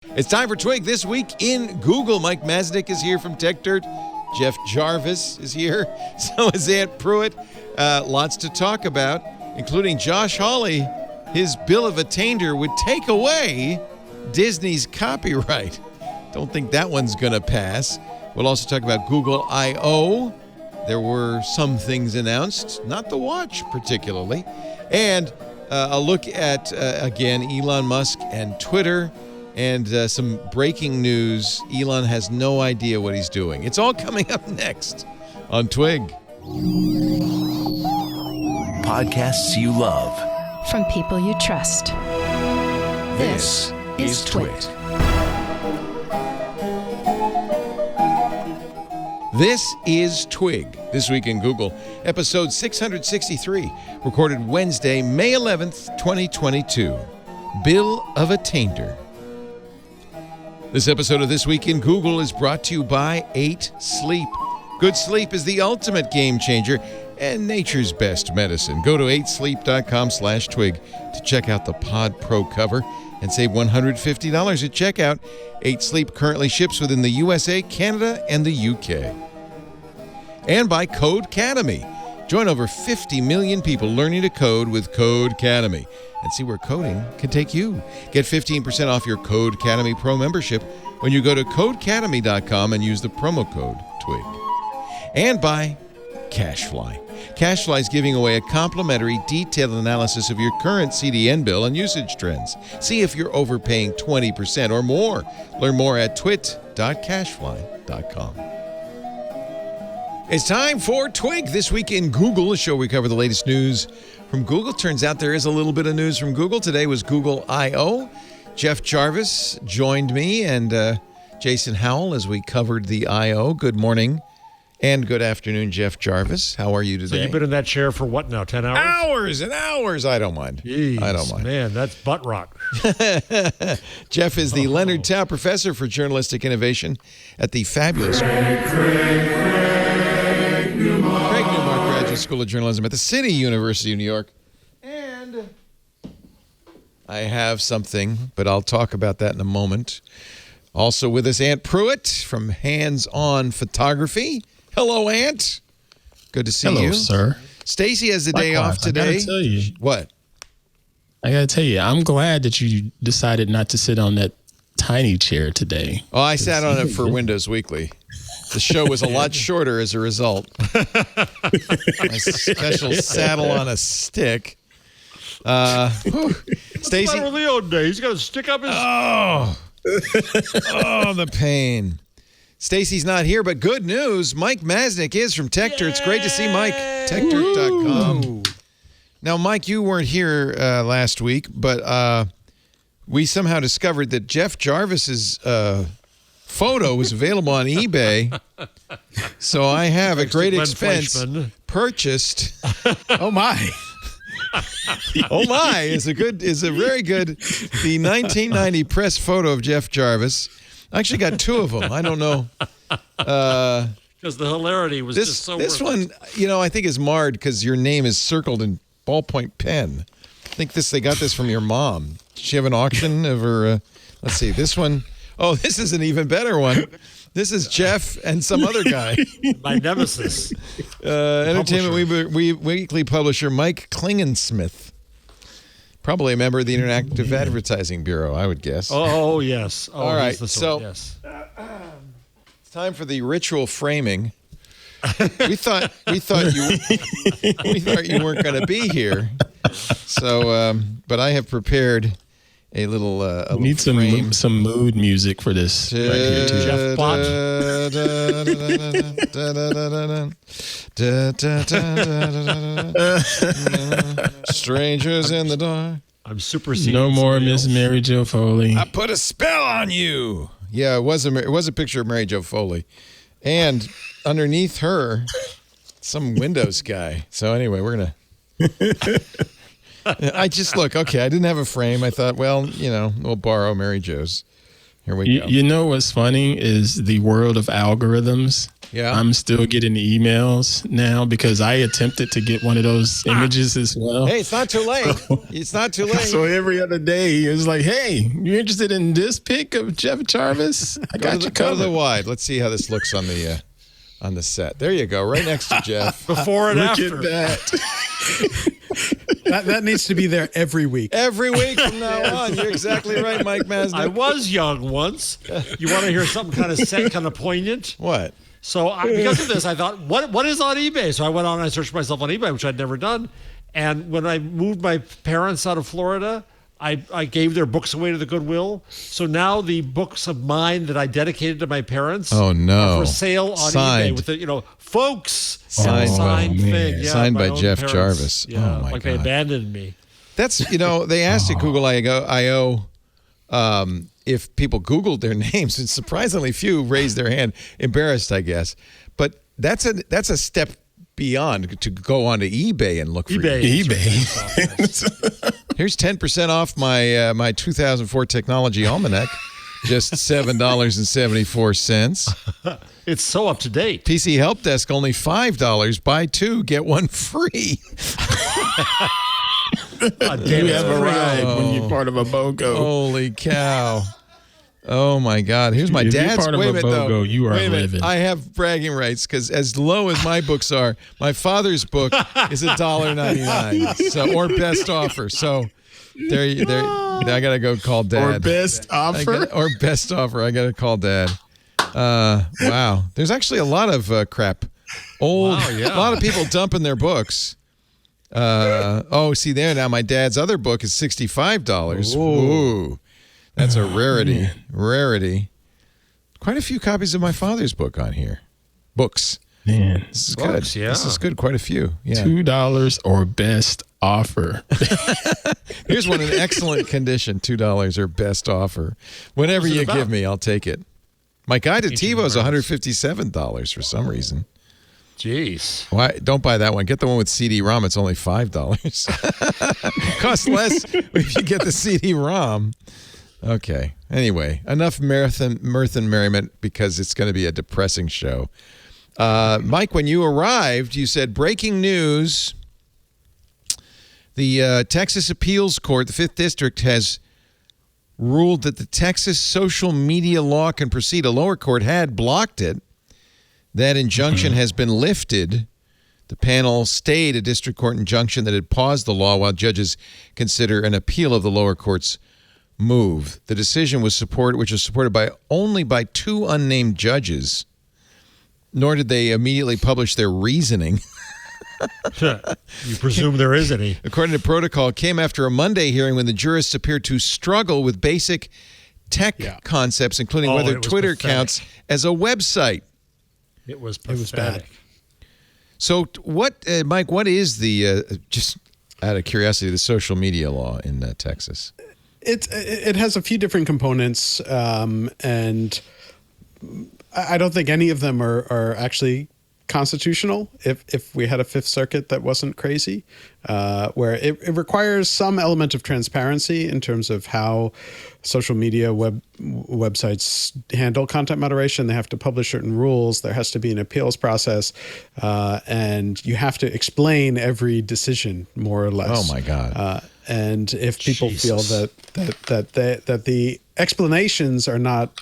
It's time for Twig This Week in Google. Mike Masnick is here from TechDirt. Jeff Jarvis is here. So is Aunt Pruitt. Lots to talk about, including Josh Hawley. His bill of attainder would take away Disney's copyright. Don't think that one's going to pass. We'll also talk about Google I.O. There were some things announced, not the watch particularly. And a look at, again, Elon Musk and Twitter. And some breaking news. Elon has no idea what he's doing. It's all coming up next on Twig. Podcasts you love. From people you trust. This is TWiT. This is Twig, This Week in Google, episode 663, recorded Wednesday, May 11th, 2022. Bill of Attainder. This episode of This Week in Google is brought to you by 8 Sleep. Good sleep is the ultimate game changer and nature's best medicine. Go to 8sleep.com/twig to check out the Pod Pro cover and save $150 at checkout. 8 Sleep currently ships within the USA, Canada, and the UK. And by Codecademy. Join over 50 million people learning to code with Codecademy and see where coding can take you. Get 15% off your Codecademy Pro membership when you go to codecademy.com and use the promo code TWIG. And by CashFly. CashFly is giving away a complimentary detailed analysis of your current CDN bill and usage trends. See if you're overpaying 20% or more. Learn more at twit.cashfly.com. It's time for Twig This Week in Google, a show we cover the latest news from Google. Turns out there is a little bit of news from Google. Today was Google I.O. Jeff Jarvis joined me and Jason Howell as we covered the I.O. Good morning and good afternoon, Jeff Jarvis. How are you today? So you've been in that chair for what now, 10 hours? Hours and hours. I don't mind. Jeez, I don't mind. Man, that's butt rock. Jeff is the Leonard Tao Professor for Journalistic Innovation at the fabulous Craig Newmark Graduate School of Journalism at the City University of New York. And I have something, but I'll talk about that in a moment. Also with us, Aunt Pruitt from Hands On Photography. Hello, Aunt. Good to see you. Hello, sir. Stacy has the day off today. I gotta tell you. What? I gotta tell you, I'm glad that you decided not to sit on that tiny chair today. Oh, I sat on it for Windows Weekly. The show was a lot shorter as a result. My special saddle on a stick. Stacy. It's Leo Day. He's got to stick up his... Oh, the pain. Stacy's not here, but good news. Mike Masnick is from TechDirt. It's great to see Mike. TechDirt.com. Now, Mike, you weren't here last week, but we somehow discovered that Jeff Jarvis's photo was available on eBay. So I have, at great expense, purchased. Oh, my. Oh my is a very good the 1990 press photo of Jeff Jarvis. I actually got 2 of them. I don't know because the hilarity was just so this worth one it. I think is marred because your name is circled in ballpoint pen. I think they got this from your mom. Did she have an auction of her let's see, this one. Oh, this is an even better one. This is Jeff and some other guy. My nemesis. Entertainment Weekly publisher Mike Klingensmith. Probably a member of the Interactive Advertising Bureau, I would guess. Oh, yes. Oh, all right, so yes. It's time for the ritual framing. We thought you weren't going to be here. So, but I have prepared a little We need some mood music for this right here, too. Jeff Bott. Strangers in the dark. I'm superseding. No more Miss Mary Jo Foley. I put a spell on you. Yeah, it was a picture of Mary Jo Foley, and underneath her, some Windows guy. So anyway, we're gonna. I just look, okay, I didn't have a frame. I thought, well, we'll borrow Mary Jo's. Here we go. You know what's funny is the world of algorithms. Yeah. I'm still getting emails now because I attempted to get one of those images as well. Hey, it's not too late. It's not too late. So every other day, it was like, hey, you interested in this pic of Jeff Jarvis? I got you Go to covered. the wide. Let's see how this looks on the set. There you go, right next to Jeff. Before and Look after. at that. That needs to be there every week. Every week from now on. You're exactly right, Mike Masnick. I was young once. You want to hear something kind of sad, kind of poignant? What? So because of this, I thought, what is on eBay? So I went on and I searched myself on eBay, which I'd never done. And when I moved my parents out of Florida, I gave their books away to the Goodwill. So now the books of mine that I dedicated to my parents Oh, no. are for sale on Signed. eBay with the, folks, Signed by- thing. Yeah, Signed my by own Jeff parents. Jarvis. Yeah, Oh, my like they God. abandoned me. That's, they asked at Google I.O. If people Googled their names, and surprisingly few raised their hand, embarrassed, I guess. But that's a step beyond to go onto eBay and look for you. eBay. Here's 10% off my 2004 Technology Almanac, just $7.74. It's so up to date. PC Help Desk, only $5. Buy two, get one free. You have a ride when you're part of a BOGO. Holy cow. Oh, my God. Here's my If you're dad's. part of Wait a a minute, though. BOGO, you are Wait a minute. living. I have bragging rights because as low as my books are, my father's book is $1.99. So, or best offer. So there, I got to go call Dad. Or best offer. Or best offer. I got to call Dad. Wow. There's actually a lot of crap. A lot of people dumping their books. See there now. My dad's other book is $65. Ooh, that's a rarity. Rarity. Quite a few copies of my father's book on here. Books. Man, This is Books, good. yeah. This is good. Quite a few. Yeah. $2 or best offer. Here's one in excellent condition. $2 or best offer. Whatever What's it you about? give me, I'll take it. My guide to Ancient TiVo is Burns. $157 for some reason. Jeez. Why? Don't buy that one. Get the one with CD-ROM. It's only $5. Costs less if you get the CD-ROM. Okay. Anyway, enough mirth and merriment because it's going to be a depressing show. Mike, when you arrived, you said, breaking news. The Texas Appeals Court, the 5th District, has ruled that the Texas social media law can proceed. A lower court had blocked it. That injunction has been lifted. The panel stayed a district court injunction that had paused the law while judges consider an appeal of the lower court's move. The decision was which was supported by only by 2 unnamed judges, nor did they immediately publish their reasoning. You presume there is any. According to protocol, came after a Monday hearing when the jurists appeared to struggle with basic tech concepts, including whether it was Twitter pathetic. counts as a website. It was was bad. So what, Mike, what is the, just out of curiosity, the social media law in Texas? It has a few different components, and I don't think any of them are actually constitutional. If we had a Fifth Circuit that wasn't crazy, where it requires some element of transparency in terms of how social media websites handle content moderation. They have to publish certain rules. There has to be an appeals process, and you have to explain every decision more or less. Oh my God! And if people feel that the explanations are not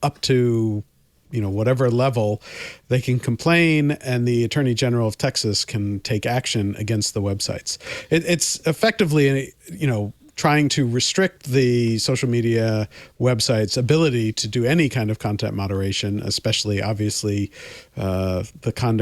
up to whatever level, they can complain, and the Attorney General of Texas can take action against the websites. It's effectively trying to restrict the social media website's ability to do any kind of content moderation, especially obviously the kind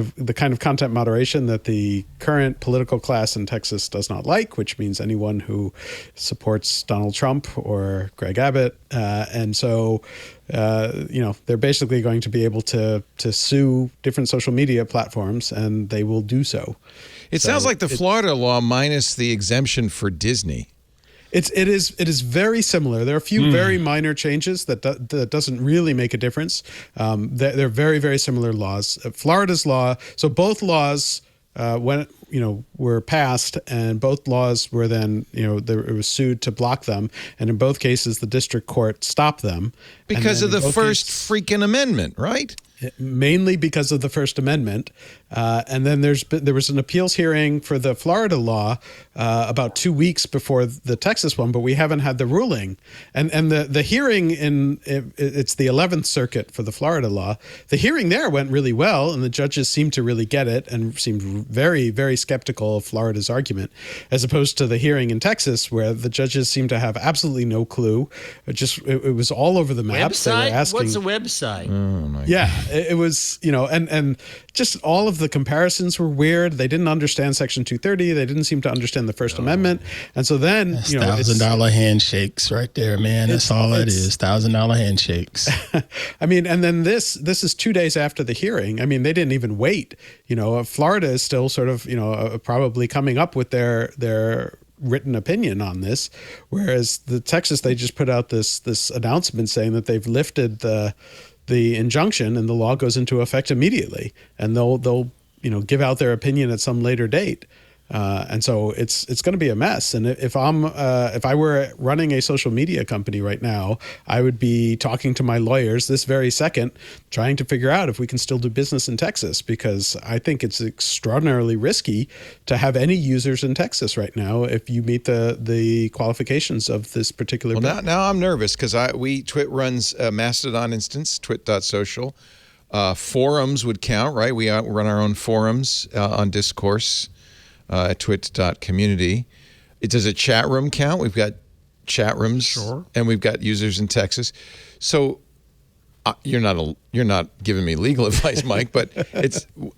of content moderation that the current political class in Texas does not like, which means anyone who supports Donald Trump or Greg Abbott. And so, they're basically going to be able to sue different social media platforms, and they will do so. It sounds like the Florida law minus the exemption for Disney. It is very similar. There are a few very minor changes that doesn't really make a difference. They're very, very similar laws. Florida's law, so both laws were passed, and both laws were then, it was sued to block them. And in both cases, the district court stopped them. Because of the first freaking amendment, right? Mainly because of the First Amendment. And then there was an appeals hearing for the Florida law about 2 weeks before the Texas one, but we haven't had the ruling. And the hearing it's the 11th Circuit for the Florida law. The hearing there went really well, and the judges seemed to really get it and seemed very, very skeptical of Florida's argument, as opposed to the hearing in Texas, where the judges seemed to have absolutely no clue. It was all over the map. Website? They were asking, What's a website? Oh, my God. Yeah. It was, and just all of the comparisons were weird. They didn't understand Section 230. They didn't seem to understand the First Amendment. And so then, That's $1,000 handshakes right there, man. That's all it is. $1,000 handshakes. I mean, and then this is 2 days after the hearing. I mean, they didn't even wait. Florida is still sort of, probably coming up with their written opinion on this, whereas the Texas, they just put out this announcement saying that they've lifted the injunction and the law goes into effect immediately, and they'll give out their opinion at some later date. And so it's going to be a mess. And if I were running a social media company right now, I would be talking to my lawyers this very second, trying to figure out if we can still do business in Texas, because I think it's extraordinarily risky to have any users in Texas right now if you meet the qualifications of this particular bill. Well, now I'm nervous because TWiT runs a Mastodon instance, twit.social. Forums would count, right? We run our own forums on Discourse. At twit.community. Does a chat room count? We've got chat rooms, sure, and we've got users in Texas. So you're not giving me legal advice, Mike, but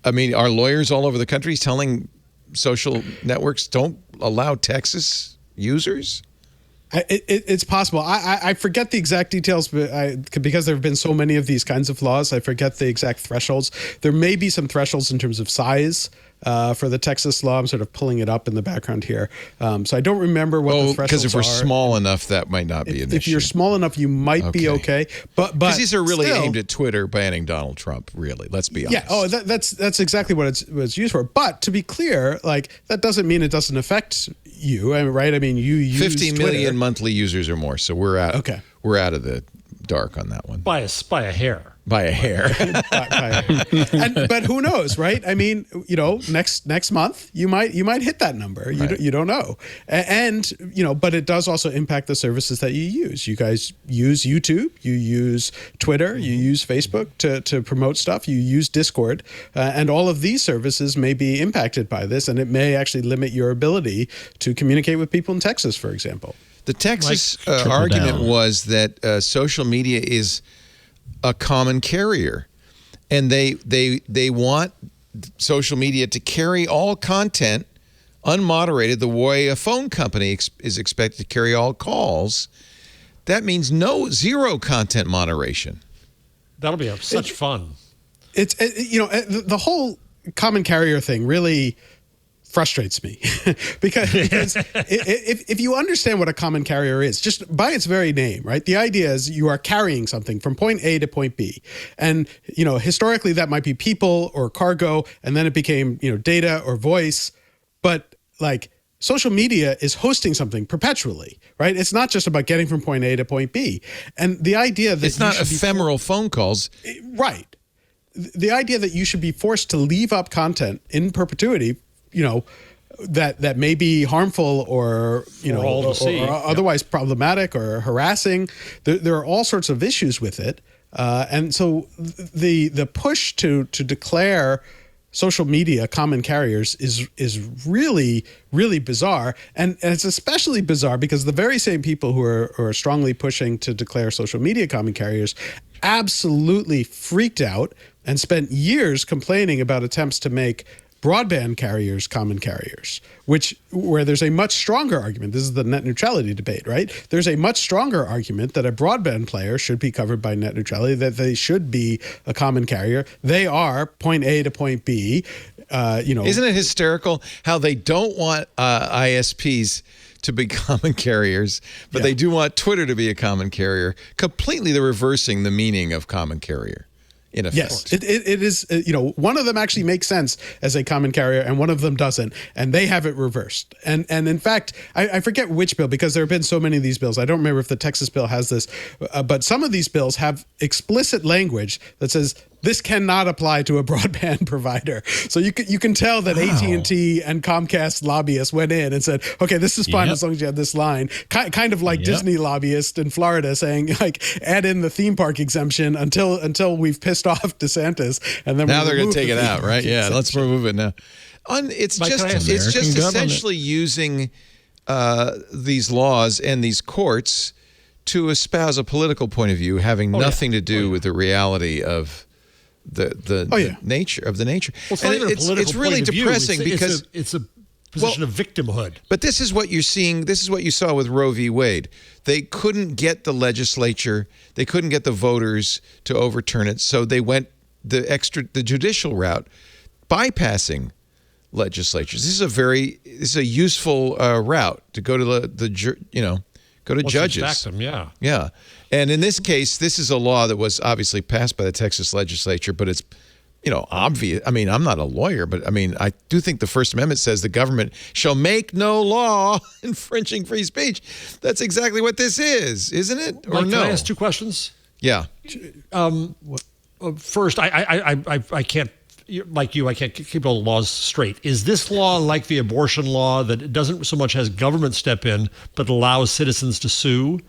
are lawyers all over the country telling social networks don't allow Texas users? It's possible. I forget the exact details, but because there have been so many of these kinds of laws, I forget the exact thresholds. There may be some thresholds in terms of size for the Texas law. I'm sort of pulling it up in the background here. So I don't remember what the thresholds are. Because if we're small enough, that might not be an issue. If you're small enough, you might be okay. But because these are really still aimed at Twitter banning Donald Trump, really. Let's be honest. Yeah. Oh, that's exactly what it's used for. But to be clear, that doesn't mean it doesn't affect you, right? I mean, you use 50 million Twitter. Monthly users or more. So we're out. Okay. We're out of the dark on that one. By a hair. By a hair. But who knows, right? I mean, next month you might hit that number. You don't know. And but it does also impact the services that you use. You guys use YouTube, you use Twitter, you use Facebook to promote stuff, you use Discord, and all of these services may be impacted by this, and it may actually limit your ability to communicate with people in Texas, for example. The Texas argument was that social media is a common carrier, and they want social media to carry all content unmoderated the way a phone company is expected to carry all calls. That means zero content moderation. That'll be such fun. It's the whole common carrier thing really frustrates me because if you understand what a common carrier is, just by its very name, right? The idea is you are carrying something from point A to point B. And, historically that might be people or cargo, and then it became, data or voice. But social media is hosting something perpetually, right? It's not just about getting from point A to point B. And the idea that it's not ephemeral phone calls. Right. The idea that you should be forced to leave up content in perpetuity, that may be harmful or otherwise problematic or harassing. There are all sorts of issues with it, and so the push to declare social media common carriers is really, really bizarre, and it's especially bizarre because the very same people who are strongly pushing to declare social media common carriers absolutely freaked out and spent years complaining about attempts to make broadband carriers common carriers, where there's a much stronger argument. This is the net neutrality debate, right? There's a much stronger argument that a broadband player should be covered by net neutrality, that they should be a common carrier. They are point A to point B. Isn't it hysterical how they don't want ISPs to be common carriers, but they do want Twitter to be a common carrier? Completely, they're reversing the meaning of common carrier. in effect. Yes, it is. One of them actually makes sense as a common carrier, and one of them doesn't, and they have it reversed. And in fact, I forget which bill, because there have been so many of these bills. I don't remember if the Texas bill has this, but some of these bills have explicit language that says this cannot apply to a broadband provider. So you can tell that AT&T and Comcast lobbyists went in and said, okay, this is fine as long as you have this line. Kind of like Disney lobbyists in Florida saying, like, add in the theme park exemption until we've pissed off DeSantis, and then now they're going to take it out, right? Yeah, let's remove it now. It's just essentially using these laws and these courts to espouse a political point of view, having nothing to do with the reality of the nature of the nature. Well, it's really depressing because it's a position of victimhood. But this is what you're seeing. This is what you saw with Roe v. Wade. They couldn't get the legislature. They couldn't get the voters to overturn it. So they went the judicial route, bypassing legislatures. This is a useful route to go to go to judges. Yeah. And in this case, this is a law that was obviously passed by the Texas legislature, but it's, obvious. I mean, I'm not a lawyer, but I mean, I do think the First Amendment says the government shall make no law infringing free speech. That's exactly what this is, isn't it? Or Mike, no? Can I ask two questions? Yeah. First, I can't, like you, I can't keep all the laws straight. Is this law like the abortion law, that it doesn't so much has government step in, but allows citizens to sue?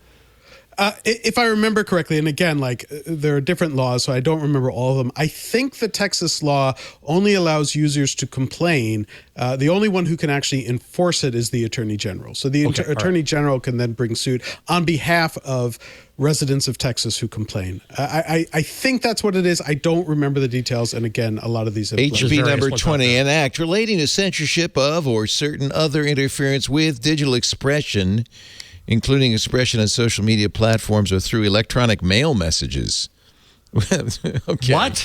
If I remember correctly, and again, there are different laws, so I don't remember all of them. I think the Texas law only allows users to complain. The only one who can actually enforce it is the Attorney General. So the Attorney General can then bring suit on behalf of residents of Texas who complain. I think that's what it is. I don't remember the details. And again, a lot of these HB number 20, an act relating to censorship of or certain other interference with digital expression, including expression on social media platforms or through electronic mail messages. Okay. What?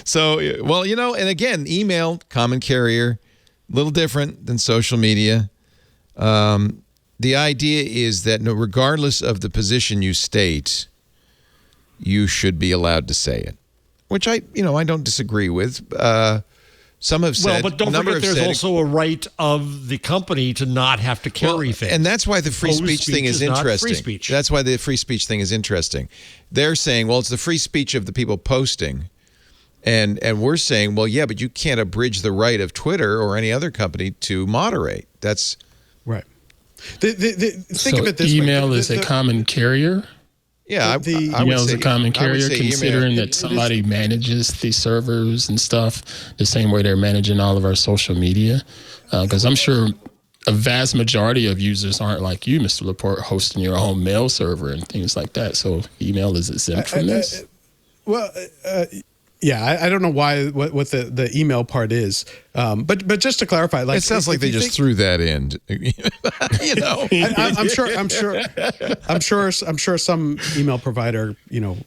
So, well, and again, email, common carrier, a little different than social media. The idea is that regardless of the position you state, you should be allowed to say it, which I don't disagree with. Some have said. Well, but don't forget, there's also a right of the company to not have to carry things. And that's why the free speech thing is interesting. Free speech. That's why the free speech thing is interesting. They're saying, well, it's the free speech of the people posting. And we're saying, well, yeah, but you can't abridge the right of Twitter or any other company to moderate. That's right. Think of it this way. Email is a common carrier? Yeah, email is a common carrier, considering that somebody manages the servers and stuff the same way they're managing all of our social media. Because I'm sure a vast majority of users aren't like you, Mr. Laporte, hosting your own mail server and things like that. So email is exempt from this? Yeah, I don't know what the email part is, but just to clarify, it sounds like they just threw that in. I'm sure some email provider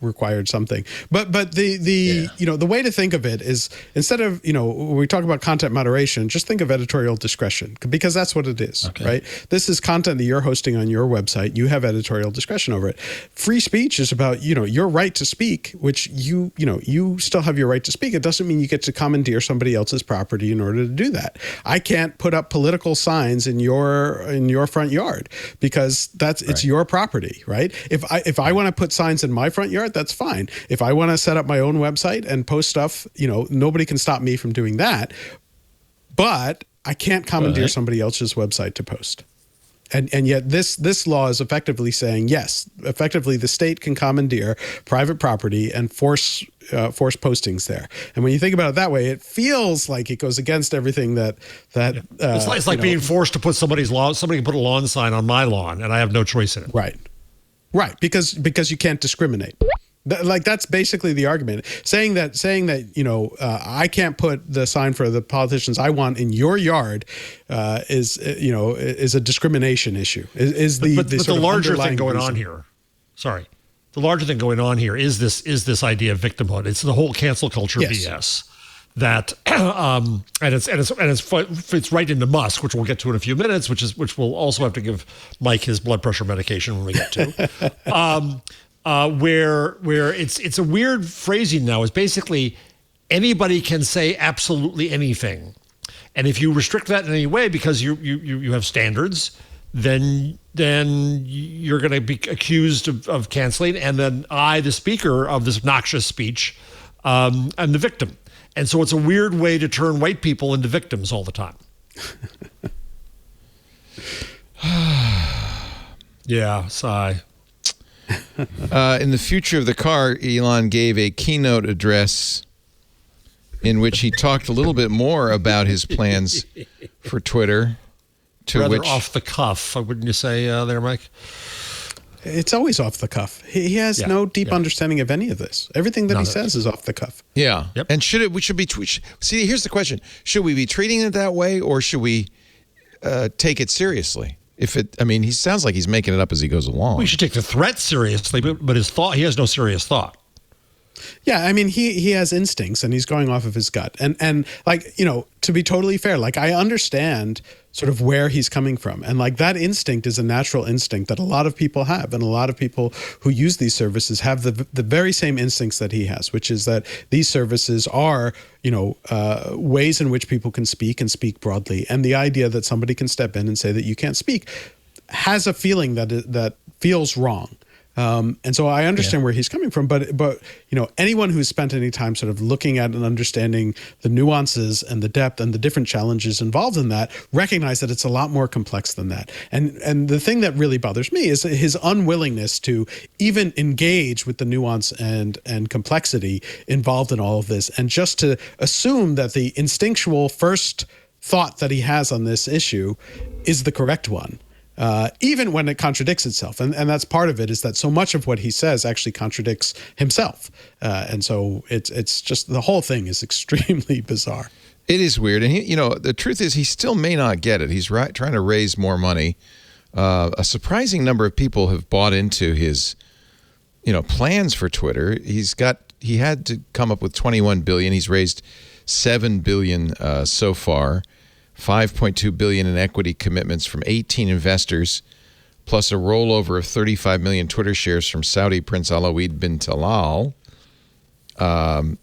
required something, but the way to think of it is, instead of when we talk about content moderation, just think of editorial discretion, because that's what it is, right? This is content that you're hosting on your website. You have editorial discretion over it. Free speech is about your right to speak, which you still have your right to speak. It doesn't mean you get to commandeer somebody else's property in order to do that. I can't put up political signs in your front yard because it's your property, right? If I want to put signs in my front yard, that's fine. If I want to set up my own website and post stuff, nobody can stop me from doing that. But I can't commandeer somebody else's website to post. And yet this law is effectively saying, yes, effectively the state can commandeer private property and force postings there. And when you think about it that way, it feels like it goes against everything that it's like being forced to put somebody's lawn. Somebody can put a lawn sign on my lawn, and I have no choice in it. Right, because you can't discriminate. That's basically the argument. Saying that I can't put the sign for the politicians I want in your yard is a discrimination issue. But the larger thing going on here. Sorry, the larger thing going on here is this idea of victimhood. It's the whole cancel culture BS. That and it fits right into Musk, which we'll get to in a few minutes, which we'll also have to give Mike his blood pressure medication when we get to. where it's a weird phrasing now. It's basically anybody can say absolutely anything, and if you restrict that in any way because you have standards, then you're going to be accused of canceling, and then I, the speaker of this obnoxious speech, I'm the victim. And so it's a weird way to turn white people into victims all the time. Yeah, sigh. In the future of the car, Elon gave a keynote address in which he talked a little bit more about his plans for Twitter. Rather off the cuff, wouldn't you say there, Mike? It's always off the cuff. He has no deep understanding of any of this. Everything that he says is off the cuff. Yeah. Yep. And we should be see, here's the question. Should we be treating it that way, or should we take it seriously? He sounds like he's making it up as he goes along. We should take the threat seriously, but he has no serious thought. Yeah, I mean, he has instincts and he's going off of his gut. And like, to be totally fair, like I understand sort of where he's coming from. And like that instinct is a natural instinct that a lot of people have. And a lot of people who use these services have the very same instincts that he has, which is that these services are, ways in which people can speak and speak broadly. And the idea that somebody can step in and say that you can't speak has a feeling that feels wrong. And so I understand where he's coming from, but anyone who's spent any time sort of looking at and understanding the nuances and the depth and the different challenges involved in that recognize that it's a lot more complex than that. And the thing that really bothers me is his unwillingness to even engage with the nuance and complexity involved in all of this, and just to assume that the instinctual first thought that he has on this issue is the correct one. Even when it contradicts itself. And that's part of it, is that so much of what he says actually contradicts himself. And so it's just, the whole thing is extremely bizarre. It is weird. And the truth is he still may not get it. He's trying to raise more money. A surprising number of people have bought into his, plans for Twitter. He had to come up with $21 billion. He's raised $7 billion so far. $5.2 billion in equity commitments from 18 investors, plus a rollover of 35 million Twitter shares from Saudi Prince Alawid bin Talal. $1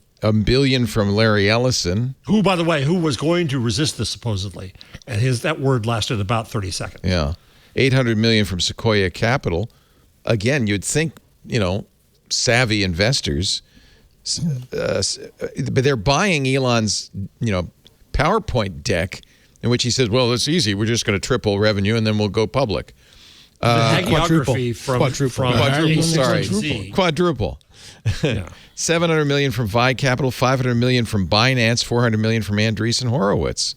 billion from Larry Ellison, who, by the way, was going to resist this supposedly, and that word lasted about 30 seconds. Yeah, $800 million from Sequoia Capital. Again, you'd think savvy investors, but they're buying Elon's PowerPoint deck, in which he says, well, it's easy. We're just going to triple revenue and then we'll go public. Hagiography Quadruple. Yeah. $700 million from Vi Capital, $500 million from Binance, $400 million from Andreessen Horowitz.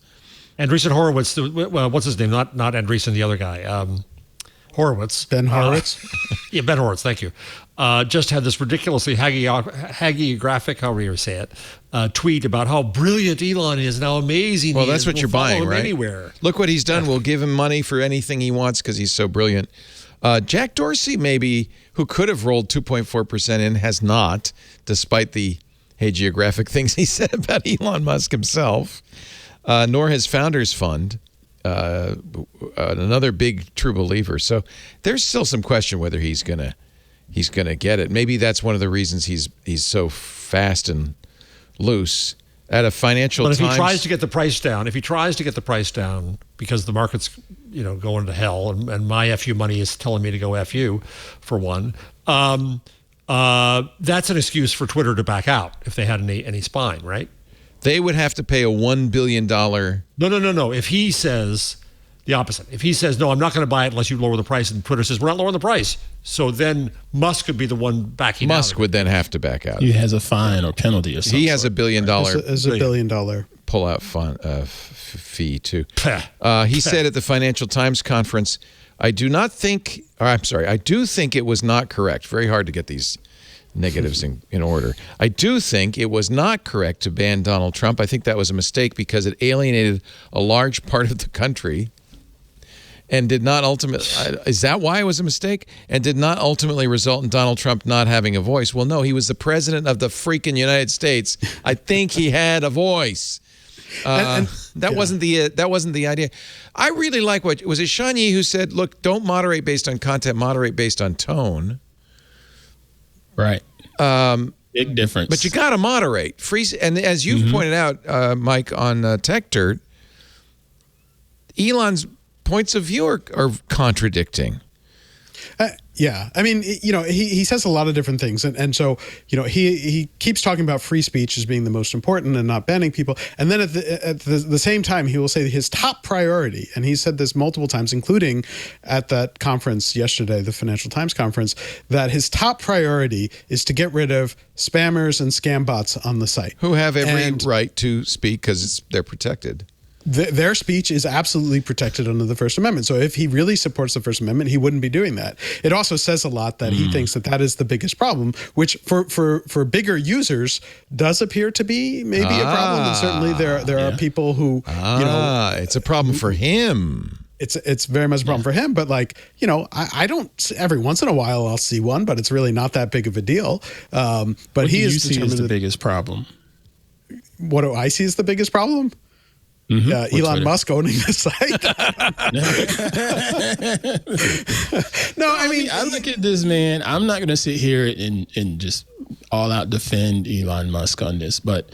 Andreessen Horowitz, what's his name? Not Andreessen, the other guy. Horowitz. Ben Horowitz? Yeah, Ben Horowitz, thank you. Just had this ridiculously hagiographic, however you say it, tweet about how brilliant Elon is and how amazing he is. Well, that's what you're buying, right? Anywhere. Look what he's done. We'll give him money for anything he wants because he's so brilliant. Jack Dorsey, maybe, who could have rolled 2.4% in, has not, despite the hagiographic things he said about Elon Musk himself, nor his Founders Fund. Another big true believer. So there's still some question whether he's gonna get it. Maybe that's one of the reasons he's so fast and loose. At a Financial Times, but if he tries to get the price down, because the market's going to hell, and my FU money is telling me to go FU for one, that's an excuse for Twitter to back out if they had any spine, right? They would have to pay a $1 billion. No. If he says the opposite, if he says, no, I'm not going to buy it unless you lower the price, and Twitter says, we're not lowering the price. So then Musk could be the one backing out. Musk would then have to back out. He has a fine or penalty or something. He has $1 billion. There's $1 billion pull-out fee, too. He said at the Financial Times conference, I do think it was not correct. Very hard to get these negatives in order. I do think it was not correct to ban Donald Trump. I think that was a mistake because it alienated a large part of the country and did not ultimately, is that why it was a mistake? And did not ultimately result in Donald Trump not having a voice. Well, no, he was the president of the freaking United States. I think he had a voice. That wasn't the idea. I really like was it Shani who said, look, don't moderate based on content, moderate based on tone. Right. Big difference. But you got to moderate. And as you've pointed out, Mike, on Tech Dirt, Elon's points of view are contradicting. Yeah. I mean, he says a lot of different things. And so, he keeps talking about free speech as being the most important and not banning people. And then at the same time, he will say his top priority, and he said this multiple times, including at that conference yesterday, the Financial Times conference, that his top priority is to get rid of spammers and scam bots on the site. Who have every right to speak because they're protected. Their speech is absolutely protected under the First Amendment. So if he really supports the First Amendment, he wouldn't be doing that. It also says a lot that he thinks that is the biggest problem, which for bigger users does appear to be maybe a problem. And certainly there are people who, it's a problem for him. It's very much a problem for him. But I don't, every once in a while I'll see one, but it's really not that big of a deal. But what he do is you see as the biggest problem? What do I see as the biggest problem? Elon Musk owning the site. No, I mean, I look at this, man. I'm not going to sit here and just all out defend Elon Musk on this, but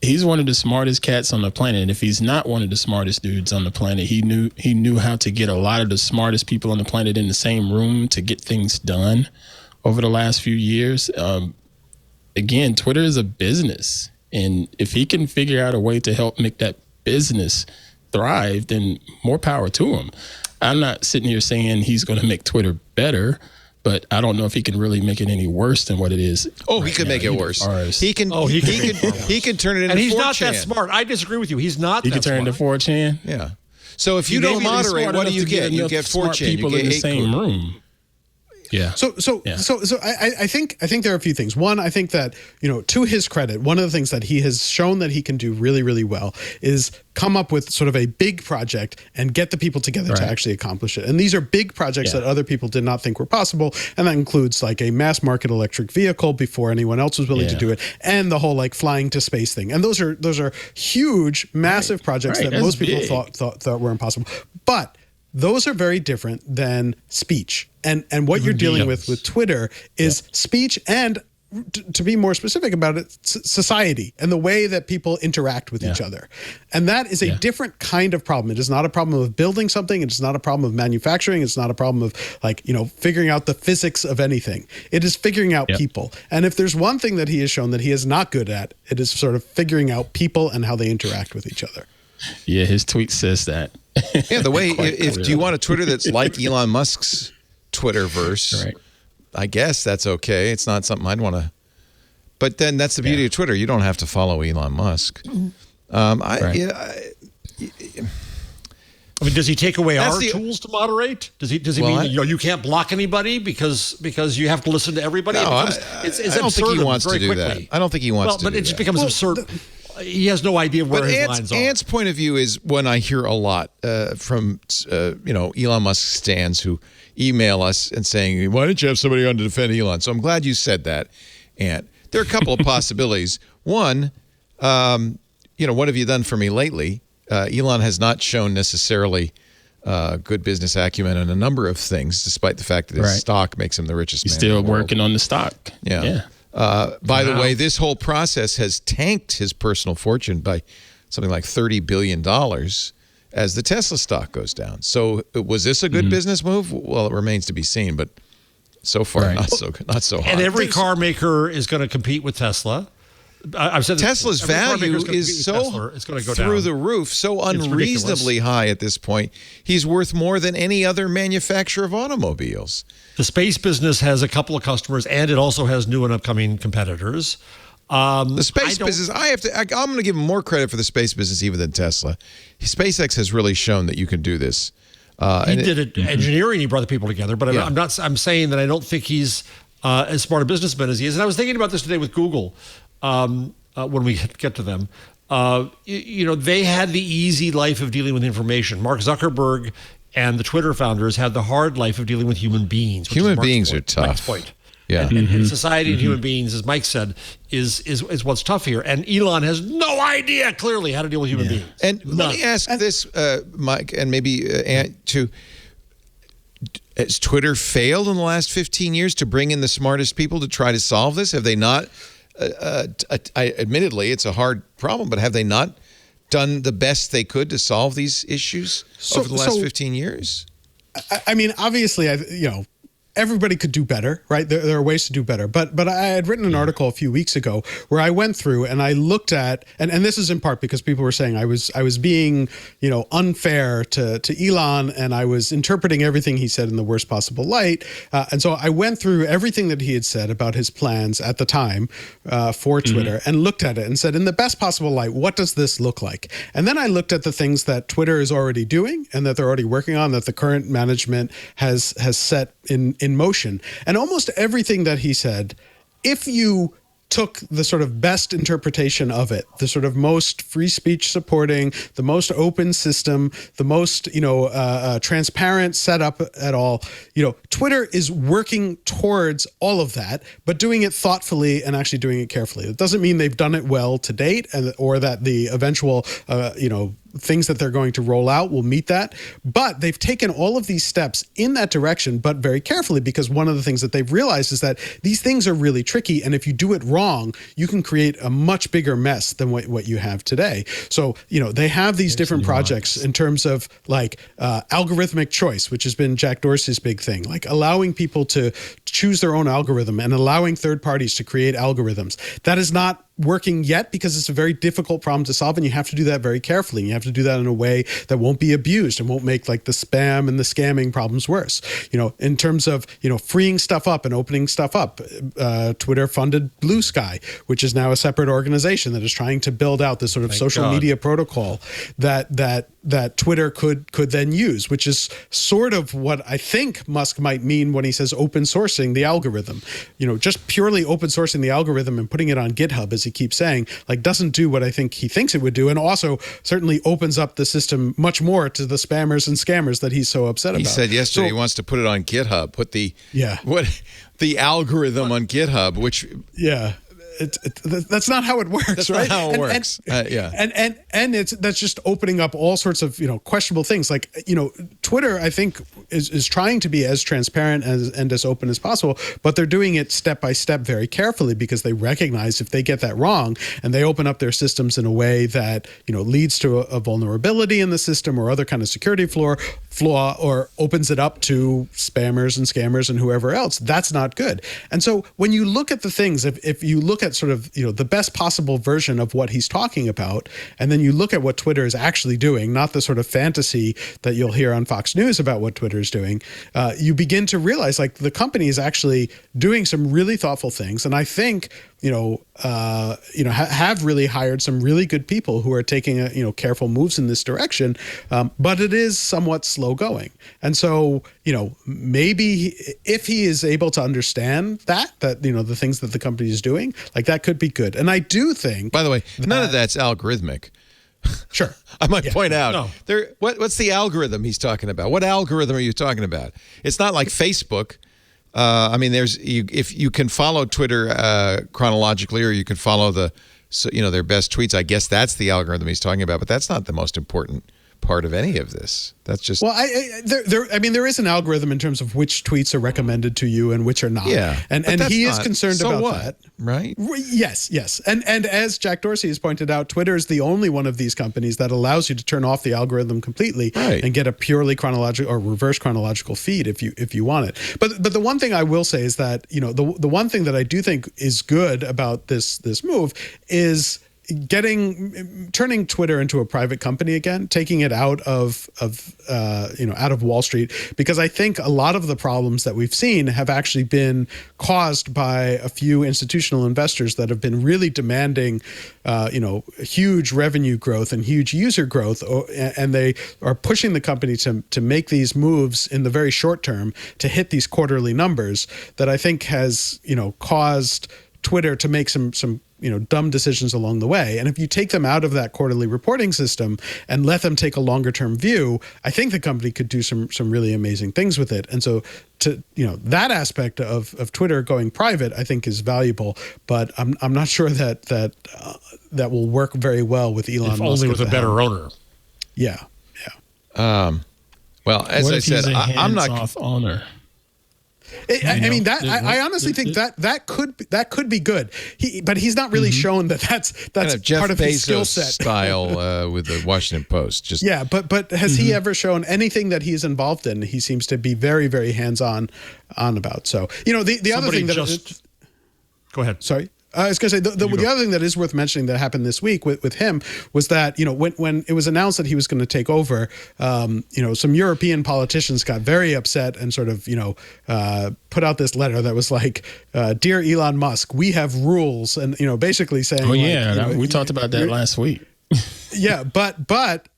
he's one of the smartest cats on the planet. And if he's not one of the smartest dudes on the planet, he knew how to get a lot of the smartest people on the planet in the same room to get things done over the last few years. Again, Twitter is a business. And if he can figure out a way to help make that business thrive, then more power to him. I'm not sitting here saying he's going to make Twitter better, but I don't know if he can really make it any worse than what it is. Oh, he could make it worse. He can turn it into 4chan. And he's not that smart. I disagree with you. He's not that smart. He can turn it into 4chan? Yeah. So if you don't moderate, what do you get? You get 4chan. People in the same room. Yeah. So I think there are a few things. One, I think that, to his credit, one of the things that he has shown that he can do really, really well is come up with sort of a big project and get the people together to actually accomplish it. And these are big projects that other people did not think were possible. And that includes like a mass market electric vehicle before anyone else was willing to do it, and the whole like flying to space thing. And those are huge, massive projects that most people thought were impossible. But those are very different than speech. And what you're dealing with Twitter is speech and, to be more specific about it, society and the way that people interact with each other. And that is a different kind of problem. It is not a problem of building something. It's not a problem of manufacturing. It's not a problem of figuring out the physics of anything. It is figuring out people. And if there's one thing that he has shown that he is not good at, it is sort of figuring out people and how they interact with each other. Yeah, his tweet says that. Yeah, the way, do you want a Twitter that's like Elon Musk's Twitterverse? Right. I guess that's okay. It's not something I'd want to. But then that's the beauty of Twitter. You don't have to follow Elon Musk. I mean, does he take away our tools to moderate? Does he mean you can't block anybody because you have to listen to everybody? No, I don't think he wants to do that. I don't think he wants to do that. But it just becomes absurd. He has no idea where his lines are. Ant's point of view is one I hear a lot from Elon Musk stans who email us and saying, why didn't you have somebody on to defend Elon? So I'm glad you said that, Ant. There are a couple of possibilities. One, what have you done for me lately? Elon has not shown necessarily good business acumen on a number of things, despite the fact that his stock makes him the richest man in the world. He's still working on the stock. Yeah. By the way, this whole process has tanked his personal fortune by something like $30 billion as the Tesla stock goes down. So was this a good business move? Well, it remains to be seen, but so far not so hot. And every car maker is going to compete with Tesla. I've said Tesla's value is so through the roof, so unreasonably high at this point. He's worth more than any other manufacturer of automobiles. The space business has a couple of customers, and it also has new and upcoming competitors. The space business, I'm going to give him more credit for the space business even than Tesla. SpaceX has really shown that you can do this. He did it engineering. He brought the people together, but I'm saying that I don't think he's as smart a businessman as he is. And I was thinking about this today with Google. When we get to them, they had the easy life of dealing with information. Mark Zuckerberg and the Twitter founders had the hard life of dealing with human beings. Human beings are tough. Mike's point. Yeah. And society and human beings, as Mike said, is what's tough here. And Elon has no idea clearly how to deal with human beings. And let me ask this, Mike, and maybe Ant too. Has Twitter failed in the last 15 years to bring in the smartest people to try to solve this? Have they not? Admittedly, it's a hard problem, but have they not done the best they could to solve these issues over the last 15 years? I mean, obviously, everybody could do better, right? There are ways to do better. But I had written an article a few weeks ago where I went through and I looked at, and this is in part because people were saying I was being, unfair to Elon, and I was interpreting everything he said in the worst possible light. And so I went through everything that he had said about his plans at the time for Twitter and looked at it and said, in the best possible light, what does this look like? And then I looked at the things that Twitter is already doing and that they're already working on, that the current management has set in motion. And almost everything that he said, if you took the sort of best interpretation of it, the sort of most free speech supporting, the most open system, the most, transparent setup at all, Twitter is working towards all of that, but doing it thoughtfully and actually doing it carefully. It doesn't mean they've done it well to date or that the eventual, things that they're going to roll out will meet that. But they've taken all of these steps in that direction, but very carefully, because one of the things that they've realized is that these things are really tricky. And if you do it wrong, you can create a much bigger mess than what you have today. So, they have these different projects in terms of like algorithmic choice, which has been Jack Dorsey's big thing, like allowing people to choose their own algorithm and allowing third parties to create algorithms. That is not working yet because it's a very difficult problem to solve, and you have to do that very carefully. And you have to do that in a way that won't be abused and won't make like the spam and the scamming problems worse. In terms of freeing stuff up and opening stuff up, Twitter funded Blue Sky, which is now a separate organization that is trying to build out this sort of social media protocol that Twitter could then use, which is sort of what I think Musk might mean when he says open sourcing the algorithm. Just purely open sourcing the algorithm and putting it on GitHub, as he keeps saying, like doesn't do what I think he thinks it would do, and also certainly opens up the system much more to the spammers and scammers that he's so upset about. He said yesterday he wants to put it on GitHub, put the algorithm on GitHub, which that's not how it works. That's right? not how it works. And that's just opening up all sorts of questionable things. Like Twitter, I think, is trying to be as transparent and as open as possible, but they're doing it step by step, very carefully, because they recognize if they get that wrong and they open up their systems in a way that leads to a vulnerability in the system or other kind of security flaw, or opens it up to spammers and scammers and whoever else, that's not good. And so when you look at the things, if you look at sort of the best possible version of what he's talking about, and then you look at what Twitter is actually doing, not the sort of fantasy that you'll hear on Fox News about what Twitter is doing, you begin to realize like the company is actually doing some really thoughtful things. And I think have really hired some really good people who are taking careful moves in this direction, but it is somewhat slow going. And so maybe if he is able to understand that the things that the company is doing, like that could be good. And I do think, by the way, none of that's algorithmic. Sure. I might point out what's the algorithm he's talking about? What algorithm are you talking about? It's not like Facebook. If you can follow Twitter chronologically, or you can follow their best tweets. I guess that's the algorithm he's talking about, but that's not the most important part of any of this. That's just there is an algorithm in terms of which tweets are recommended to you and which are not. Yeah, and he is concerned about that, right? Yes, and as Jack Dorsey has pointed out, Twitter is the only one of these companies that allows you to turn off the algorithm completely and get a purely chronological or reverse chronological feed if you want it. But the one thing I will say is that the one thing that I do think is good about this move is turning Twitter into a private company again, taking it out of Wall Street, because I think a lot of the problems that we've seen have actually been caused by a few institutional investors that have been really demanding, huge revenue growth and huge user growth, and they are pushing the company to make these moves in the very short term to hit these quarterly numbers that I think has caused Twitter to make some dumb decisions along the way. And if you take them out of that quarterly reporting system and let them take a longer term view, I think the company could do some really amazing things with it. And so that aspect of Twitter going private, I think, is valuable, but I'm not sure that will work very well with Elon Musk. Only with a better owner. Yeah. Well, as what I if he's said, a I'm not. hands-off owner? I mean that I honestly think that could be good. But he's not really shown that's Kind of Jeff part of his skill Bezos set style with the Washington Post. Just yeah, but has he ever shown anything that he's involved in? He seems to be very, very hands-on about. So the other thing that go ahead. Sorry. I was going to say the other thing that is worth mentioning that happened this week with him was that when it was announced that he was going to take over, some European politicians got very upset and sort of put out this letter that was like, "Dear Elon Musk, we have rules," and basically saying, "Oh yeah, we talked about that last week." Yeah, but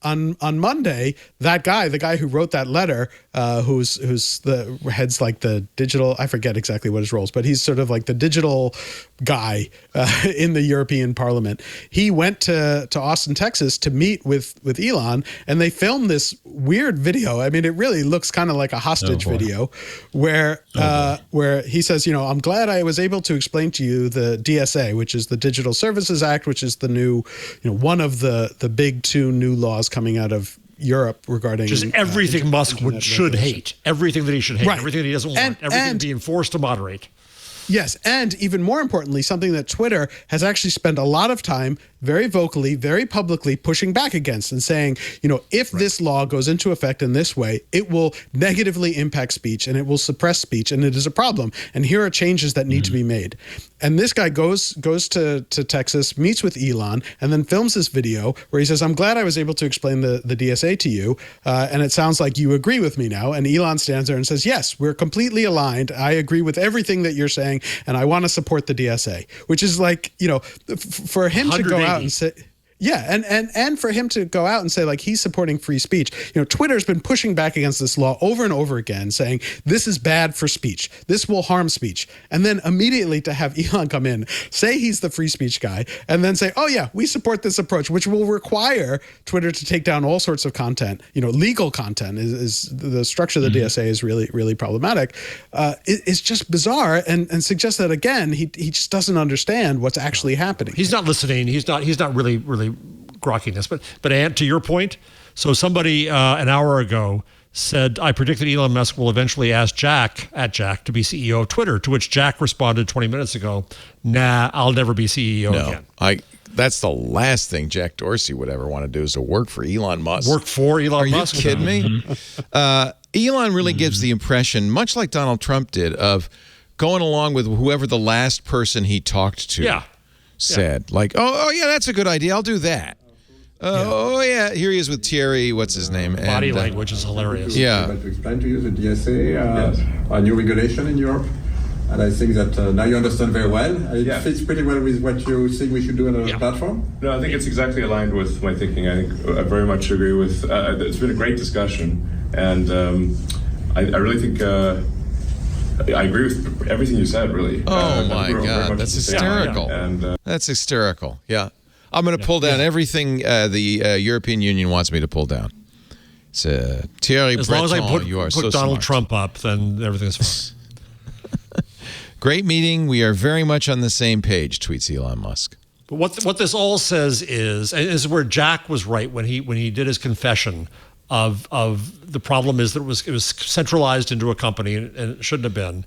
on Monday, the guy who wrote that letter, who's the heads like the digital, I forget exactly what his role is, but he's sort of like the digital guy in the European Parliament. He went to Austin, Texas to meet with Elon, and they filmed this weird video. I mean, it really looks kind of like a hostage video where he says, I'm glad I was able to explain to you the DSA, which is the Digital Services Act, which is the new, one of the big two new laws coming out of Europe regarding just everything Musk should hate, everything that he should hate, right. Everything that he doesn't want, everything being forced to moderate. Yes, and even more importantly, something that Twitter has actually spent a lot of time very vocally, very publicly pushing back against and saying, if this law goes into effect in this way, it will negatively impact speech and it will suppress speech, and it is a problem. And here are changes that need to be made. And this guy goes to Texas, meets with Elon, and then films this video where he says, "I'm glad I was able to explain the DSA to you, and it sounds like you agree with me now." And Elon stands there and says, "Yes, we're completely aligned. I agree with everything that you're saying, and I want to support the DSA," which is like, for him to go out and say, yeah, and for him to go out and say like he's supporting free speech. Twitter's been pushing back against this law over and over again, saying this is bad for speech. This will harm speech. And then immediately to have Elon come in, say he's the free speech guy, and then say, "Oh yeah, we support this approach," which will require Twitter to take down all sorts of content. Legal content is the structure of the DSA is really, really problematic. It's just bizarre and suggests that again he just doesn't understand what's actually happening. He's not listening. He's not really grokking this. But Ant, to your point, so somebody an hour ago said, "I predict that Elon Musk will eventually ask Jack to be CEO of Twitter," to which Jack responded 20 minutes ago, "Nah, I'll never be CEO again." That's the last thing Jack Dorsey would ever want to do is to work for Elon Musk. Work for Elon Musk? Are you kidding me? Elon really gives the impression, much like Donald Trump did, of going along with whoever the last person he talked to said. Like, oh yeah, that's a good idea. I'll do that. Oh yeah, here he is with Thierry. What's his name? Body language is hilarious. Yeah. To explain to you the DSA, a new regulation in Europe, and I think that now you understand very well. It fits pretty well with what you think we should do on a platform. No, I think it's exactly aligned with my thinking. I think I very much agree with. It's been a great discussion, and I really think. I agree with everything you said, really. Oh, my God. That's hysterical. That's hysterical. Yeah. I'm going to pull down everything the European Union wants me to pull down. It's Thierry Breton, as long as I put so Donald smart. Trump up, then everything's fine. Great meeting. We are very much on the same page, tweets Elon Musk. But what this all says is, and this is where Jack was right when he did his confession of the problem is that it was centralized into a company and it shouldn't have been.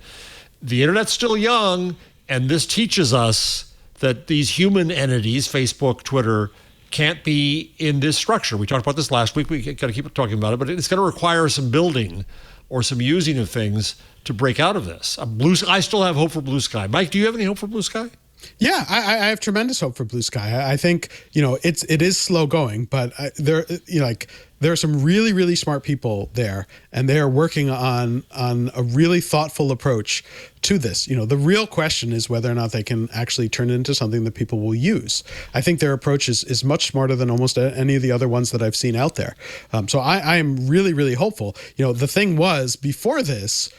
The internet's still young, and this teaches us that these human entities, Facebook, Twitter, can't be in this structure. We talked about this last week. We got to keep talking about it, but it's going to require some building or some using of things to break out of this. I still have hope for Blue Sky. Mike, do you have any hope for Blue Sky? Yeah, I have tremendous hope for Blue Sky. I think it is slow going, but there are some really, really smart people there, and they are working on a really thoughtful approach to this. The real question is whether or not they can actually turn it into something that people will use. I think their approach is much smarter than almost any of the other ones that I've seen out there. So I am really, really hopeful. The thing was before this.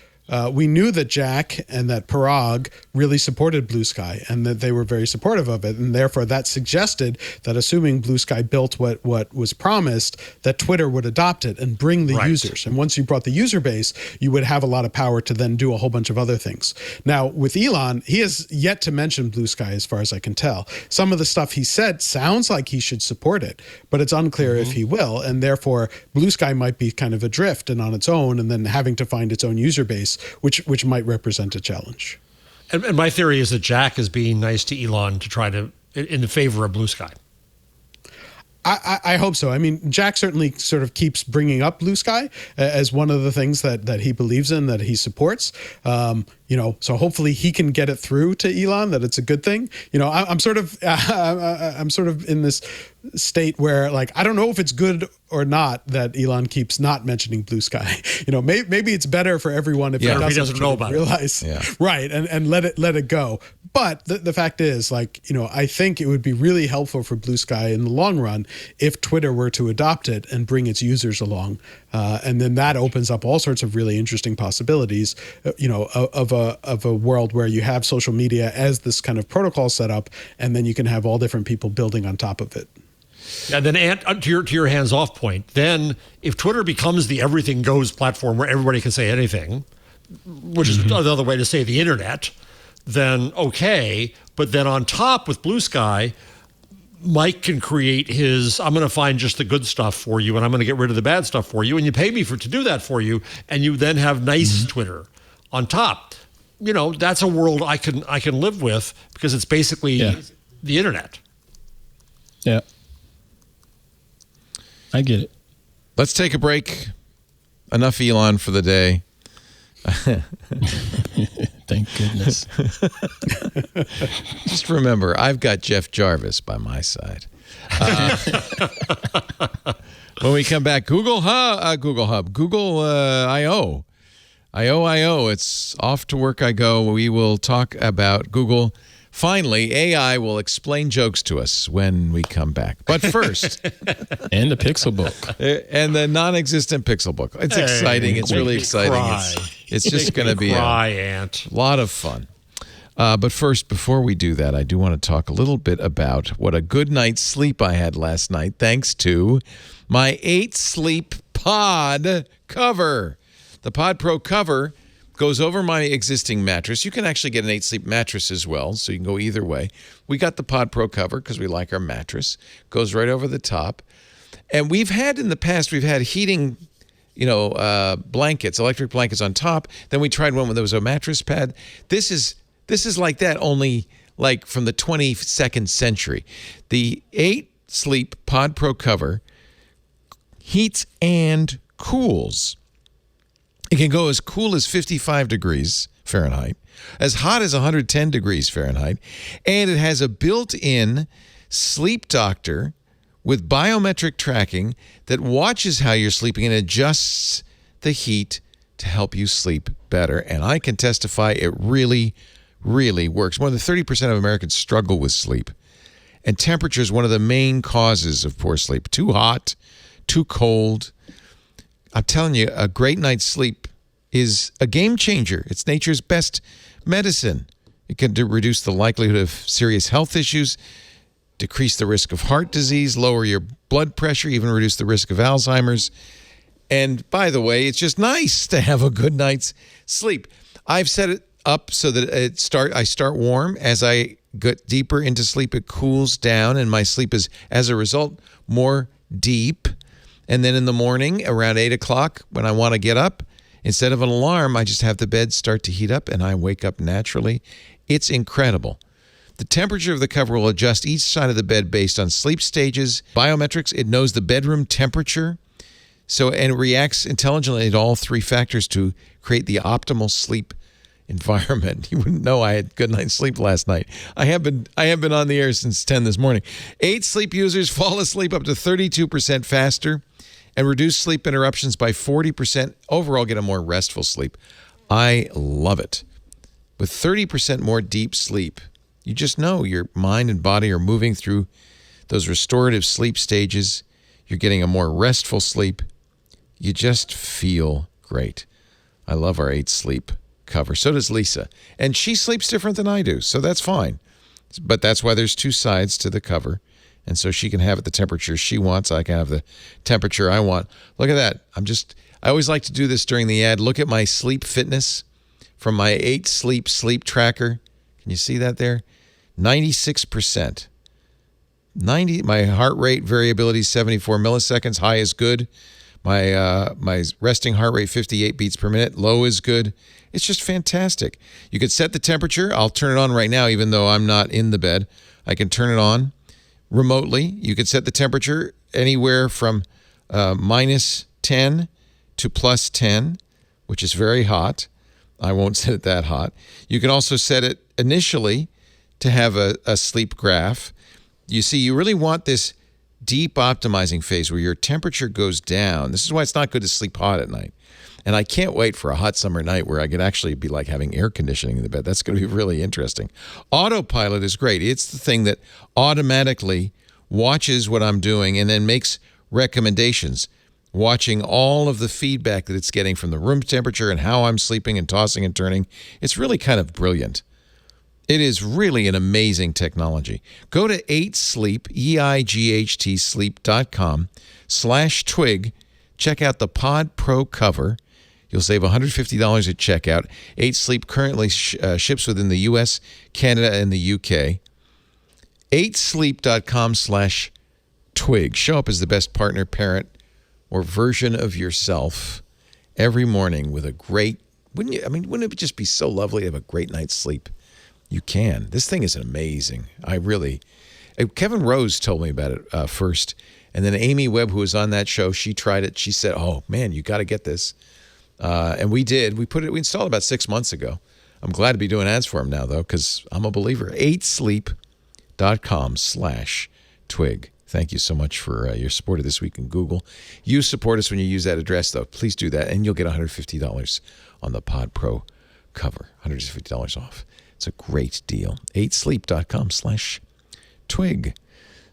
we knew that Jack and that Parag really supported Blue Sky and that they were very supportive of it. And therefore that suggested that assuming Blue Sky built what was promised, that Twitter would adopt it and bring the users. And once you brought the user base, you would have a lot of power to then do a whole bunch of other things. Now with Elon, he has yet to mention Blue Sky as far as I can tell. Some of the stuff he said sounds like he should support it, but it's unclear if he will. And therefore Blue Sky might be kind of adrift and on its own and then having to find its own user base, which might represent a challenge. And my theory is that Jack is being nice to Elon to try to, in favor of Blue Sky. I hope so. I mean, Jack certainly sort of keeps bringing up Blue Sky as one of the things that he believes in, that he supports. So hopefully he can get it through to Elon that it's a good thing. I'm sort of in this state where, like, I don't know if it's good or not that Elon keeps not mentioning Blue Sky. Maybe it's better for everyone if he doesn't know about realize, it. Right, and let it go. But the fact is, I think it would be really helpful for Blue Sky in the long run if Twitter were to adopt it and bring its users along. And then that opens up all sorts of really interesting possibilities, of a world where you have social media as this kind of protocol set up, and then you can have all different people building on top of it. And then, to your hands-off point, then if Twitter becomes the everything goes platform where everybody can say anything, which is another way to say the internet, then okay. But then on top with Blue Sky, Mike can create his, I'm going to find just the good stuff for you and I'm going to get rid of the bad stuff for you. And you pay me to do that for you. And you then have nice Twitter on top. That's a world I can live with because it's basically the internet. Yeah. I get it. Let's take a break. Enough Elon for the day. Thank goodness. Just remember, I've got Jeff Jarvis by my side. When we come back, Google I/O. I/O. It's off to work I go. We will talk about Google. Finally, AI will explain jokes to us when we come back. But first... and the Pixel Book. And the non-existent Pixel Book. It's exciting. It's really exciting. It's just going to be a lot of fun. But first, before we do that, I do want to talk a little bit about what a good night's sleep I had last night, thanks to my 8 Sleep Pod cover. The Pod Pro cover goes over my existing mattress. You can actually get an 8 Sleep mattress as well, so you can go either way. We got the Pod Pro cover because we like our mattress. Goes right over the top. And we've had heating, blankets, electric blankets on top. Then we tried one when there was a mattress pad. This is like that, only like from the 22nd century. The 8 Sleep Pod Pro cover heats and cools. It can go as cool as 55 degrees Fahrenheit, as hot as 110 degrees Fahrenheit, and it has a built-in sleep doctor with biometric tracking that watches how you're sleeping and adjusts the heat to help you sleep better. And I can testify it really, really works. More than 30% of Americans struggle with sleep, and temperature is one of the main causes of poor sleep. Too hot, too cold. I'm telling you, a great night's sleep is a game changer. It's nature's best medicine. It can reduce the likelihood of serious health issues, decrease the risk of heart disease, lower your blood pressure, even reduce the risk of Alzheimer's. And by the way, it's just nice to have a good night's sleep. I've set it up so that I start warm. As I get deeper into sleep, it cools down, and my sleep is, as a result, more deep. And then in the morning, around 8 o'clock, when I want to get up, instead of an alarm, I just have the bed start to heat up, and I wake up naturally. It's incredible. The temperature of the cover will adjust each side of the bed based on sleep stages, biometrics. It knows the bedroom temperature, and it reacts intelligently to all 3 factors to create the optimal sleep environment. You wouldn't know I had good night's sleep last night. I have been on the air since 10 this morning. 8 Sleep users fall asleep up to 32% faster and reduce sleep interruptions by 40%. Overall, get a more restful sleep. I love it. With 30% more deep sleep, you just know your mind and body are moving through those restorative sleep stages. You're getting a more restful sleep. You just feel great. I love our 8 Sleep cover. So does Lisa. And she sleeps different than I do, so that's fine. But that's why there's 2 sides to the cover. And so she can have it the temperature she wants. I can have the temperature I want. Look at that. I always like to do this during the ad. Look at my sleep fitness from my 8 sleep tracker. Can you see that there? 96%. My heart rate variability is 74 milliseconds. High is good. My resting heart rate 58 beats per minute. Low is good. It's just fantastic. You could set the temperature. I'll turn it on right now, even though I'm not in the bed. I can turn it on remotely. You could set the temperature anywhere from minus 10 to plus 10, which is very hot. I won't set it that hot. You can also set it initially to have a sleep graph. You see, you really want this deep optimizing phase where your temperature goes down. This is why it's not good to sleep hot at night. And I can't wait for a hot summer night where I could actually be like having air conditioning in the bed. That's going to be really interesting. Autopilot is great. It's the thing that automatically watches what I'm doing and then makes recommendations, watching all of the feedback that it's getting from the room temperature and how I'm sleeping and tossing and turning. It's really kind of brilliant. It is really an amazing technology. Go to 8sleep, EIGHT sleep.com/twig. Check out the Pod Pro cover. You'll save $150 at checkout. 8sleep currently ships within the U.S., Canada, and the U.K. 8sleep.com/twig. Show up as the best partner, parent, or version of yourself every morning with a great, wouldn't it just be so lovely to have a great night's sleep? You can. This thing is amazing. Kevin Rose told me about it first. And then Amy Webb, who was on that show, she tried it. She said, oh, man, you got to get this. And we did. We installed it about 6 months ago. I'm glad to be doing ads for him now, though, because I'm a believer. 8sleep.com/twig. Thank you so much for your support of This Week in Google. You support us when you use that address, though. Please do that, and you'll get $150 on the Pod Pro cover. $150 off. It's a great deal. 8sleep.com/twig.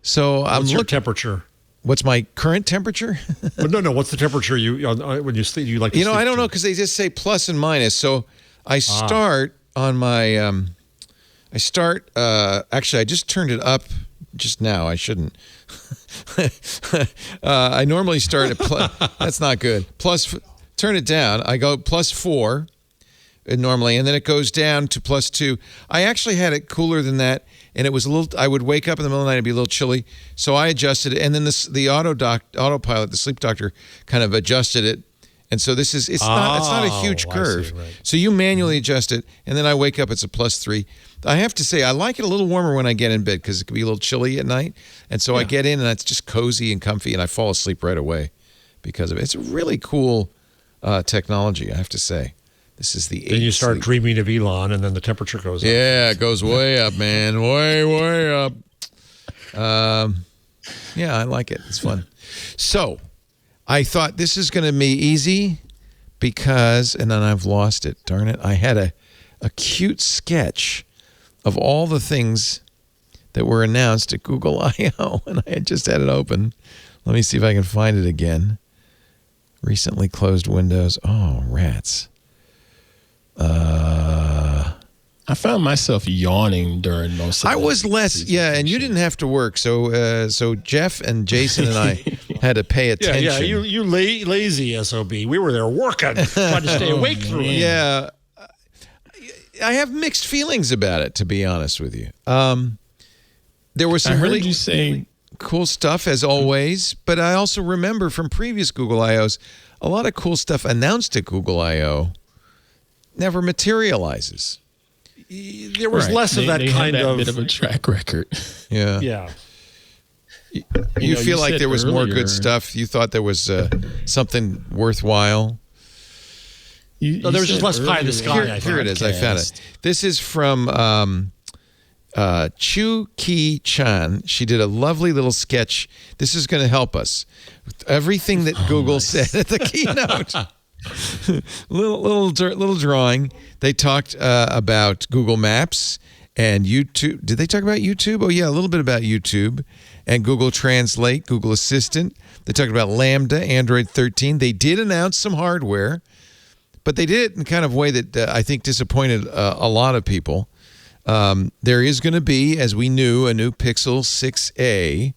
So what's your temperature? What's my current temperature? Well, no. What's the temperature when you sleep? You like to sleep I don't know because they just say plus and minus. So I start on my. Actually, I just turned it up just now. I shouldn't. I normally start at plus. That's not good. Turn it down. I go +4 normally, and then it goes down to +2. I actually had it cooler than that, and it was a little. I would wake up in the middle of the night and be a little chilly, so I adjusted it, and then the autopilot, the sleep doctor, kind of adjusted it, and so it's not a huge curve. See, right. So you manually adjust it, and then I wake up, it's a +3. I have to say, I like it a little warmer when I get in bed because it can be a little chilly at night, and so I get in, and it's just cozy and comfy, and I fall asleep right away because of it. It's a really cool technology, I have to say. This is the. Then you start dreaming of Elon, and then the temperature goes up. Yeah, it goes way up, man, way up. Yeah, I like it. It's fun. So, I thought this is going to be easy because, and then I've lost it. Darn it! I had a cute sketch of all the things that were announced at Google I/O, and I had just had it open. Let me see if I can find it again. Recently closed windows. Oh, rats. I found myself yawning during most of I was less, and you didn't have to work. So Jeff and Jason and I had to pay attention. Yeah, you lazy SOB. We were there working, trying to stay awake through it. Yeah. I have mixed feelings about it, to be honest with you. There was some really cool stuff, as always, but I also remember from previous Google I/Os, a lot of cool stuff announced at Google I/O never materializes. There was less of that kind of bit of a track record. Yeah. Yeah. You feel like there was more good stuff? You thought there was something worthwhile? No, there was just less pie in the sky. Here it is. I found it. This is from Chu Ki Chan. She did a lovely little sketch. This is going to help us. Everything that Google said at the keynote. little drawing. They talked about Google Maps and YouTube. Did they talk about YouTube? Oh yeah, a little bit about YouTube and Google Translate, Google Assistant. They talked about Lambda, Android 13. They did announce some hardware, But they did it in kind of a way that I think disappointed a lot of people. There is going to be, as we knew, a new Pixel 6a,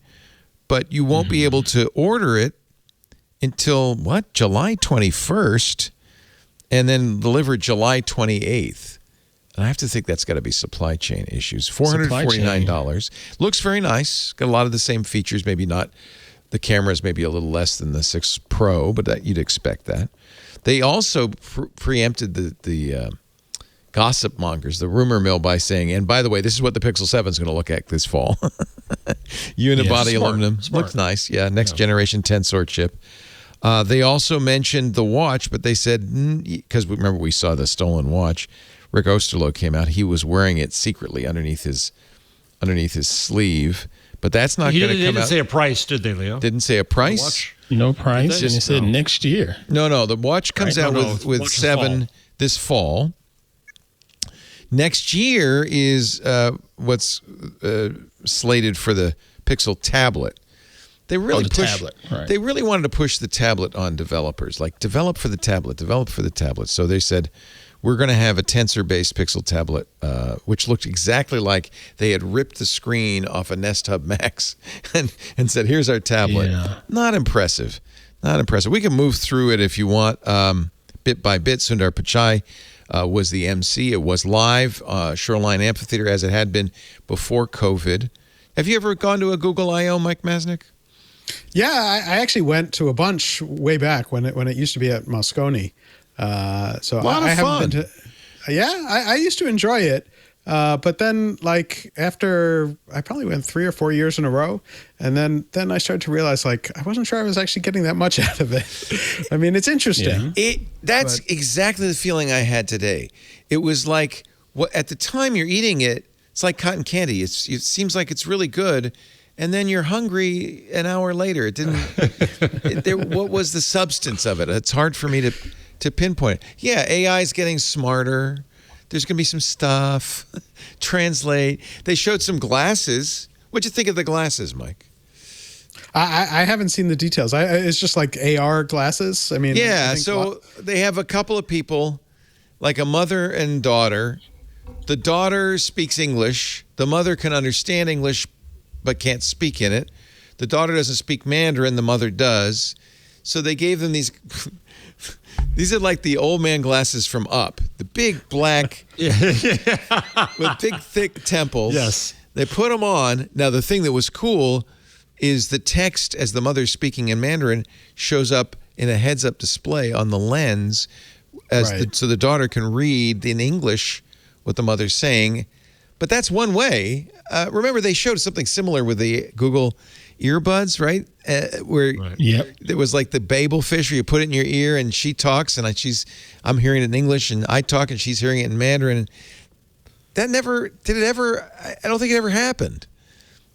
but you won't be able to order it until, July 21st, and then delivered July 28th. And I have to think that's got to be supply chain issues. $449. Looks very nice. Got a lot of the same features, maybe not. The camera's maybe a little less than the 6 Pro, but you'd expect that. They also preempted the gossip mongers, the rumor mill, by saying, and by the way, this is what the Pixel 7 is going to look at this fall. Unibody aluminum. Looks nice. Yeah, next generation Tensor chip. They also mentioned the watch, but they said, because remember we saw the stolen watch, Rick Osterloh came out. He was wearing it secretly underneath his sleeve, but that's not going to come out. They didn't say a price, did they, Leo? Didn't say a price. No price. And it said next year. No. The watch comes out with 7 this fall. Next year is what's slated for the Pixel tablet. They really They really wanted to push the tablet on developers, like develop for the tablet. So they said, we're going to have a Tensor-based Pixel tablet, which looked exactly like they had ripped the screen off a Nest Hub Max and said, here's our tablet. Yeah. Not impressive. We can move through it if you want, bit by bit. Sundar Pichai was the MC. It was live, Shoreline Amphitheater, as it had been before COVID. Have you ever gone to a Google I.O., Mike Masnick? Yeah, I actually went to a bunch way back when it used to be at Moscone. So a lot of fun. Been to, I used to enjoy it. But then, like, after I probably went 3 or 4 years in a row, and then I started to realize, like, I wasn't sure I was actually getting that much out of it. I mean, it's interesting. Yeah. That's exactly the feeling I had today. It was like, at the time you're eating it, it's like cotton candy. It seems like it's really good, and then you're hungry an hour later. It didn't. What was the substance of it? It's hard for me to pinpoint it. Yeah, AI is getting smarter. There's going to be some stuff. Translate. They showed some glasses. What'd you think of the glasses, Mike? I haven't seen the details. It's just like AR glasses. I mean, yeah. So they have a couple of people, like a mother and daughter. The daughter speaks English. The mother can understand English, but can't speak in it. The daughter doesn't speak Mandarin. The mother does. So they gave them these. These are like the old man glasses from Up. The big black with big thick temples. Yes. They put them on. Now the thing that was cool is the text, as the mother's speaking in Mandarin, shows up in a heads-up display on the lens, so the daughter can read in English what the mother's saying. But that's one way. Remember, they showed something similar with the Google earbuds, right? Where there was like the Babel fish where you put it in your ear and she talks and I'm hearing it in English and I talk and she's hearing it in Mandarin. That never, did it ever, I don't think it ever happened.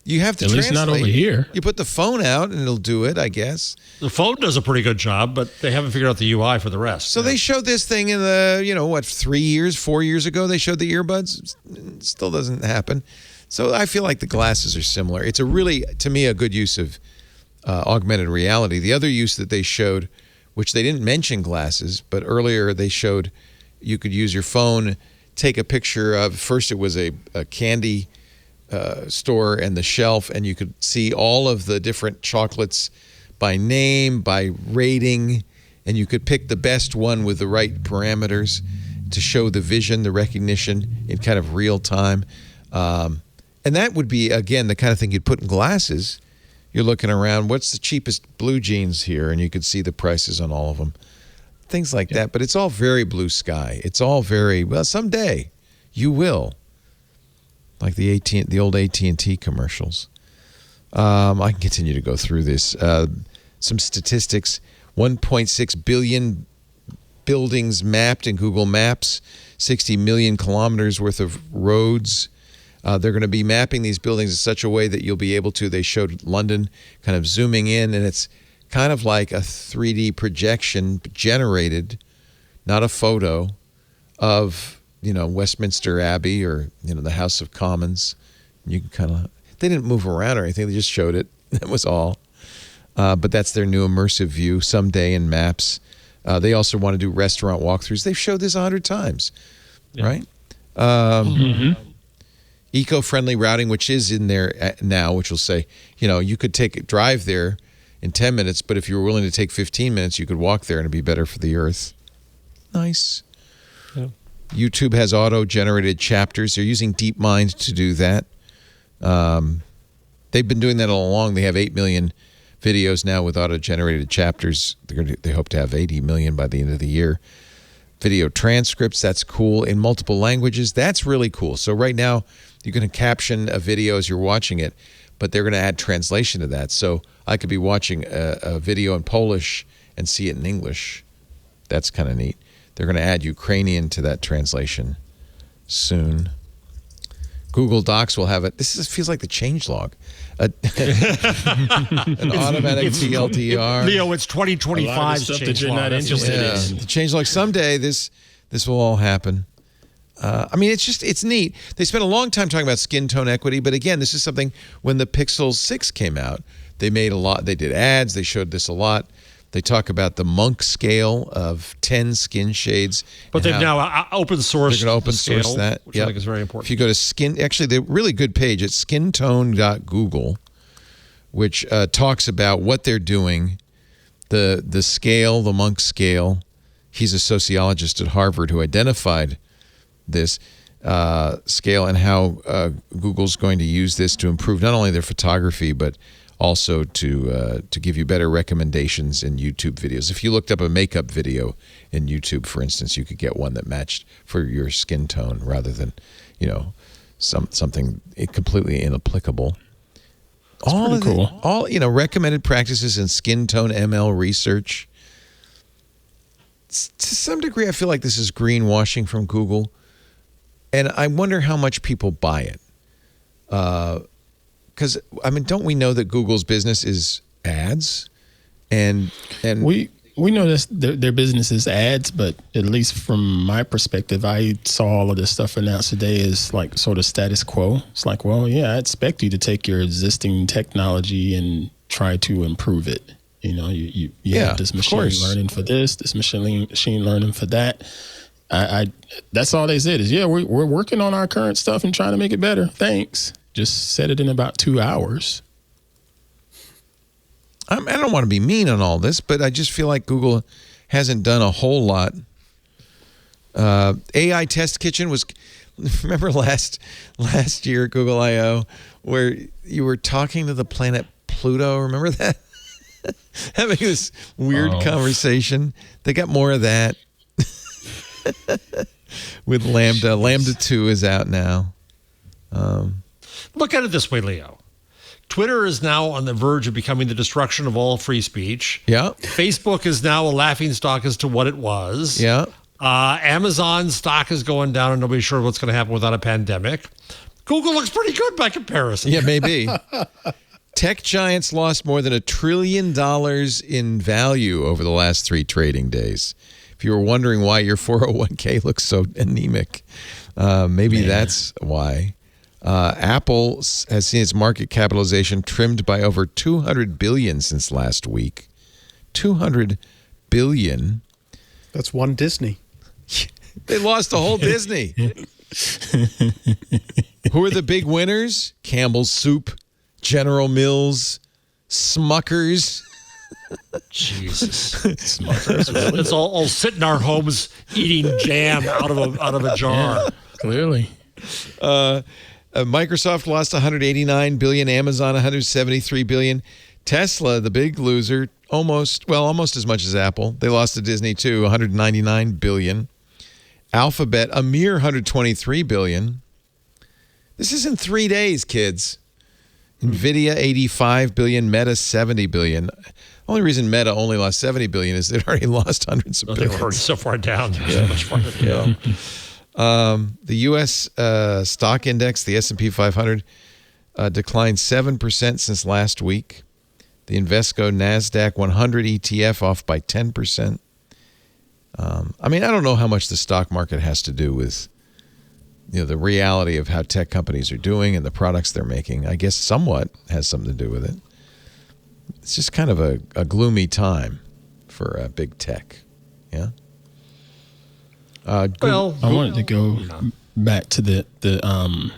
You have to translate. At least not over here. You put the phone out and it'll do it, I guess. The phone does a pretty good job, but they haven't figured out the UI for the rest. So they showed this thing in the, 4 years ago, they showed the earbuds. It still doesn't happen. So I feel like the glasses are similar. It's to me, a good use of augmented reality. The other use that they showed, which they didn't mention glasses, but earlier they showed you could use your phone, take a picture of, first it was a candy store and the shelf, and you could see all of the different chocolates by name, by rating, and you could pick the best one with the right parameters to show the vision, the recognition in kind of real time. And that would be, again, the kind of thing you'd put in glasses. You're looking around, what's the cheapest blue jeans here? And you could see the prices on all of them. Things like that. But it's all very blue sky. It's all very, well, someday you will. Like the old AT&T commercials. I can continue to go through this. Some statistics, 1.6 billion buildings mapped in Google Maps, 60 million kilometers worth of roads. They're going to be mapping these buildings in such a way that you'll be able to, they showed London kind of zooming in, and it's kind of like a 3D projection generated, not a photo, of, Westminster Abbey or, the House of Commons. You can kind of, they didn't move around or anything, they just showed it. That was all. But that's their new immersive view someday in maps. They also want to do restaurant walkthroughs. They've showed this 100 times, right? Eco-friendly routing, which is in there now, which will say, you could drive there in 10 minutes, but if you were willing to take 15 minutes, you could walk there and it'd be better for the earth. Nice. Yeah. YouTube has auto-generated chapters. They're using DeepMind to do that. They've been doing that all along. They have 8 million videos now with auto-generated chapters. They hope to have 80 million by the end of the year. Video transcripts, that's cool. In multiple languages, that's really cool. So right now, you're going to caption a video as you're watching it, but they're going to add translation to that. So I could be watching a video in Polish and see it in English. That's kind of neat. They're going to add Ukrainian to that translation soon. Google Docs will have it. Feels like the changelog. An automatic TLDR. Leo, it's 2025 stuff that you're not interested in. The changelog. Someday this will all happen. It's neat. They spent a long time talking about skin tone equity, but again, this is something when the Pixel 6 came out, they made a lot. They did ads. They showed this a lot. They talk about the Monk scale of 10 skin shades. But they've now open sourced. They're going to open source that, which I think is very important. If you go to the really good page at skintone.google, which talks about what they're doing, the scale, the Monk scale. He's a sociologist at Harvard who identified this scale and how Google's going to use this to improve not only their photography, but also to give you better recommendations in YouTube videos. If you looked up a makeup video in YouTube, for instance, you could get one that matched for your skin tone rather than, something completely inapplicable. That's pretty cool. Recommended practices in skin tone ML research. To some degree, I feel like this is greenwashing from Google, and I wonder how much people buy it. Because don't we know that Google's business is ads, and we know this their business is ads, but at least from my perspective, I saw all of this stuff announced today as like sort of status quo. It's like, well, yeah, I expect you to take your existing technology and try to improve it. You have this machine learning for this machine learning for that. I that's all they said is, we're working on our current stuff and trying to make it better. Thanks. Just set it in about 2 hours. I don't want to be mean on all this, but I just feel like Google hasn't done a whole lot. AI Test Kitchen was, remember last year at Google I/O where you were talking to the planet Pluto? Remember that? Having this weird conversation. They got more of that with Lambda. Lambda 2 is out now. Look at it this way, Leo. Twitter is now on the verge of becoming the destruction of all free speech. Yeah. Facebook is now a laughingstock as to what it was. Yeah. Amazon's stock is going down and nobody's sure what's going to happen without a pandemic. Google looks pretty good by comparison. Yeah, maybe. Tech giants lost more than $1 trillion in value over the last 3 trading days. If you were wondering why your 401k looks so anemic, maybe that's why. Apple has seen its market capitalization trimmed by over $200 billion since last week. $200 billion. That's one Disney. They lost the whole Disney. Who are the big winners? Campbell's Soup, General Mills, Smuckers. Jesus, Smuckers. Let's all sit in our homes eating jam out of a jar. Yeah, clearly. Microsoft lost $189 billion. Amazon $173 billion. Tesla, the big loser, almost as much as Apple. They lost to Disney too, $199 billion. Alphabet, a mere $123 billion. This is in 3 days, kids. Nvidia, $85 billion. Meta, $70 billion. The only reason Meta only lost $70 billion is they'd already lost hundreds of billions. They were already so far down. There's so much farther to go. The U.S. stock index, the S&P 500, declined 7% since last week. The Invesco NASDAQ 100 ETF off by 10%. I don't know how much the stock market has to do with the reality of how tech companies are doing and the products they're making. I guess somewhat has something to do with it. It's just kind of a gloomy time for big tech. Yeah. I wanted to go back to the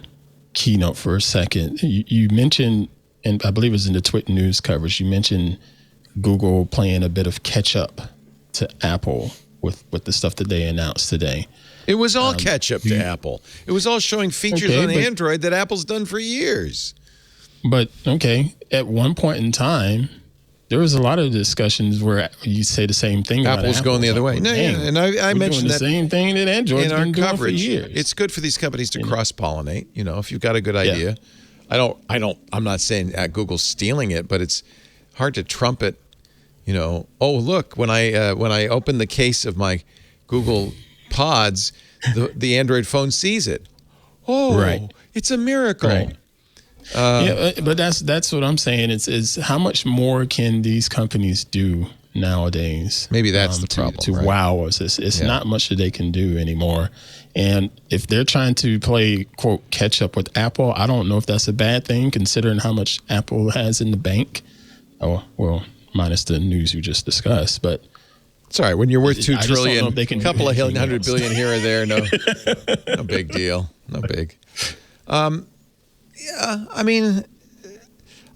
keynote for a second. You mentioned, and I believe it was in the TWiT news coverage, you mentioned Google playing a bit of catch up to Apple with the stuff that they announced today. It was all catch up to Apple. It was all showing features on Android that Apple's done for years. But, at one point in time, there was a lot of discussions where you say the same thing about Apple's going the other way. No, and I mentioned the same thing that Android's been doing for years. It's good for these companies to cross-pollinate. If you've got a good idea. I'm not saying Google's stealing it, but it's hard to trumpet. Oh, look, when I open the case of my Google Pods, the Android phone sees it. Oh, right. It's a miracle. Right. But that's what I'm saying. Is how much more can these companies do nowadays? Maybe that's the problem. To wow us. It's not much that they can do anymore. And if they're trying to play, quote, catch up with Apple, I don't know if that's a bad thing considering how much Apple has in the bank. Oh, well, minus the news you just discussed. But it's all right. When you're worth $2 trillion, a couple of $100 billion here or there, no big deal. No big. Yeah, I mean,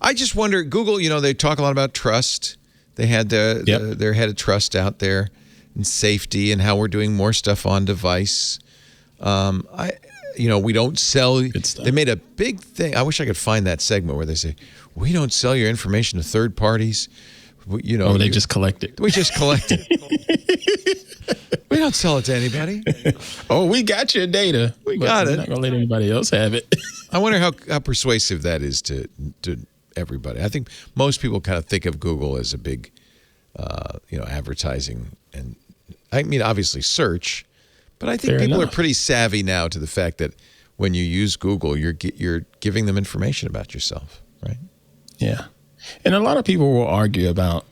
I just wonder, Google, they talk a lot about trust. They had their head of trust out there and safety and how we're doing more stuff on device. We don't sell. They made a big thing. I wish I could find that segment where they say, we don't sell your information to third parties. They just collect it. We just collect it. We don't sell it to anybody. We got your data. We got it. We're not going to let anybody else have it. I wonder how persuasive that is to everybody. I think most people kind of think of Google as a big, advertising, and I mean obviously search, but I think people are pretty savvy now to the fact that when you use Google, you're giving them information about yourself, right? Yeah, and a lot of people will argue about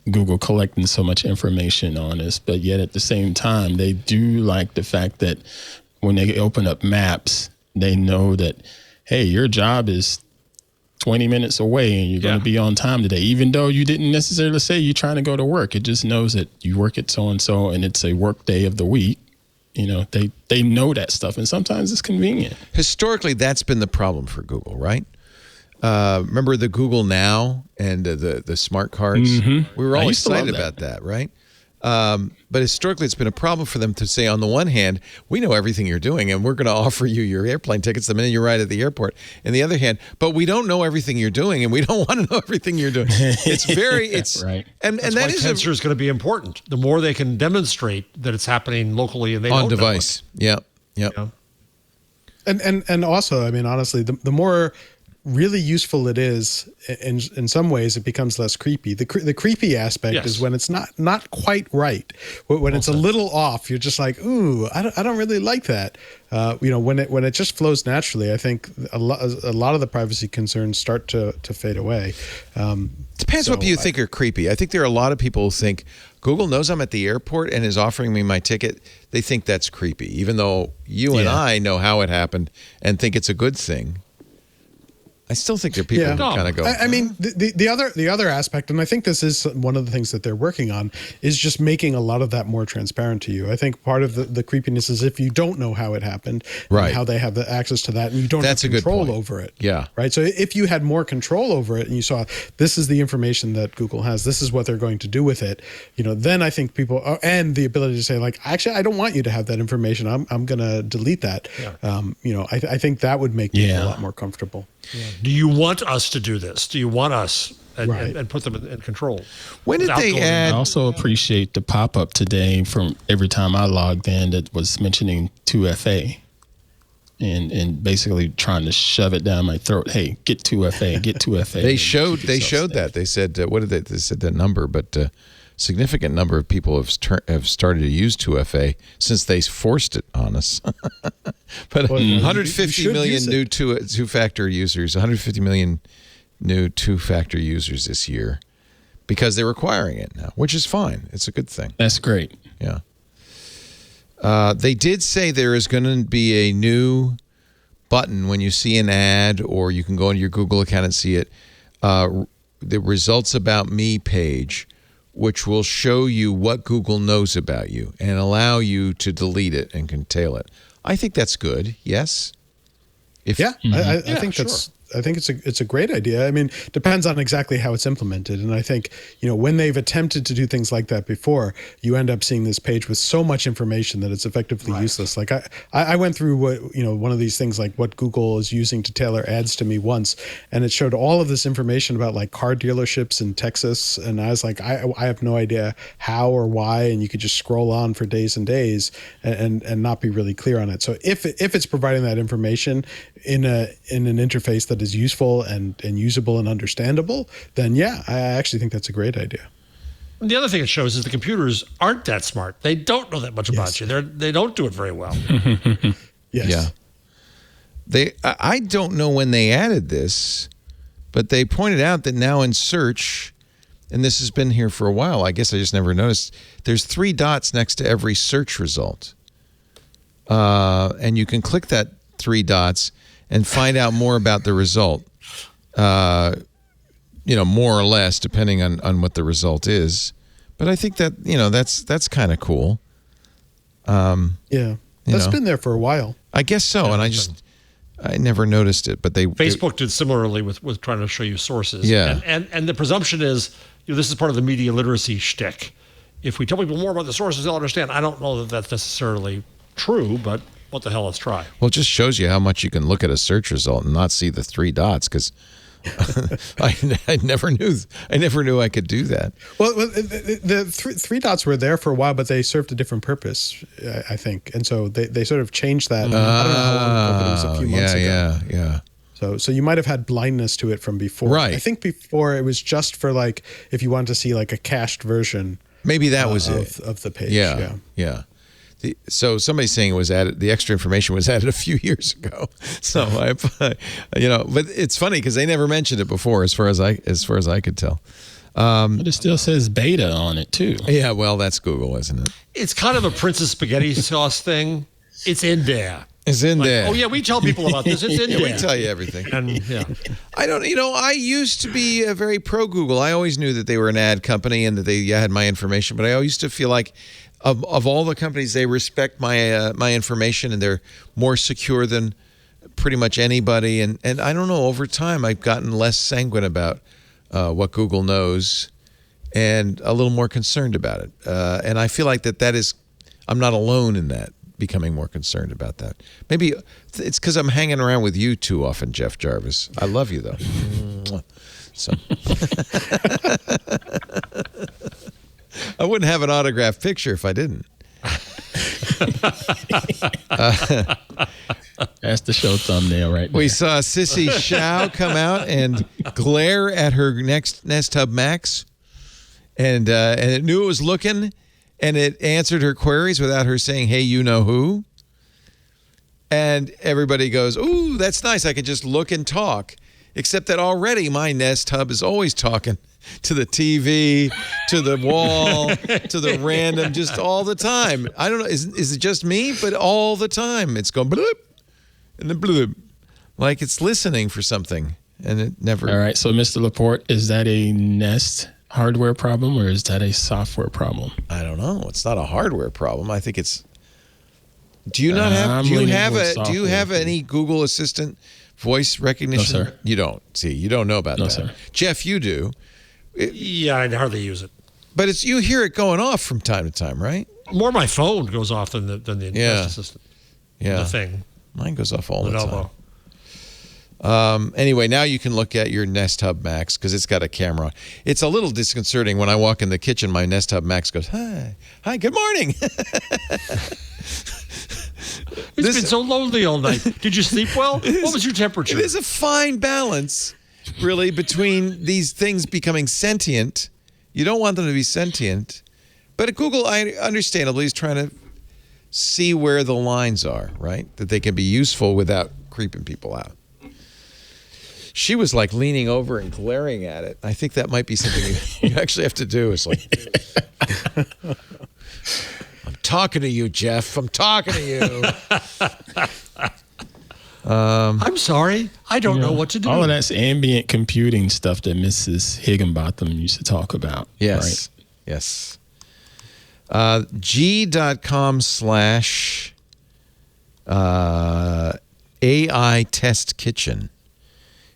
Google collecting so much information on us, but yet at the same time, they do like the fact that when they open up maps, they know that, hey, your job is 20 minutes away and you're going to be on time today, even though you didn't necessarily say you're trying to go to work. It just knows that you work at so-and-so and it's a work day of the week. They know that stuff, and sometimes it's convenient. Historically, that's been the problem for Google, right? Remember the Google Now and the smart cards? Mm-hmm. We were all excited about that, right? But historically, it's been a problem for them to say, on the one hand, we know everything you're doing, and we're going to offer you your airplane tickets the minute you arrive at the airport. And the other hand, but we don't know everything you're doing, and we don't want to know everything you're doing. It's right. And that's that why Tensor is going to be important. The more they can demonstrate that it's happening locally and they on don't device. Yep. And also, I mean, honestly, the more really useful it is, in some ways, it becomes less creepy. The creepy aspect is when it's not quite right. When it's a little off, you're just like, ooh, I don't really like that. When it just flows naturally, I think a lot of the privacy concerns start to fade away. Depends what you think are creepy. I think there are a lot of people who think Google knows I'm at the airport and is offering me my ticket. They think that's creepy, even though you and I know how it happened and think it's a good thing. I still think there are people who kind of go. I mean, the other aspect, and I think this is one of the things that they're working on, is just making a lot of that more transparent to you. I think part of the creepiness is if you don't know how it happened, and how they have the access to that, and you don't have control over it. Yeah. Right. So if you had more control over it, and you saw this is the information that Google has, this is what they're going to do with it, then I think people and the ability to say, like, actually, I don't want you to have that information. I'm going to delete that. Yeah. I think that would make people a lot more comfortable. Yeah. Do you want us to do this? Do you want us and put them in control? When did they add? I also appreciate the pop-up today from every time I logged in that was mentioning 2FA and basically trying to shove it down my throat. Hey, get 2FA, get 2FA. They showed that. They said, what did they said that number, but significant number of people have started to use 2FA since they forced it on us. But 150 million new two-factor users, 150 million new two-factor users this year because they're requiring it now, which is fine. It's a good thing. That's great. Yeah. They did say there is going to be a new button when you see an ad, or you can go into your Google account and see it, the results about me page, which will show you what Google knows about you and allow you to delete it and curtail it. I think that's good. Yes. I think I think it's a great idea. I mean, depends on exactly how it's implemented. And I think, when they've attempted to do things like that before, you end up seeing this page with so much information that it's effectively useless. Like I went through one of these things like what Google is using to tailor ads to me once, and it showed all of this information about like car dealerships in Texas. And I was like, I have no idea how or why. And you could just scroll on for days and days and not be really clear on it. So if it's providing that information in an interface that is useful and usable and understandable, then yeah, I actually think that's a great idea. The other thing it shows is the computers aren't that smart. They don't know that much about you. They don't do it very well. Yes. Yeah. I don't know when they added this, but they pointed out that now in search, and this has been here for a while, I guess I just never noticed, there's 3 dots next to every search result. And you can click that 3 dots and find out more about the result, more or less, depending on what the result is. But I think that, that's kind of cool. That's been there for a while. I guess so, and I never noticed it. But Facebook did similarly with trying to show you sources. Yeah. And the presumption is, this is part of the media literacy shtick. If we tell people more about the sources, they'll understand. I don't know that that's necessarily true, but what the hell, let's try. Well, it just shows you how much you can look at a search result and not see the 3 dots, because I never knew I could do that. Well, the 3 dots were there for a while, but they served a different purpose, I think. And so they sort of changed that. I don't know how long ago, but it was a few months ago. Yeah. So you might have had blindness to it from before. Right. I think before it was just for like, if you wanted to see like a cached version. Maybe that was of the page. Yeah. So somebody's saying it was added. The extra information was added a few years ago. So but it's funny because they never mentioned it before, as far as I could tell. But it still says beta on it too. Yeah, well, that's Google, isn't it? It's kind of a Princess Spaghetti Sauce thing. It's in there. It's in there. Oh yeah, we tell people about this. It's in there. We tell you everything. And I don't. I used to be very pro Google. I always knew that they were an ad company and that they had my information. But I used to feel like, of all the companies, they respect my information and they're more secure than pretty much anybody. And I don't know. Over time, I've gotten less sanguine about what Google knows and a little more concerned about it. And I feel like that is. I'm not alone in that. Becoming more concerned about that. Maybe it's because I'm hanging around with you too often, Jeff Jarvis. I love you though. So I wouldn't have an autographed picture if I didn't. That's the show thumbnail right there. We saw Sissy Shao come out and glare at her Nest Hub Max, and it knew it was looking. And it answered her queries without her saying, hey, you know who? And everybody goes, ooh, that's nice. I can just look and talk. Except that already my Nest Hub is always talking to the TV, to the wall, to the random, just all the time. I don't know. Is it just me? But all the time. It's going bloop and then bloop. Like it's listening for something. And it never. All right. So, Mr. Laporte, is that a Nest hardware problem or is that a software problem? I don't know. It's not a hardware problem. I think it's. Do you not have? Do you have any Google Assistant voice recognition? No, sir. You don't. See, you don't know about that. No, sir. Jeff, you do. Yeah, I hardly use it. But you hear it going off from time to time, right? More my phone goes off than the Nest Assistant. Yeah. The thing. Mine goes off all the time. Anyway, now you can look at your Nest Hub Max because it's got a camera. It's a little disconcerting when I walk in the kitchen. My Nest Hub Max goes, hi, good morning. It's been so lonely all night. Did you sleep well? What was your temperature? It is a fine balance, really, between these things becoming sentient. You don't want them to be sentient. But Google, understandably, is trying to see where the lines are, right? That they can be useful without creeping people out. She was like leaning over and glaring at it. I think that might be something you actually have to do. It's like, I'm talking to you, Jeff. I'm talking to you. I'm sorry. I don't know what to do. All of that's ambient computing stuff that Mrs. Higginbotham used to talk about. Yes. Right? Yes. G.com/AI Test Kitchen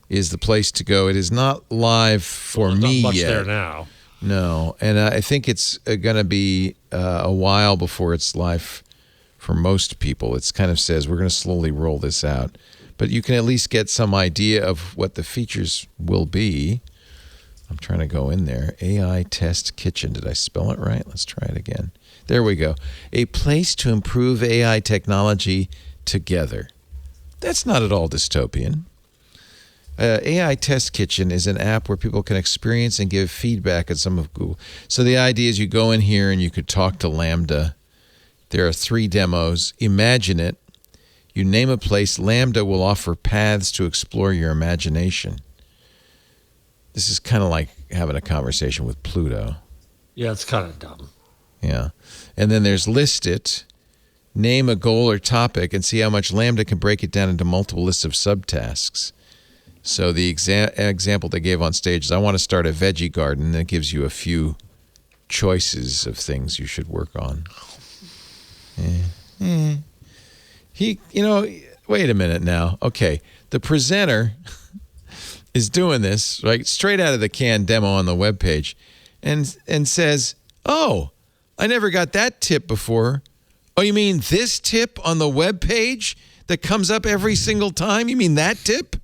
is the place to go. It is not live for me not much yet. there now. No, and I think it's going to be a while before it's live for most people. It kind of says we're going to slowly roll this out. But you can at least get some idea of what the features will be. I'm trying to go in there. AI Test Kitchen. Did I spell it right? Let's try it again. There we go. A place to improve AI technology together. That's not at all dystopian. AI Test Kitchen is an app where people can experience and give feedback at some of Google. So the idea is you go in here and you could talk to Lambda. There are 3 demos. Imagine it. You name a place. Lambda will offer paths to explore your imagination. This is kind of like having a conversation with Pluto. Yeah, it's kind of dumb. Yeah. And then there's List It. Name a goal or topic and see how much Lambda can break it down into multiple lists of subtasks. So the example they gave on stage is I want to start a veggie garden. And it gives you a few choices of things you should work on. Wait a minute now. Okay. The presenter is doing this, right, straight out of the can demo on the webpage and says, oh, I never got that tip before. Oh, you mean this tip on the webpage that comes up every single time? You mean that tip?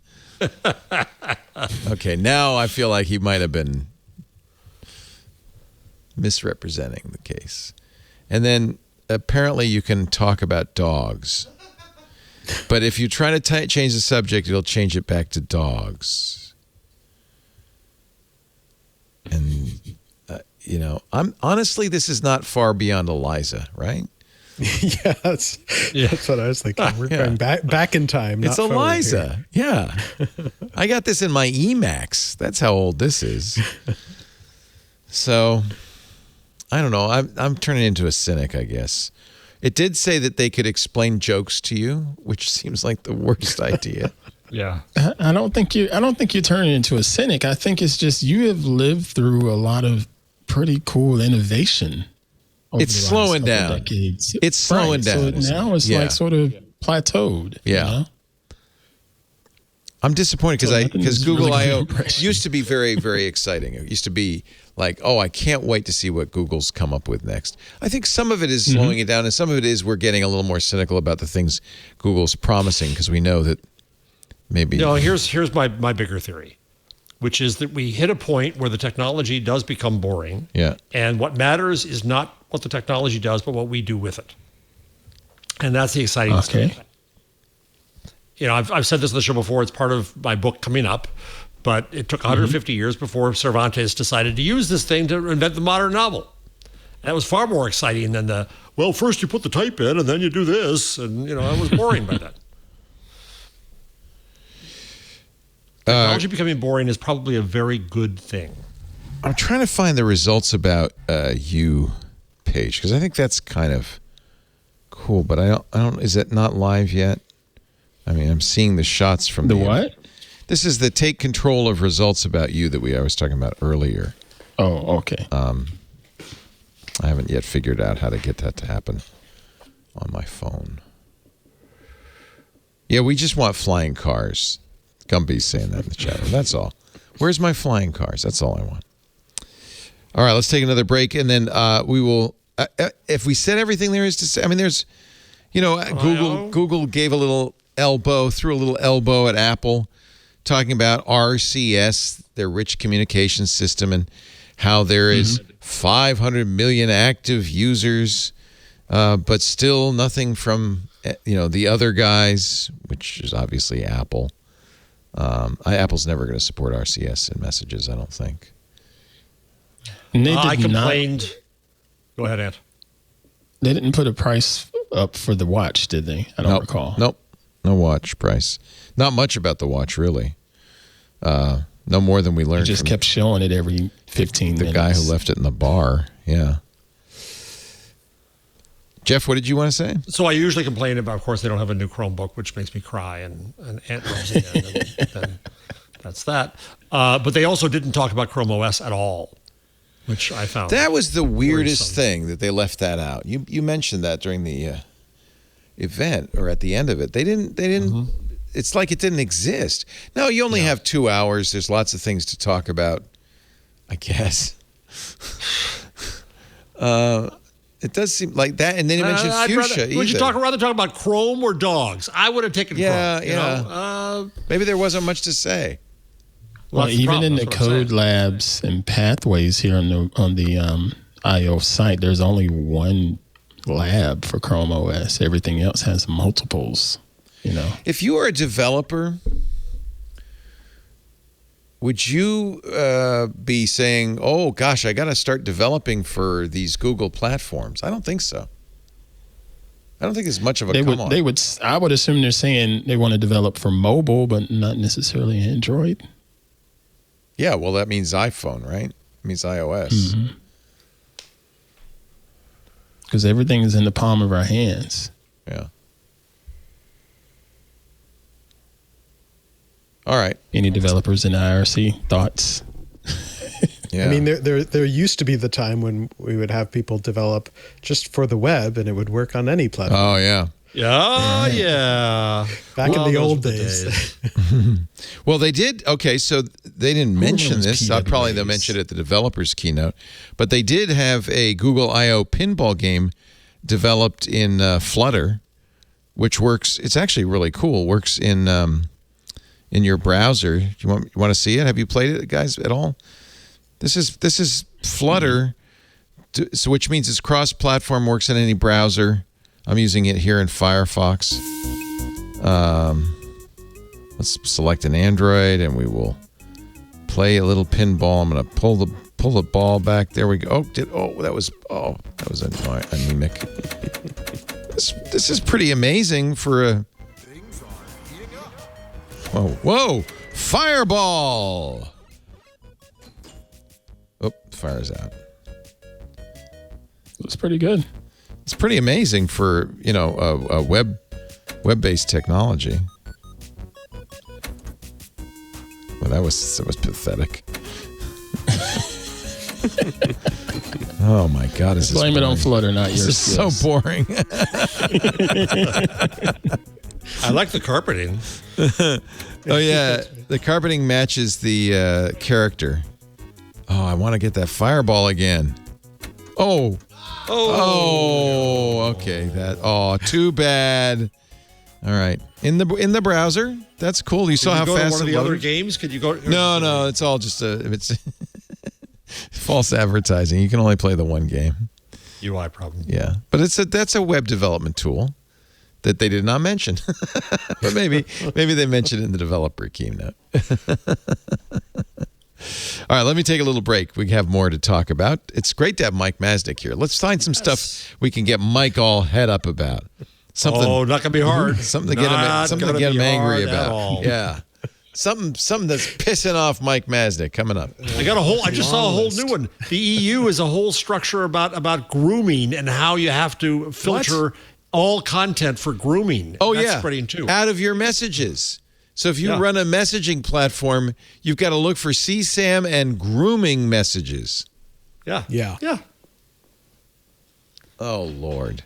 Okay, now I feel like he might have been misrepresenting the case. And then apparently you can talk about dogs. But if you try to change the subject, it'll change it back to dogs. And, I'm honestly, this is not far beyond Eliza, right? Yeah, that's what I was thinking. We're going back in time. It's Eliza. Yeah. I got this in my Emacs. That's how old this is. So, I don't know. I'm turning into a cynic, I guess. It did say that they could explain jokes to you, which seems like the worst idea. Yeah. I don't think you're turning into a cynic. I think it's just you have lived through a lot of pretty cool innovation. It's slowing down. Decades. It's slowing down. So now it's like sort of plateaued. Yeah. You know? I'm disappointed because Google really I/O used to be very, very exciting. It used to be like, oh, I can't wait to see what Google's come up with next. I think some of it is slowing it down, and some of it is we're getting a little more cynical about the things Google's promising because we know that maybe. No, here's my bigger theory, which is that we hit a point where the technology does become boring. Yeah. And what matters is not what the technology does, but what we do with it. And that's the exciting stuff. I've said this on the show before. It's part of my book coming up, but it took 150 years before Cervantes decided to use this thing to invent the modern novel. And that was far more exciting than first you put the type in and then you do this. And, I was boring by that. Technology becoming boring is probably a very good thing. I'm trying to find the results about you page because I think that's kind of cool, but I don't. Is it not live yet? I mean, I'm seeing the shots from the what? This is the take control of results about you that I was talking about earlier. Oh, okay. I haven't yet figured out how to get that to happen on my phone. Yeah, we just want flying cars. Gumby's saying that in the chat room. That's all. Where's my flying cars? That's all I want. All right, let's take another break, and then we will. If we said everything there is to say, I mean, there's, Google gave a little threw a little elbow at Apple, talking about RCS, their rich communication system, and how there is 500 million active users, but still nothing from the other guys, which is obviously Apple. Apple's never going to support RCS in messages, I don't think. And I complained. Go ahead, Ant. They didn't put a price up for the watch, did they? I don't recall. Nope. No watch price. Not much about the watch, really. No more than we learned. They just kept showing it every 15 minutes. The guy who left it in the bar. Yeah. Jeff, what did you want to say? So I usually complain about, of course, they don't have a new Chromebook, which makes me cry, and Ant rolls in, and then that's that. But they also didn't talk about Chrome OS at all. which I found that was the weirdest worrisome. thing that they left that out. You mentioned that during the event or at the end of it. They didn't. It's like it didn't exist. No, you only have 2 hours. There's lots of things to talk about, I guess. It does seem like that. And then you mentioned fuchsia. Would you rather talk about Chrome or dogs? I would have taken Chrome. Yeah. You know? Maybe there wasn't much to say. Well, even in the code labs and pathways here on the IO site, there's only one lab for Chrome OS. Everything else has multiples. If you were a developer, would you be saying, "Oh gosh, I got to start developing for these Google platforms"? I don't think so. I don't think there's much of a come on. I would assume they're saying they want to develop for mobile, but not necessarily Android. Yeah, well, that means iPhone, right? It means iOS. Because everything is in the palm of our hands. Yeah. All right. Any developers in IRC thoughts? I mean, there used to be the time when we would have people develop just for the web, and it would work on any platform. Oh yeah. Yeah. Back in the old days. Well, they did. Okay, so they didn't mention this. They'll mention it at the developers keynote. But they did have a Google I/O pinball game developed in Flutter, which works. It's actually really cool. Works in your browser. You want to see it? Have you played it, guys, at all? This is Flutter, so which means it's cross-platform, works in any browser. I'm using it here in Firefox. Let's select an Android, and we will play a little pinball. I'm going to pull the ball back. There we go. That was anemic. This is pretty amazing for a. Whoa! Fireball! Oh, fire's out. It's pretty good. It's pretty amazing for, a web-based technology. Well, that was pathetic. Oh my God! Is this blame boring? it on Flutter, not yours. This is so boring. I like the carpeting. Oh yeah, the carpeting matches the character. Oh, I want to get that fireball again. Oh, okay. Too bad. All right, in the browser. That's cool. You saw how fast one of it the other loaded? games? Could you go? No. It's all just it's false advertising. You can only play the one game. UI problem. Yeah, but that's a web development tool that they did not mention. But maybe they mentioned it in the developer keynote. All right, let me take a little break. We have more to talk about. It's great to have Mike Masnick here. Let's find some stuff we can get Mike all head up about. Something. Oh, not gonna be hard. Something to get him angry about. Yeah. Something that's pissing off Mike Masnick coming up. I just saw a whole new one. The EU is a whole structure about grooming and how you have to filter all content for grooming. Oh, That's yeah. spreading too. Out of your messages. So if you run a messaging platform, you've got to look for CSAM and grooming messages. Yeah. Oh, Lord.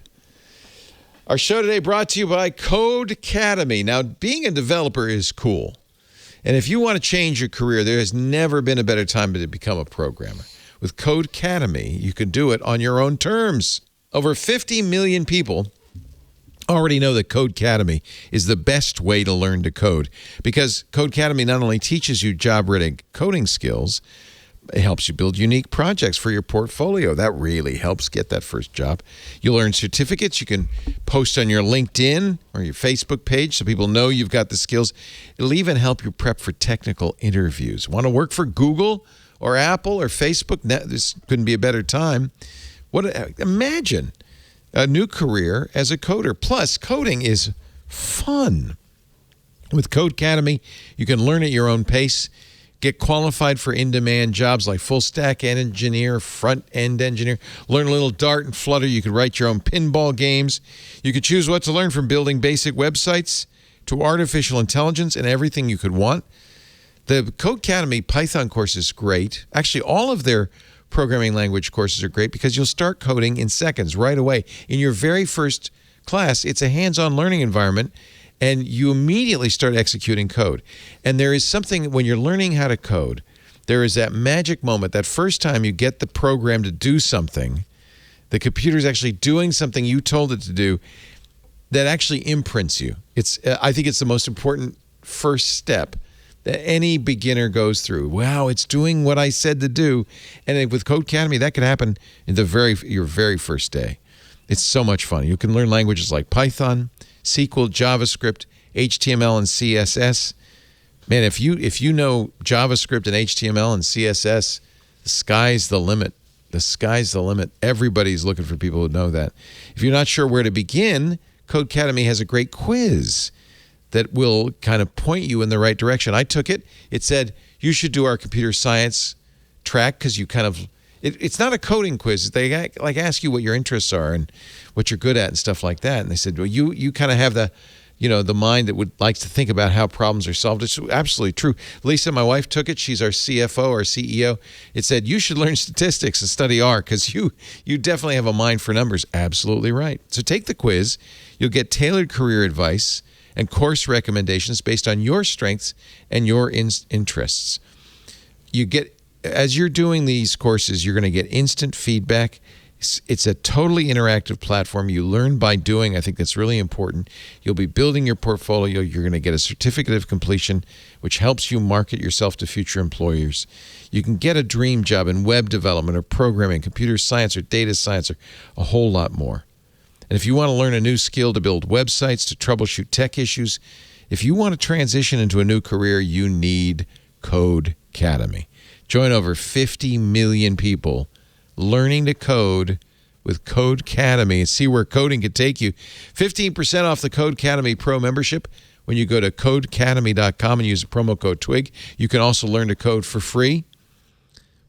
Our show today brought to you by Codecademy. Now, being a developer is cool. And if you want to change your career, there has never been a better time to become a programmer. With Codecademy, you can do it on your own terms. Over 50 million people already know that Codecademy is the best way to learn to code, because Codecademy not only teaches you job-ready coding skills, it helps you build unique projects for your portfolio. That really helps get that first job. You'll earn certificates you can post on your LinkedIn or your Facebook page so people know you've got the skills. It'll even help you prep for technical interviews. Want to work for Google or Apple or Facebook? This couldn't be a better time. Imagine a new career as a coder. Plus, coding is fun. With Codecademy, you can learn at your own pace. Get qualified for in-demand jobs like full-stack engineer, front-end engineer. Learn a little Dart and Flutter. You can write your own pinball games. You can choose what to learn, from building basic websites to artificial intelligence and everything you could want. The Codecademy Python course is great. Actually, all of their programming language courses are great because you'll start coding in seconds right away. In your very first class, it's a hands-on learning environment, and you immediately start executing code. And there is something, when you're learning how to code, there is that magic moment, that first time you get the program to do something, the computer's actually doing something you told it to do, that actually imprints you. I think it's the most important first step that any beginner goes through. Wow, it's doing what I said to do. And with Codecademy, that could happen in your very first day. It's so much fun. You can learn languages like Python, SQL, JavaScript, HTML, and CSS. Man, if you know JavaScript and HTML and CSS, the sky's the limit. The sky's the limit. Everybody's looking for people who know that. If you're not sure where to begin, Codecademy has a great quiz that will kind of point you in the right direction. I took it. It said, you should do our computer science track because you kind of, it's not a coding quiz. They like ask you what your interests are and what you're good at and stuff like that. And they said, well, you kind of have the, the mind that likes to think about how problems are solved. It's absolutely true. Lisa, my wife, took it. She's our CFO, our CEO. It said, you should learn statistics and study R because you definitely have a mind for numbers. Absolutely right. So take the quiz. You'll get tailored career advice and course recommendations based on your strengths and your interests. As you're doing these courses, you're going to get instant feedback. It's a totally interactive platform. You learn by doing. I think that's really important. You'll be building your portfolio. You're going to get a certificate of completion, which helps you market yourself to future employers. You can get a dream job in web development or programming, computer science or data science, or a whole lot more. And if you want to learn a new skill to build websites, to troubleshoot tech issues, if you want to transition into a new career, you need Codecademy. Join over 50 million people learning to code with Codecademy and see where coding could take you. 15% off the Codecademy Pro membership when you go to codecademy.com and use the promo code TWIG. You can also learn to code for free.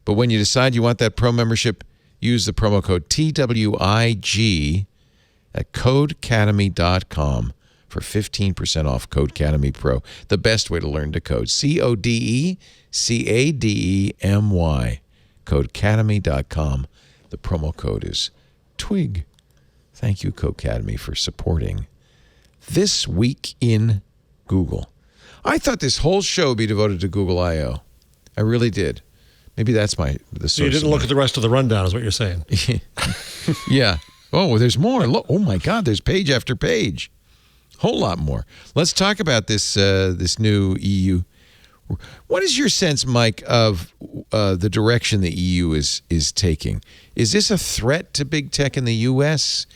But when you decide you want that pro membership, use the promo code TWIG at codecademy.com for 15% off Codecademy Pro. The best way to learn to code. CODECADEMY. Codecademy.com. The promo code is TWIG. Thank you, Codecademy, for supporting This Week in Google. I thought this whole show would be devoted to Google I.O. I really did. Maybe that's the source. So you didn't look at the rest of the rundown, is what you're saying. Yeah. Oh, there's more. Oh my God, there's page after page. Whole lot more. Let's talk about this new EU. What is your sense, Mike, of the direction the EU is taking? Is this a threat to big tech in the U.S.?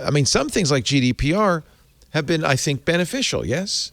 I mean, some things like GDPR have been, I think, beneficial. Yes.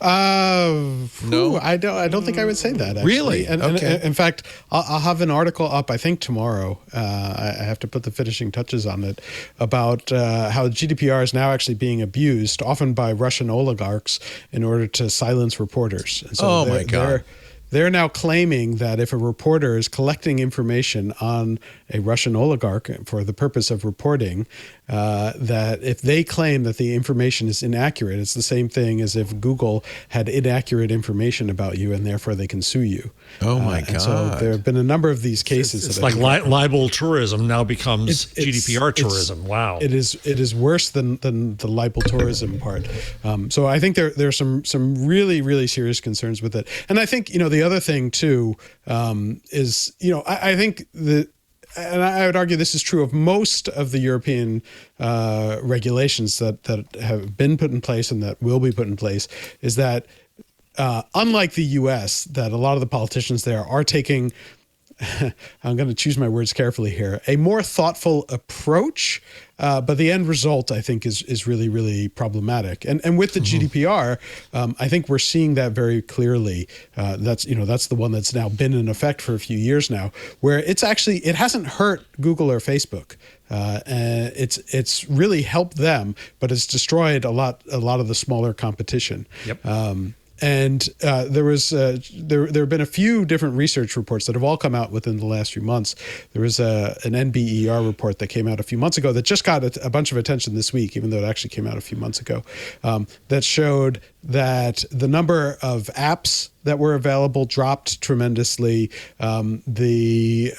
No, I don't think I would say that. Actually. Really? Okay. And in fact, I'll have an article up, I think tomorrow. I have to put the finishing touches on it about how GDPR is now actually being abused, often by Russian oligarchs, in order to silence reporters. And so my God. They're now claiming that if a reporter is collecting information on a Russian oligarch for the purpose of reporting, that if they claim that the information is inaccurate, it's the same thing as if Google had inaccurate information about you and therefore they can sue you. Oh, my God. And so there have been a number of these cases. It's like libel tourism now becomes GDPR tourism. Wow. It is worse than the libel tourism part. So I think there's some really, really serious concerns with it. And I think, the other thing too is, I think and I would argue this is true of most of the European regulations that have been put in place and that will be put in place, is that unlike the U.S., that a lot of the politicians there are taking, I'm going to choose my words carefully here, a more thoughtful approach. But the end result, I think, is really, really problematic. And with the GDPR, I think we're seeing that very clearly. That's the one that's now been in effect for a few years now, where it hasn't hurt Google or Facebook. And it's really helped them, but it's destroyed a lot of the smaller competition. Yep. And there have been a few different research reports that have all come out within the last few months. There was an NBER report that came out a few months ago that just got a bunch of attention this week, even though it actually came out a few months ago, that showed that the number of apps that were available dropped tremendously. They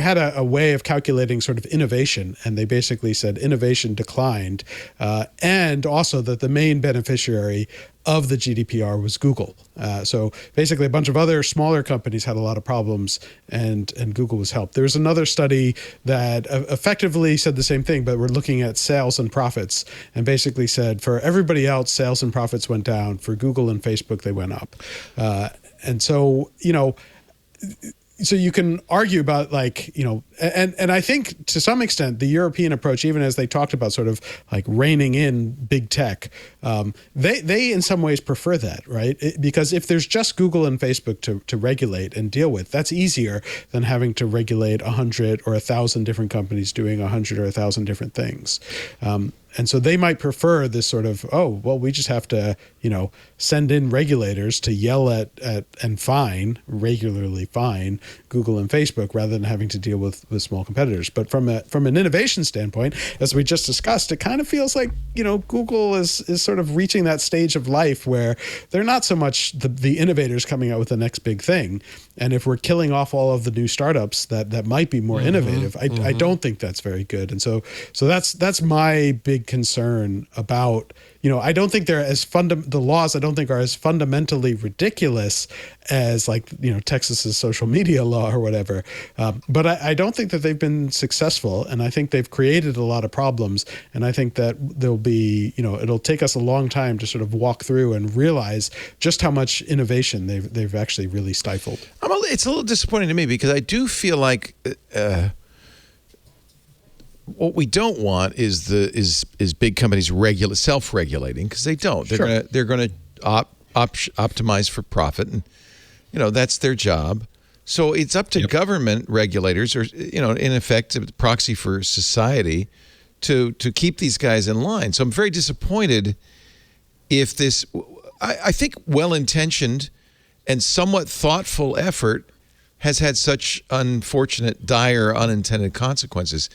had a way of calculating sort of innovation, and they basically said innovation declined, and also that the main beneficiary of the GDPR was Google. So basically a bunch of other smaller companies had a lot of problems, and Google was helped. There's another study that effectively said the same thing, but we're looking at sales and profits, and basically said for everybody else, sales and profits went down. For Google and Facebook, they went up. And so, so you can argue about and I think to some extent the European approach, even as they talked about sort of like reining in big tech, they in some ways prefer that, right? Because if there's just Google and Facebook to regulate and deal with, that's easier than having to regulate 100 or 1,000 different companies doing 100 or 1,000 different things. And so they might prefer this sort of, we just have to, send in regulators to yell at and regularly fine Google and Facebook rather than having to deal with small competitors. But from an innovation standpoint, as we just discussed, it kind of feels like, Google is sort of reaching that stage of life where they're not so much the innovators coming out with the next big thing. And if we're killing off all of the new startups that might be more innovative, I don't think that's very good. And so that's my big concern about, I don't think they're the laws I don't think are as fundamentally ridiculous as Texas's social media law or whatever. But I don't think that they've been successful, and I think they've created a lot of problems. And I think that there'll be, it'll take us a long time to sort of walk through and realize just how much innovation they've actually really stifled. It's a little disappointing to me because I do feel like what we don't want is big companies self-regulating, because they don't. They're going to optimize for profit, and that's their job. So it's up to government regulators, or in effect, a proxy for society, to keep these guys in line. So I'm very disappointed if this, I think, well-intentioned and somewhat thoughtful effort has had such unfortunate, dire, unintended consequences,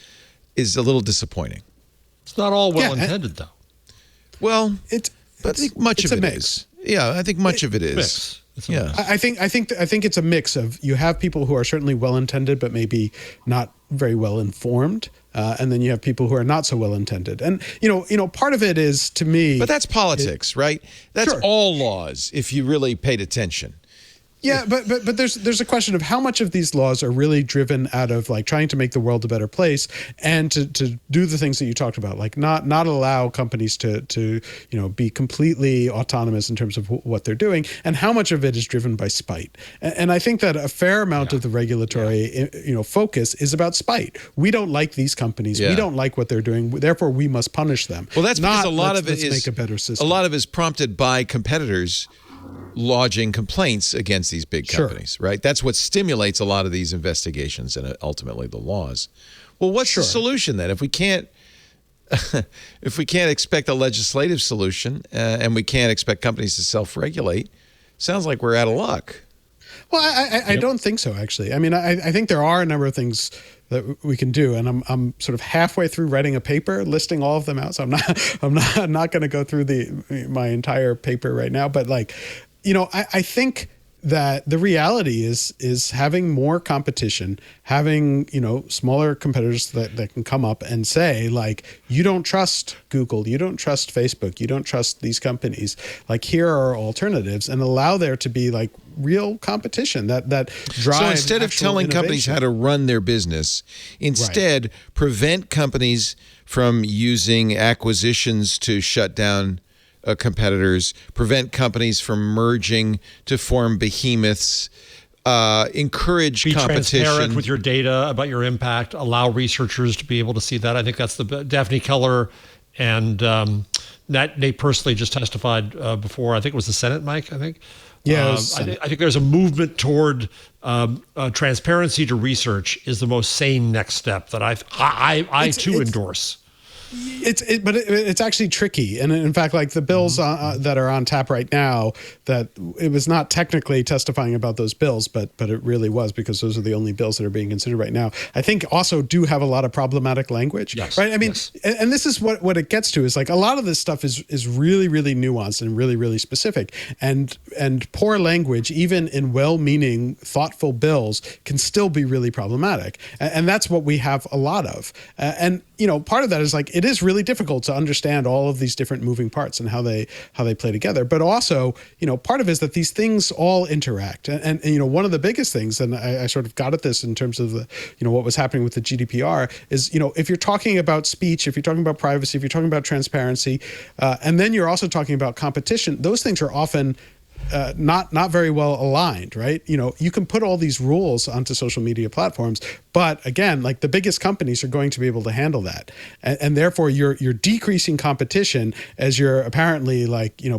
is a little disappointing. It's not all well-intended, though. Well, I think much of it is. Yeah, I think much of it is. Yeah, I think it's a mix of, you have people who are certainly well-intended but maybe not very well informed, and then you have people who are not so well-intended. And part of it is, to me, but that's politics, right? That's all laws, if you really paid attention. Yeah, but there's a question of how much of these laws are really driven out of trying to make the world a better place, and to do the things that you talked about, like not allow companies to be completely autonomous in terms of what they're doing, and how much of it is driven by spite. And I think that a fair amount of the regulatory focus is about spite. We don't like these companies. We don't like what they're doing. Therefore, we must punish them. Well, that's because a lot of it is make a better system. A lot of it is prompted by competitors lodging complaints against these big companies, right? That's what stimulates a lot of these investigations and ultimately the laws. Well, what's the solution then? If we can't expect a legislative solution, and we can't expect companies to self-regulate, sounds like we're out of luck. Well, I don't think so, actually. I mean, I think there are a number of things that we can do, and I'm sort of halfway through writing a paper listing all of them out. So I'm not going to go through my entire paper right now, but I think that the reality is having more competition, having smaller competitors that can come up and say, you don't trust Google, you don't trust Facebook, you don't trust these companies, here are alternatives, and allow there to be real competition that drives. So instead of telling companies how to run their business, instead prevent companies from using acquisitions to shut down competitors, prevent companies from merging to form behemoths, encourage competition. Be transparent with your data about your impact, allow researchers to be able to see that. I think that's Daphne Keller and Nate Persley just testified before, I think it was the Senate, Mike, I think. Yeah, I think there's a movement toward transparency to research is the most sane next step that I too endorse. But it's actually tricky, and in fact, like the bills that are on tap right now, that it was not technically testifying about those bills, but it really was, because those are the only bills that are being considered right now. I think also do have a lot of problematic language, right? I mean, and this is what it gets to, is like a lot of this stuff is really, really nuanced and really, really specific, and poor language, even in well-meaning, thoughtful bills, can still be really problematic, and that's what we have a lot of, and part of that is like it is really difficult to understand all of these different moving parts and how they play together. But also, part of it is that these things all interact. And one of the biggest things, and I sort of got at this in terms of the, what was happening with the GDPR, is, if you're talking about speech, if you're talking about privacy, if you're talking about transparency, and then you're also talking about competition, those things are often not very well aligned, right? You can put all these rules onto social media platforms, but again, like the biggest companies are going to be able to handle that, and therefore you're decreasing competition as you're apparently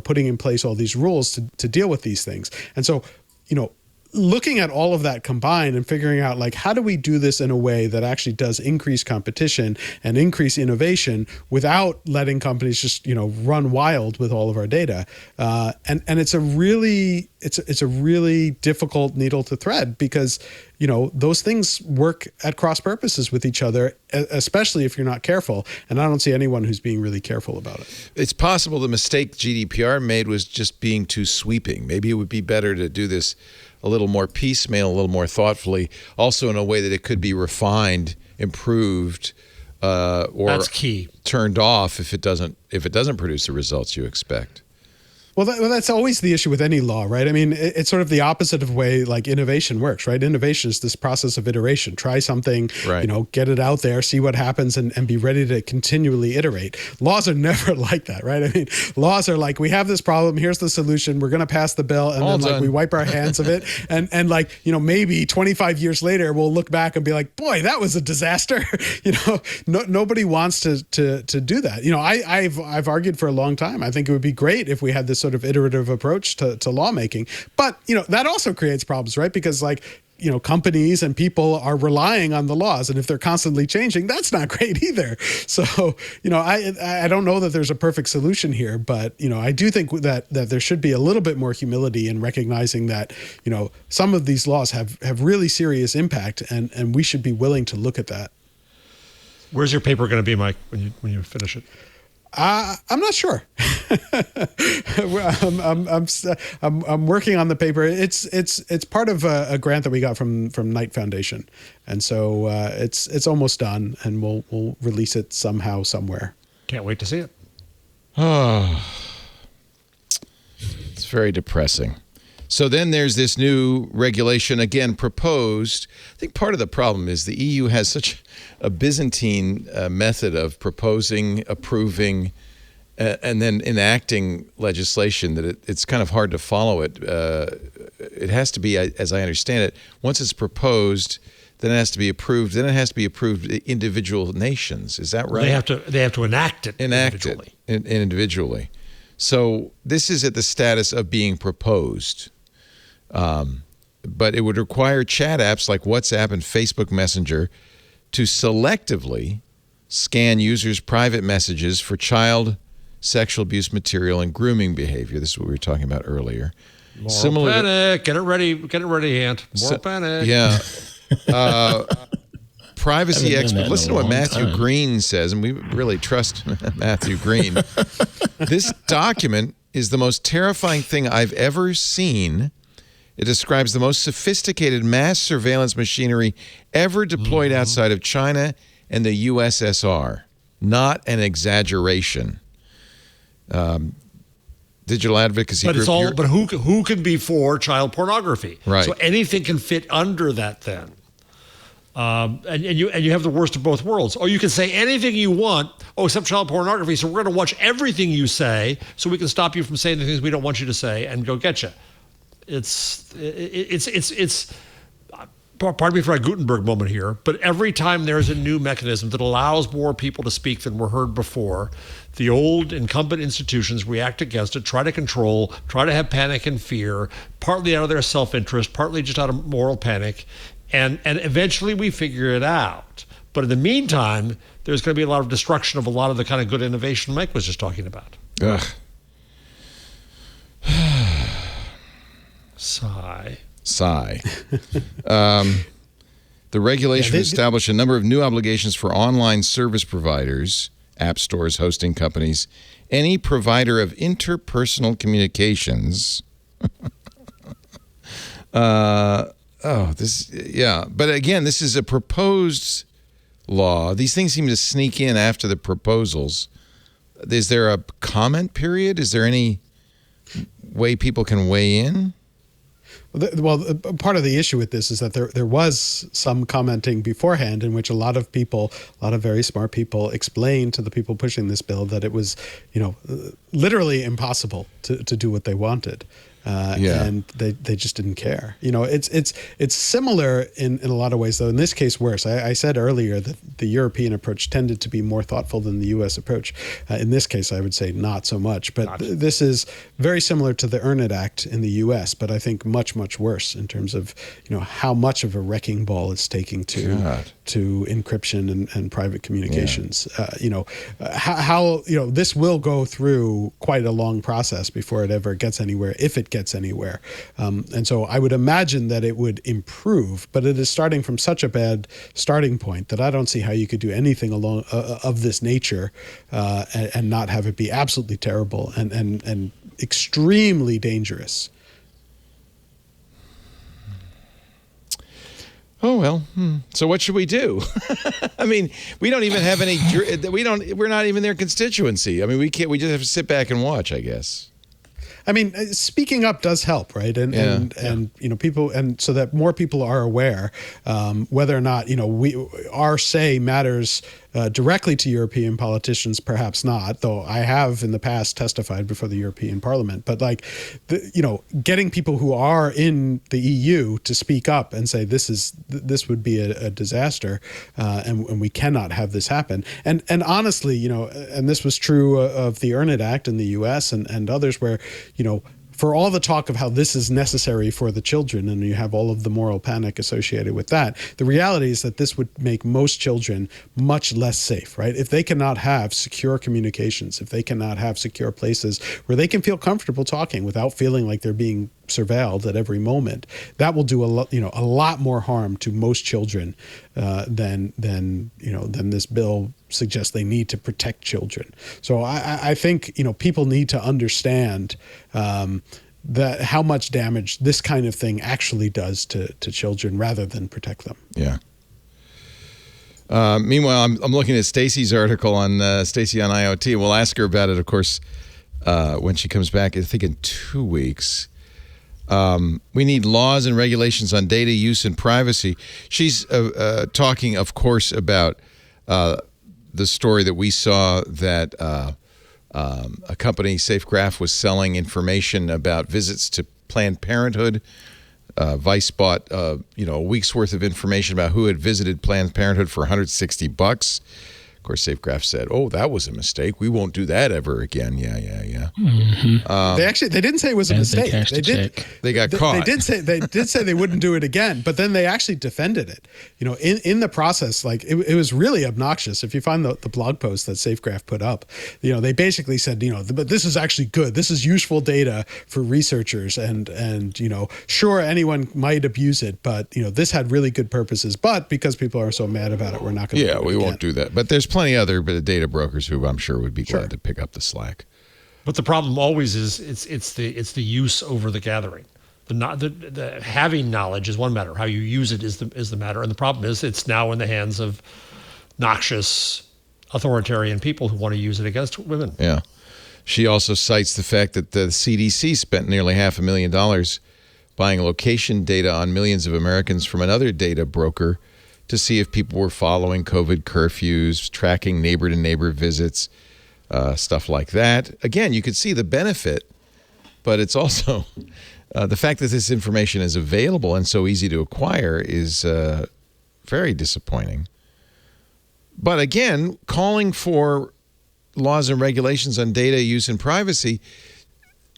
putting in place all these rules to deal with these things. And so, looking at all of that combined and figuring out how do we do this in a way that actually does increase competition and increase innovation without letting companies just run wild with all of our data, and it's a really difficult needle to thread, because those things work at cross purposes with each other, especially if you're not careful, and I don't see anyone who's being really careful about it. It's possible the mistake GDPR made was just being too sweeping. Maybe it would be better to do this a little more piecemeal, a little more thoughtfully, also in a way that it could be refined, improved, or that's key, turned off if it doesn't produce the results you expect. Well, that's always the issue with any law, right? I mean, it's sort of the opposite of way innovation works, right? Innovation is this process of iteration. Try something, right. Get it out there, see what happens, and be ready to continually iterate. Laws are never like that, right? I mean, laws are like, we have this problem, here's the solution, we're going to pass the bill, and then we wipe our hands of it, and maybe 25 years later we'll look back and be like, boy, that was a disaster. Nobody wants to do that. I've argued for a long time. I think it would be great if we had this sort of iterative approach to lawmaking, but that also creates problems, right? Because companies and people are relying on the laws, and if they're constantly changing, that's not great either. So I don't know that there's a perfect solution here, but I do think that there should be a little bit more humility in recognizing that some of these laws have really serious impact, and we should be willing to look at that. Where's your paper going to be, Mike, when you finish it? I'm not sure. I'm working on the paper. It's part of a grant that we got from Knight Foundation, and so it's almost done, and we'll release it somehow, somewhere. Can't wait to see it. Oh, it's very depressing. So then there's this new regulation, again, proposed. I think part of the problem is the EU has such a Byzantine method of proposing, approving, and then enacting legislation that it's kind of hard to follow it. It has to be, as I understand it, once it's proposed, then it has to be approved, then it has to be approved individual nations. Is that right? They have to enact it individually. Individually. So this is at the status of being proposed. But it would require chat apps like WhatsApp and Facebook Messenger to selectively scan users' private messages for child sexual abuse material and grooming behavior. This is what we were talking about earlier. More panic. Get it ready, Ant. More panic. Yeah. Privacy expert. Listen to what Matthew Green says, and we really trust Matthew Green. This document is the most terrifying thing I've ever seen. It describes the most sophisticated mass surveillance machinery ever deployed outside of China and the USSR. Not an exaggeration. Digital advocacy group. But who can be for child pornography? Right. So anything can fit under that then. And you have the worst of both worlds. Or you can say anything you want, except child pornography. So we're going to watch everything you say, so we can stop you from saying the things we don't want you to say and go get you. It's pardon me for a Gutenberg moment here, but every time there's a new mechanism that allows more people to speak than were heard before, the old incumbent institutions react against it, try to control, try to have panic and fear, partly out of their self-interest, partly just out of moral panic, and eventually we figure it out. But in the meantime, there's going to be a lot of destruction of a lot of the kind of good innovation Mike was just talking about. Ugh. Sigh. The regulation would establish a number of new obligations for online service providers, app stores, hosting companies, any provider of interpersonal communications. But again, this is a proposed law. These things seem to sneak in after the proposals. Is there a comment period? Is there any way people can weigh in? Well, part of the issue with this is that there was some commenting beforehand in which a lot of very smart people explained to the people pushing this bill that it was, literally impossible to do what they wanted. And they just didn't care. It's similar in a lot of ways, though in this case worse. I said earlier that the European approach tended to be more thoughtful than the U.S. approach. In this case, I would say not so much. But this is very similar to the Earn It Act in the U.S., but I think much, much worse in terms of how much of a wrecking ball it's taking to encryption and private communications. This will go through quite a long process before it ever gets anywhere, if it gets anywhere. And so I would imagine that it would improve, but it is starting from such a bad starting point that I don't see how you could do anything along of this nature and not have it be absolutely terrible and extremely dangerous. Oh, well, so what should we do? I mean, we don't even have any, we're not even their constituency. I mean, we just have to sit back and watch, I guess. I mean, speaking up does help, right? And people, and so that more people are aware whether or not our say matters directly to European politicians, perhaps not. Though I have in the past testified before the European Parliament. But getting people who are in the EU to speak up and say this would be a disaster, and we cannot have this happen. And honestly, and this was true of the Earn It Act in the U.S. and others, where for all the talk of how this is necessary for the children, and you have all of the moral panic associated with that, the reality is that this would make most children much less safe, right? If they cannot have secure communications, if they cannot have secure places where they can feel comfortable talking without feeling like they're being surveilled at every moment, that will do a lot more harm to most children than this bill suggests they need to protect children. So I think people need to understand that how much damage this kind of thing actually does to children rather than protect them. Yeah. Meanwhile, I'm looking at Stacy's article on Stacy on IoT. We'll ask her about it, of course, when she comes back. I think in 2 weeks. We need laws and regulations on data use and privacy. She's talking, of course, about the story that we saw that a company, SafeGraph, was selling information about visits to Planned Parenthood. Vice bought, a week's worth of information about who had visited Planned Parenthood for $160. Of course, SafeGraph said, "Oh, that was a mistake. We won't do that ever again." Yeah. Mm-hmm. They didn't say it was a mistake. They got caught. They did say they wouldn't do it again, but then they actually defended it. In the process, it was really obnoxious. If you find the blog post that SafeGraph put up, they basically said, but this is actually good. This is useful data for researchers, and sure, anyone might abuse it, but this had really good purposes. But because people are so mad about it, we're not going to. Yeah, we won't do that. But there's plenty other data brokers who I'm sure would be glad to pick up the slack. But the problem always is it's the use over the gathering. The having knowledge is one matter. How you use it is the matter. And the problem is it's now in the hands of noxious authoritarian people who want to use it against women. Yeah. She also cites the fact that the CDC spent nearly $500,000 buying location data on millions of Americans from another data broker to see if people were following COVID curfews, tracking neighbor-to-neighbor visits, stuff like that. Again, you could see the benefit, but it's also the fact that this information is available and so easy to acquire is very disappointing. But again, calling for laws and regulations on data use and privacy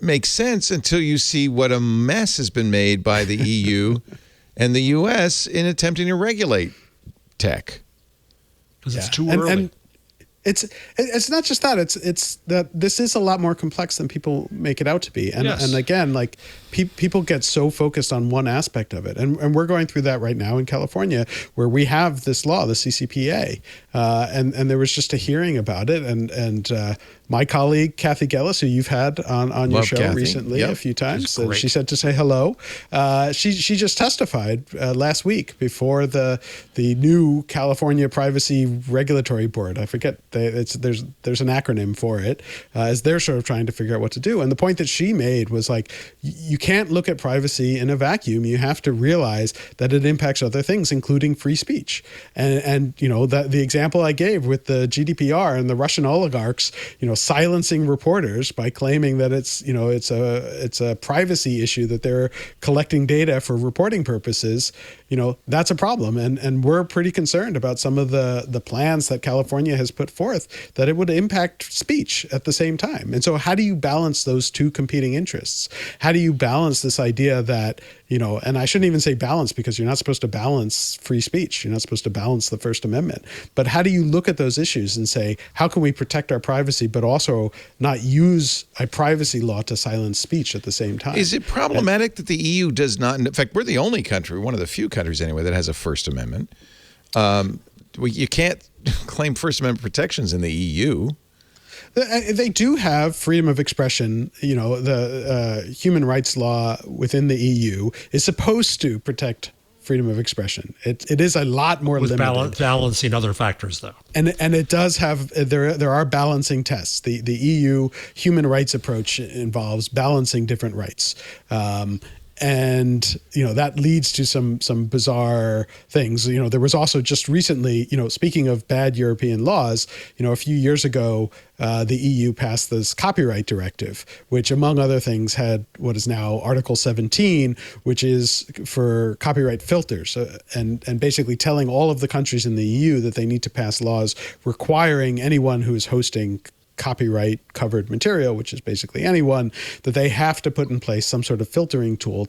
makes sense until you see what a mess has been made by the EU and the U.S. in attempting to regulate tech. because it's too early. And it's not just that. It's that this is a lot more complex than people make it out to be. And Yes. and again, like people get so focused on one aspect of it. And we're going through that right now in California, where we have this law, the CCPA, and there was just a hearing about it. And my colleague Kathy Gellis, who you've had on your show Kathy. recently a few times, She's great. she said to say hello. She just testified last week before the new California Privacy Regulatory Board. I forget there's an acronym for it, as they're sort of trying to figure out what to do. And the point that she made was like, you can't look at privacy in a vacuum. You have to realize that it impacts other things, including free speech. And you know, the example I gave with the GDPR and the Russian oligarchs, you know, silencing reporters by claiming that it's a privacy issue, that they're collecting data for reporting purposes, you know, that's a problem. And we're pretty concerned about some of the plans that California has put forth, that it would impact speech at the same time. And so how do you balance those two competing interests? How do you balance this idea that, you know, and I shouldn't even say balance, because you're not supposed to balance free speech. You're not supposed to balance the First Amendment. But how do you look at those issues and say, how can we protect our privacy, but also not use a privacy law to silence speech at the same time? Is it problematic that the EU does not, in fact, we're the only country, one of the few countries anyway, that has a First Amendment. You can't claim First Amendment protections in the EU. They do have freedom of expression. You know, the human rights law within the EU is supposed to protect freedom of expression. It is a lot more with limited. balancing other factors, though. And it does have, there are balancing tests. The EU human rights approach involves balancing different rights. And, you know, that leads to some bizarre things. You know, there was also just recently, you know, speaking of bad European laws, you know, a few years ago, the EU passed this copyright directive, which among other things had what is now Article 17, which is for copyright filters, and basically telling all of the countries in the EU that they need to pass laws requiring anyone who is hosting copyright covered material, which is basically anyone, that they have to put in place some sort of filtering tool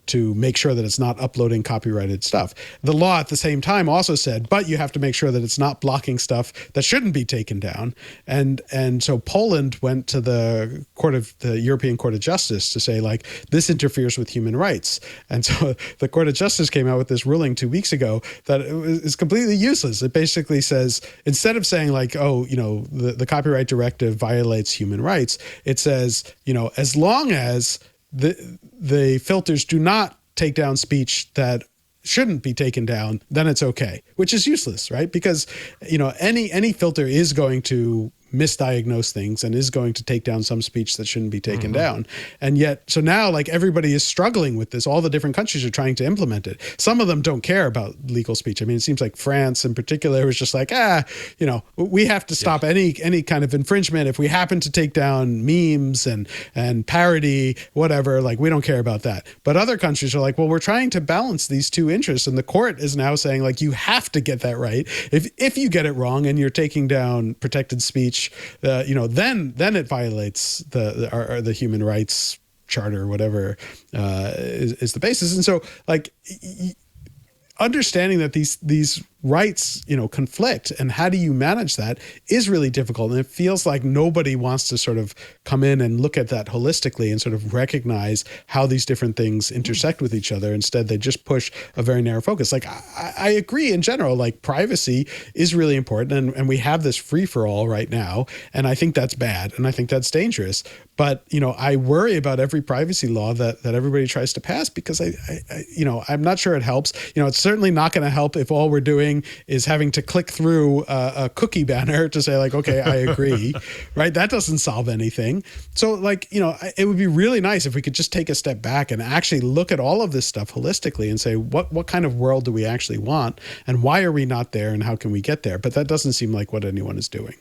to make sure that it's not uploading copyrighted stuff. The law at the same time also said, but you have to make sure that it's not blocking stuff that shouldn't be taken down. And so Poland went to the European Court of Justice to say, like, this interferes with human rights. And so the Court of Justice came out with this ruling 2 weeks ago that is completely useless. It basically says, instead of saying like, oh, you know, the copyright directive violates human rights, it says, you know, as long as the filters do not take down speech that shouldn't be taken down, then it's okay, which is useless, right? Because, you know, any filter is going to misdiagnose things and is going to take down some speech that shouldn't be taken down. And yet, so now, like, everybody is struggling with this. All the different countries are trying to implement it. Some of them don't care about legal speech. I mean, it seems like France in particular was just like, you know, we have to stop any kind of infringement. If we happen to take down memes and parody, whatever, like, we don't care about that. But other countries are like, well, we're trying to balance these two interests. And the court is now saying, like, you have to get that right. If you get it wrong and you're taking down protected speech, you know, then it violates the human rights charter, or whatever is the basis. And so, like, understanding that these rights, you know, conflict, and how do you manage that is really difficult. And it feels like nobody wants to sort of come in and look at that holistically and sort of recognize how these different things intersect with each other. Instead, they just push a very narrow focus. Like, I agree in general, like, privacy is really important, and we have this free-for-all right now, and I think that's bad, and I think that's dangerous. But, you know, I worry about every privacy law that everybody tries to pass, because I you know, I'm not sure it helps. You know, it's certainly not going to help if all we're doing is having to click through a cookie banner to say, like, okay, I agree, right? That doesn't solve anything. So, like, you know, it would be really nice if we could just take a step back and actually look at all of this stuff holistically and say, what kind of world do we actually want, and why are we not there, and how can we get there? But that doesn't seem like what anyone is doing.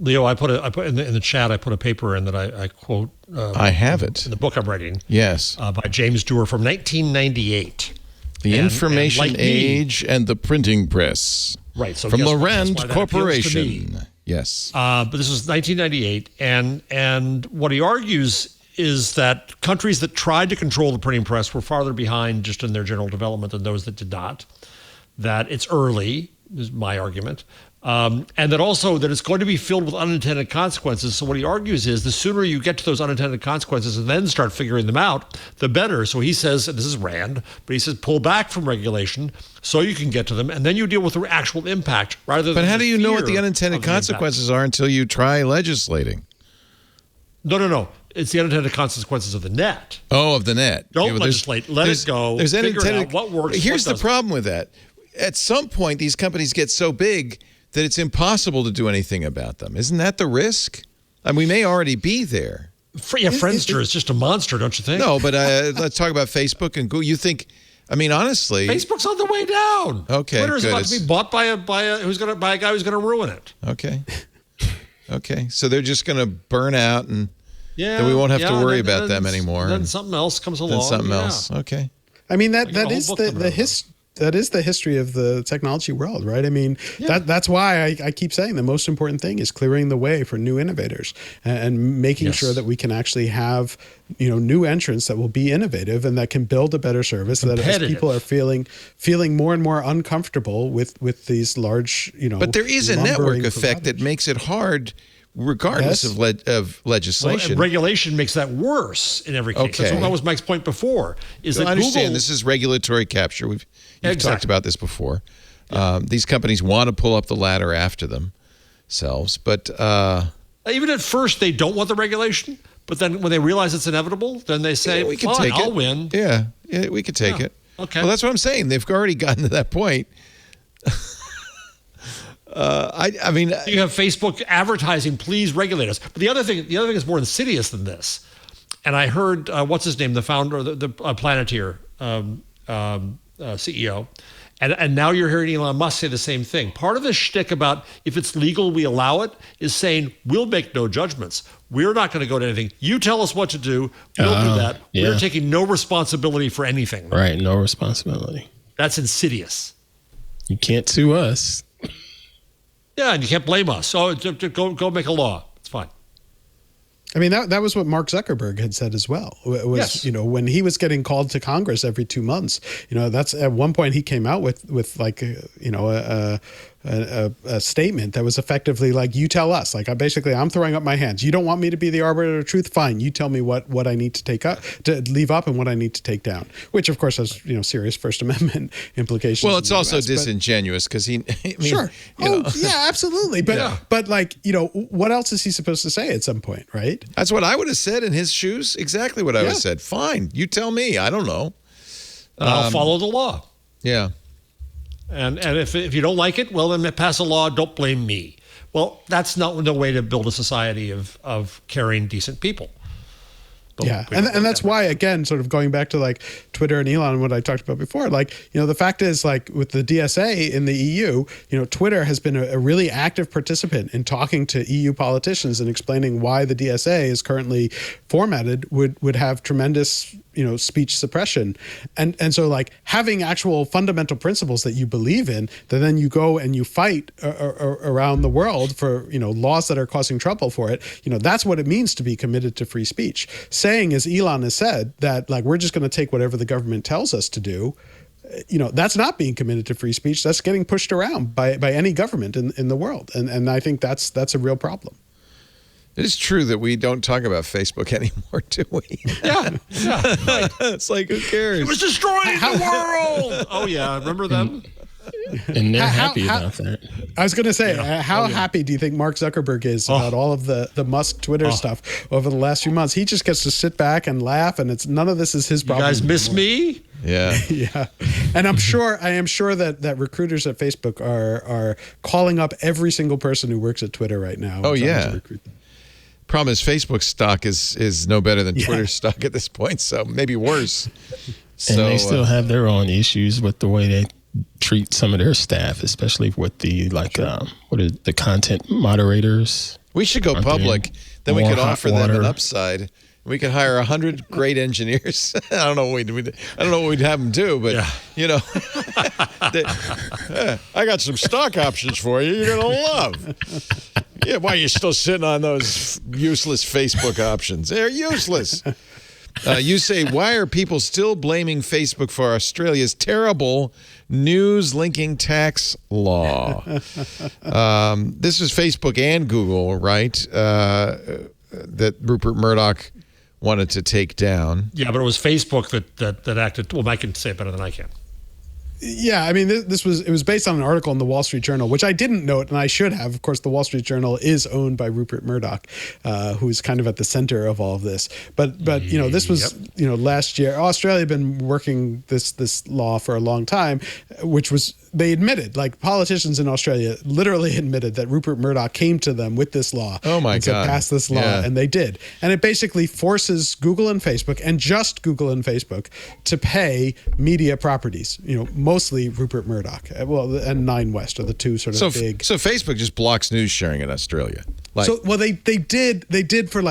Leo, I put in the chat, I put a paper in that I quote. I have it. In the book I'm writing. Yes. By James Dewar from 1998. The Information Age and the Printing Press. Right. So from guess Lorand why that Corporation. Yes. But this was 1998. And what he argues is that countries that tried to control the printing press were farther behind just in their general development than those that did not. That it's early, is my argument. And that also that it's going to be filled with unintended consequences. So what he argues is the sooner you get to those unintended consequences and then start figuring them out, the better. So he says, and this is Rand, but he says pull back from regulation so you can get to them, and then you deal with the actual impact rather than. But how do you know what the unintended consequences are until you try legislating? No. It's the unintended consequences of the net. Oh, of the net. Don't legislate. Let it go. There's figure unintended. out what works. Here's the problem with that. At some point, these companies get so big that it's impossible to do anything about them. Isn't that the risk? I mean, we may already be there. Friendster is just a monster, don't you think? No, but let's talk about Facebook and Google. You think? I mean, honestly, Facebook's on the way down. Okay, Twitter's about to be bought by a guy who's going to ruin it. Okay. So they're just going to burn out, and then we won't have to worry about them anymore. Then something else comes along. Then something else. Okay. I mean that is the history of the technology world, right? I mean, that's why I keep saying the most important thing is clearing the way for new innovators and making sure that we can actually have, new entrants that will be innovative and that can build a better service. That as people are feeling more and more uncomfortable with these large, But there is a network effect that makes it hard, regardless of legislation. Well, regulation makes that worse in every case. Okay. That was Mike's point before. I understand this is regulatory capture. We've talked about this before. These companies want to pull up the ladder after themselves, but even at first they don't want the regulation. But then when they realize it's inevitable, then they say, we can take I'll win. Yeah, we could take it. Okay. Well, that's what I'm saying. They've already gotten to that point. I mean, you have Facebook advertising. Please regulate us. But the other thing is more insidious than this. And I heard what's his name, the founder, the Planeteer CEO, and now you're hearing Elon Musk say the same thing. Part of the shtick about if it's legal, we allow it, is saying we'll make no judgments. We're not going to go to anything. You tell us what to do. We'll do that. Yeah. We're taking no responsibility for anything. Right, no responsibility. That's insidious. You can't sue us. Yeah, and you can't blame us. So go make a law. It's fine. I mean, that was what Mark Zuckerberg had said as well. When he was getting called to Congress every 2 months, that's at one point he came out with like, a statement that was effectively like, you tell us, like I'm throwing up my hands. You don't want me to be the arbiter of truth? Fine. You tell me what I need to take up, to leave up, and what I need to take down, which of course has, serious First Amendment implications. Well, it's also disingenuous because sure. Yeah, absolutely. But like, what else is he supposed to say at some point? Right. That's what I would have said in his shoes. Exactly what I would have said. Fine. You tell me. I don't know. I'll follow the law. Yeah. And if you don't like it, well, then pass a law. Don't blame me. Well, that's not no way to build a society of caring, decent people. But and that's why, again, sort of going back to like Twitter and Elon and what I talked about before, like, the fact is, like, with the DSA in the EU, Twitter has been a really active participant in talking to EU politicians and explaining why the DSA is currently formatted would have tremendous speech suppression. And so like having actual fundamental principles that you believe in, that then you go and you fight around the world for, laws that are causing trouble for it. That's what it means to be committed to free speech. Saying, as Elon has said, that like, we're just going to take whatever the government tells us to do, that's not being committed to free speech. That's getting pushed around by any government in the world. And I think that's a real problem. It is true that we don't talk about Facebook anymore, do we? Yeah. Right. It's like, who cares? It was destroying the world. Oh, yeah. Remember them? And they're happy about that. I was going to say, how happy do you think Mark Zuckerberg is about all of the Musk Twitter stuff over the last few months? He just gets to sit back and laugh, and none of this is his problem. You guys miss me? Yeah. Yeah. And I am sure that recruiters at Facebook are calling up every single person who works at Twitter right now. Oh, yeah. Problem is, Facebook stock is no better than Twitter stock at this point, so maybe worse. And they still have their own issues with the way they treat some of their staff, especially with the the content moderators. We should go public. Then we could offer them an upside. We could hire 100 great engineers. I don't know what we'd have them do, but I got some stock options for you. You're gonna love. Yeah, why are you still sitting on those useless Facebook options? They're useless. You say, why are people still blaming Facebook for Australia's terrible news linking tax law? This is Facebook and Google, right? That Rupert Murdoch wanted to take down. Yeah, but it was Facebook that acted. Well, Mike can say it better than I can. Yeah, I mean, it was based on an article in the Wall Street Journal, which I didn't note, and I should have. Of course, the Wall Street Journal is owned by Rupert Murdoch, who's kind of at the center of all of this. But this was last year. Australia had been working this law for a long time, which was, they admitted, like politicians in Australia literally admitted that Rupert Murdoch came to them with this law. Oh my and said, God! pass this law, and they did. And it basically forces Google and Facebook, and just Google and Facebook, to pay media properties. Mostly Rupert Murdoch, and Nine West are the two sort of big. So Facebook just blocks news sharing in Australia. They did for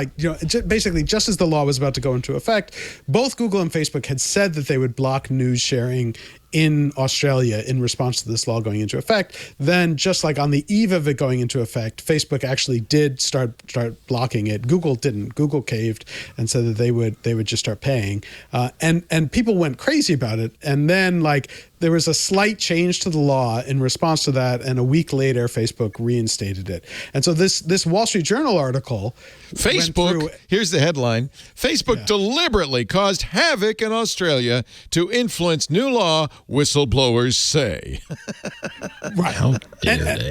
basically just as the law was about to go into effect, both Google and Facebook had said that they would block news sharing in Australia in response to this law going into effect. Then, just like on the eve of it going into effect, Facebook actually did start blocking it. Google didn't. Google caved and said that they would just start paying, and people went crazy about it. And then there was a slight change to the law in response to that, and a week later, Facebook reinstated it. And so this Wall Street Journal article, Facebook, here's the headline: Facebook deliberately caused havoc in Australia to influence new law, whistleblowers say. Right.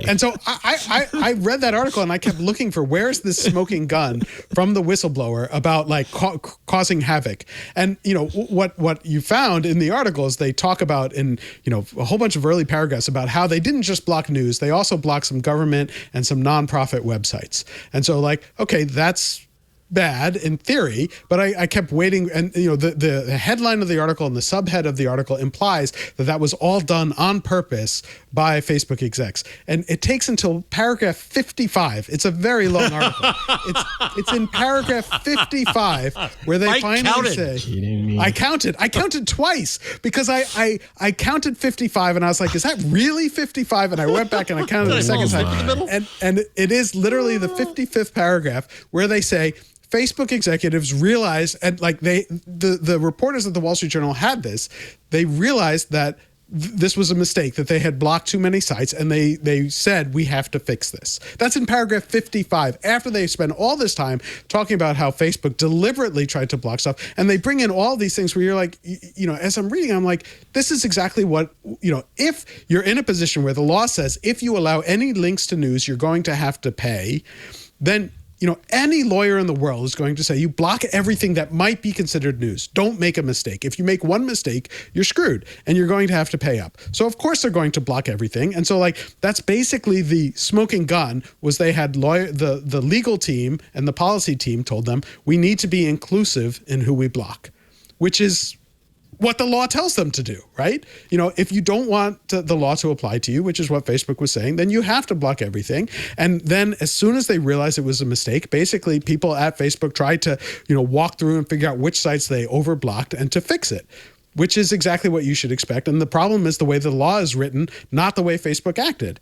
And so I read that article and I kept looking for, where's this smoking gun from the whistleblower about causing havoc. And what you found in the article is they talk about in a whole bunch of early paragraphs about how they didn't just block news, they also blocked some government and some nonprofit websites. And so okay, that's bad in theory, but I kept waiting, and the headline of the article and the subhead of the article implies that was all done on purpose by Facebook execs, and it takes until paragraph 55. It's a very long article. It's in paragraph 55 where they finally say, I counted twice, because I counted 55 and I was like, is that really 55? And I went back and I counted the second time, and it is literally the 55th paragraph where they say, Facebook executives realized, and the reporters at the Wall Street Journal had this, they realized that this was a mistake, that they had blocked too many sites, and they said, we have to fix this. That's in paragraph 55, after they spend all this time talking about how Facebook deliberately tried to block stuff. And they bring in all these things where you're like, as I'm reading, I'm like, this is exactly what, if you're in a position where the law says, if you allow any links to news, you're going to have to pay, then any lawyer in the world is going to say, you block everything that might be considered news. Don't make a mistake. If you make one mistake, you're screwed and you're going to have to pay up. So of course they're going to block everything. And so that's basically the smoking gun, was they had the legal team and the policy team told them, we need to be inclusive in who we block, which is what the law tells them to do, right? If you don't want the law to apply to you, which is what Facebook was saying, then you have to block everything. And then as soon as they realized it was a mistake, basically people at Facebook tried to, walk through and figure out which sites they overblocked and to fix it, which is exactly what you should expect. And the problem is the way the law is written, not the way Facebook acted.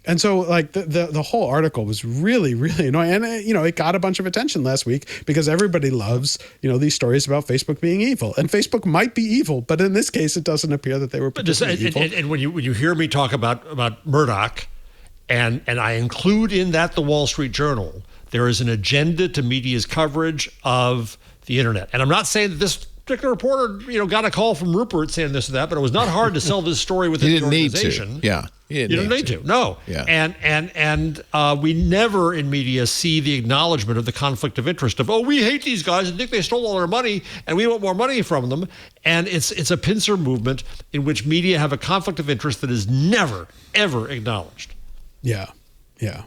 And so the whole article was really, really annoying. And, it got a bunch of attention last week because everybody loves, these stories about Facebook being evil. And Facebook might be evil, but in this case, it doesn't appear that they were particularly evil. And when you hear me talk about Murdoch, and I include in that the Wall Street Journal, there is an agenda to media's coverage of the internet. And I'm not saying that this particular reporter, got a call from Rupert saying this or that, but it was not hard to sell this story within the organization. Need to. Yeah. You didn't need to. No. Yeah. And we never in media see the acknowledgement of the conflict of interest of, we hate these guys and think they stole all our money and we want more money from them. And it's a pincer movement in which media have a conflict of interest that is never, ever acknowledged. Yeah. Yeah.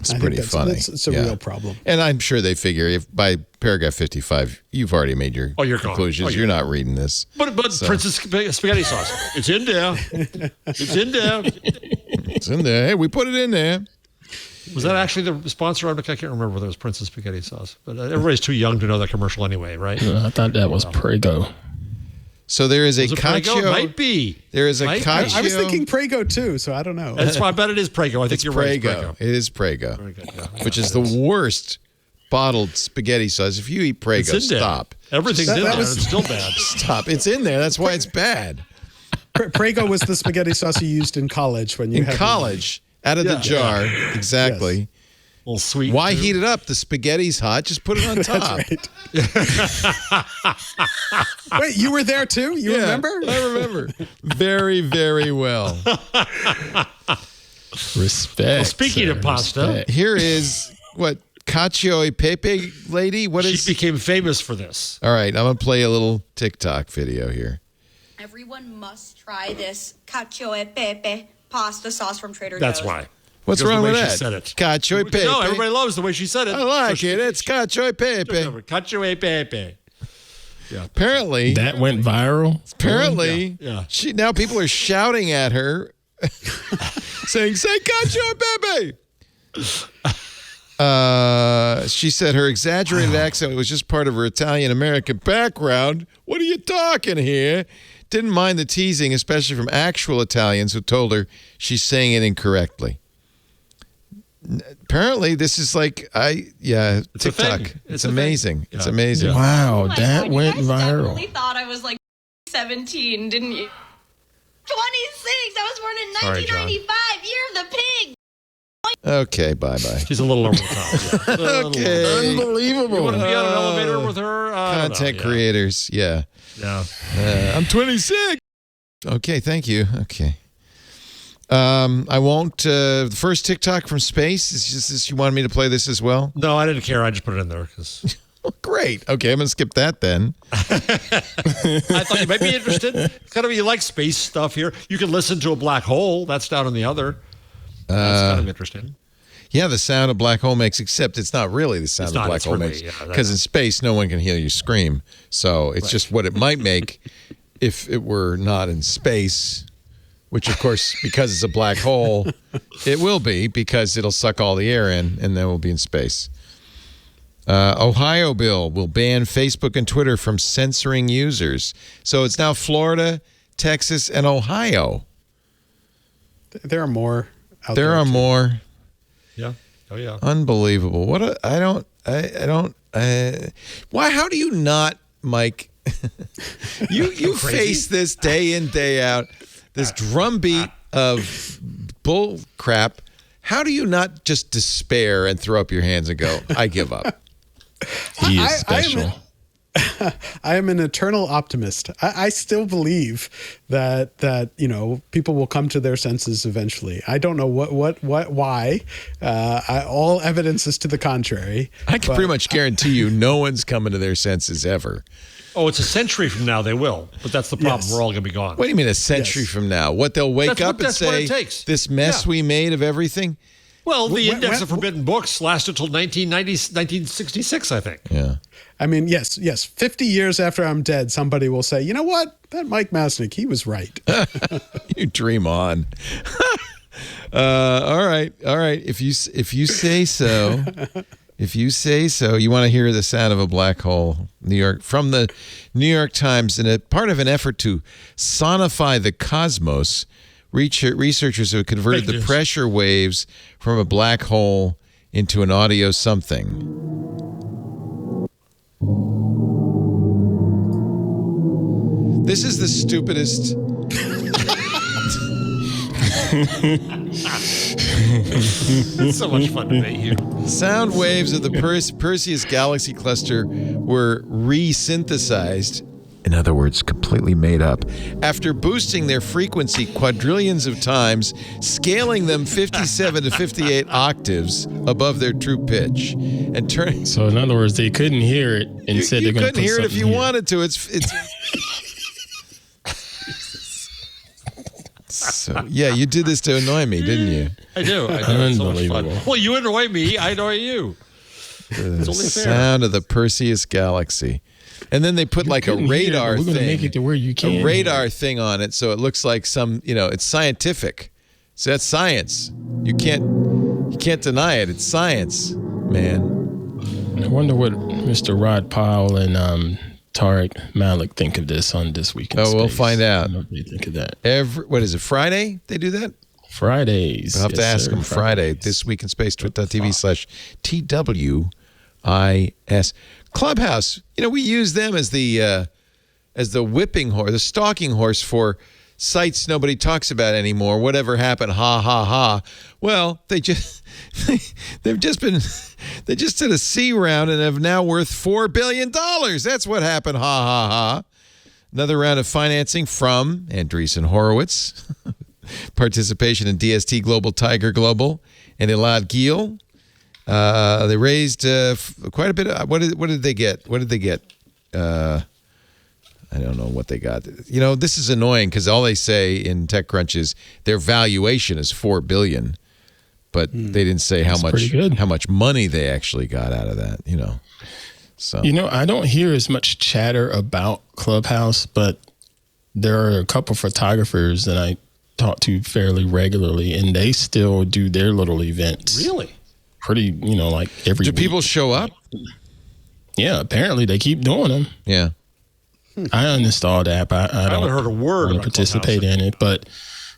It's pretty funny. It's a real problem. And I'm sure they figure if by paragraph 55, you've already made your conclusions. You're not reading this. But Princess Spaghetti Sauce, it's in there. It's in there. It's in there. Hey, we put it in there. Was that actually the sponsor? I can't remember whether it was Princess Spaghetti Sauce. But everybody's too young to know that commercial anyway, right? I thought that was Prego. So there is a Cacio. It might be. There is a Cacio. I was thinking Prego too, so I don't know. That's why I bet it is Prego. I think you're right. It's Prego. It is Prego, which is the worst bottled spaghetti sauce. If you eat Prego, stop. Everything's in there. It's still bad. Stop. It's in there. That's why it's bad. Prego was the spaghetti sauce you used in college when you in college, out of the jar. Exactly. Yes. A little sweet. Why heat it up? The spaghetti's hot. Just put it on top. That's right. Wait, you were there too? You remember? I remember. Very, very well. Respect. Well, speaking of pasta, here is what cacio e pepe lady. What is? She became famous for this. All right, I'm gonna play a little TikTok video here. Everyone must try this cacio e pepe pasta sauce from Trader Joe's. That's why. What's because wrong the way with she that? said it. Cacio e pepe. No, everybody loves the way she said it. I like it. It's cacio e pepe. Cacio e pepe. Yeah. Apparently, that went viral. Apparently, yeah. Now people are shouting at her, saying, "Say cacio e pepe." She said her exaggerated accent was just part of her Italian-American background. What are you talking here? Didn't mind the teasing, especially from actual Italians who told her she's saying it incorrectly. Apparently, this is like, it's TikTok. It's amazing. Yeah. It's amazing. Yeah. Wow, Oh my that God, went you guys viral. definitely thought I was like 17, didn't you? 26. I was born in Sorry, 1995. Year of the pig. Okay, bye-bye. She's a little over the top. Yeah. Okay. Unbelievable. You want to be on an elevator with her? Content creators, yeah. Yeah. I'm 26. Okay, thank you. Okay. I won't. The first TikTok from space is just this. You wanted me to play this as well? No, I didn't care. I just put it in there because. Great. Okay, I'm gonna skip that then. I thought you might be interested. It's kind of you like space stuff here. You can listen to a black hole. That's down in the other. That's kind of interesting. Yeah, the sound a black hole makes, except it's not really the sound a black hole makes. Because in space, no one can hear you scream. So it's just what it might make if it were not in space, which, of course, because it's a black hole, it will be because it'll suck all the air in and then we'll be in space. Ohio bill will ban Facebook and Twitter from censoring users. So it's now Florida, Texas, and Ohio. There are more out there. There are more. Yeah. Oh yeah. Unbelievable. Why? How do you not, Mike? you face this day in, day out, this drumbeat of bull crap. How do you not just despair and throw up your hands and go, I give up? He is special. I am an eternal optimist. I still believe that people will come to their senses eventually. I don't know why. All evidence is to the contrary. I can pretty much guarantee you, no one's coming to their senses ever. Oh, it's a century from now they will, but that's the problem. Yes. We're all going to be gone. What do you mean a century from now? What, they'll wake up and say, this mess we made of everything? Well, the Index of Forbidden Books lasted until 1966, I think. Yeah. I mean, yes. 50 years after I'm dead, somebody will say, you know what? That Mike Masnick, he was right. You dream on. All right. If you say so. If you say so, you want to hear the sound of a black hole. From the New York Times, in a part of an effort to sonify the cosmos, researchers have converted the pressure waves from a black hole into an audio something. This is the stupidest. It's so much fun to meet you. Sound waves of the Perseus galaxy cluster were re-synthesized, in other words, completely made up, after boosting their frequency quadrillions of times, scaling them 57 to 58 octaves above their true pitch, and turning. So, in other words, they couldn't hear it and said they're going to put something You couldn't hear it if you here. wanted to. It's. So, yeah, you did this to annoy me, didn't you? I do. It's so much fun. Unbelievable. Well, you annoy me, I annoy you. It's only fair. Sound of the Perseus galaxy. And then they put like a radar We're thing. going to make it to where you can. A radar thing on it, so it looks like some, it's scientific. So that's science. You can't deny it. It's science, man. I wonder what Mr. Rod Powell and Tariq Malik think of this on This Week in Space. We'll find out. What they think of that. What is it, Friday they do that? Fridays. We'll have to ask them Friday. This Week in Space, twit.tv/TWIS. Clubhouse, we use them as the whipping horse, the stalking horse for sites nobody talks about anymore. Whatever happened, ha ha ha. Well, they just did a C round and have now worth $4 billion. That's what happened, ha ha ha. Another round of financing from Andreessen Horowitz. Participation in DST Global, Tiger Global, and Elad Gil. They raised quite a bit. What did they get? I don't know what they got. This is annoying because all they say in TechCrunch is their valuation is $4 billion, but they didn't say how much money they actually got out of that. So I don't hear as much chatter about Clubhouse, but there are a couple photographers that I talk to fairly regularly, and they still do their little events. Really? Pretty, like every week. Do people show up? Yeah, apparently they keep doing them. Yeah. I uninstalled the app. I haven't heard a word about participate in it, but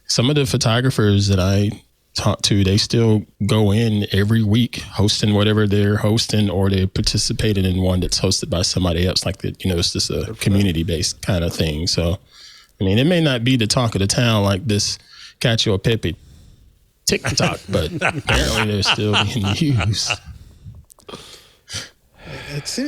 some of the photographers that I talk to, they still go in every week hosting whatever they're hosting, or they're participating in one that's hosted by somebody else. Like that, it's just a community-based kind of thing. So, it may not be the talk of the town like this Cacio Pepe TikTok, but apparently they're still being used.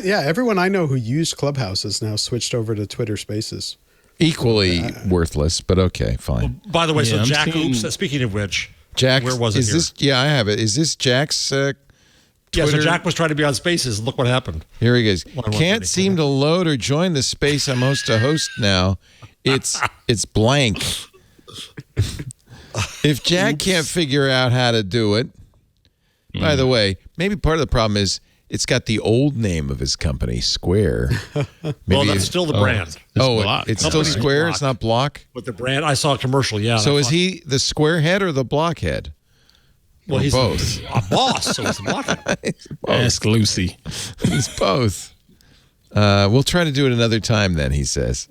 Everyone I know who used Clubhouse has now switched over to Twitter Spaces. Equally worthless, but okay, fine. By the way, so Jack, speaking of which, Jack, where was it here? Yeah, I have it. Is this Jack's Twitter? Yeah, so Jack was trying to be on Spaces. Look what happened. Here he goes. Can't seem to load or join the space I'm supposed to host now. It's blank. If Jack can't figure out how to do it, by the way, maybe part of the problem is it's got the old name of his company, Square. Well, that's still the brand. It's still Square. Block. It's not Block. But the brand, I saw a commercial. Yeah. So is he the Square head or the Block head? Well, he's both. A boss, so he's the Block head. Ask Lucy. He's both. We'll try to do it another time. Then he says.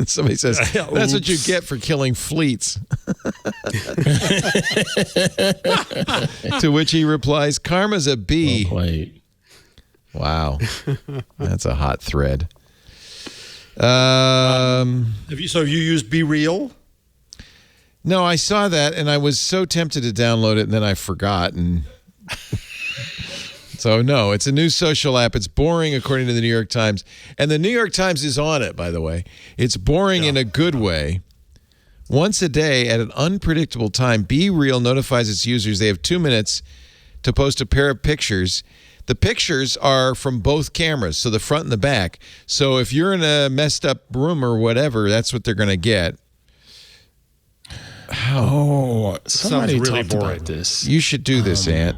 Somebody says, that's what you get for killing fleets. To which he replies, karma's a bee. Well played. Wow. That's a hot thread. Have you used BeReal? No, I saw that and I was so tempted to download it and then I forgot. And so no, it's a new social app. It's boring according to the New York Times. And the New York Times is on it, by the way. It's boring in a good way. Once a day at an unpredictable time, BeReal notifies its users they have 2 minutes to post a pair of pictures. The pictures are from both cameras, so the front and the back. So if you're in a messed up room or whatever, that's what they're going to get. Somebody really talked boring. about this. You should do this, Ant.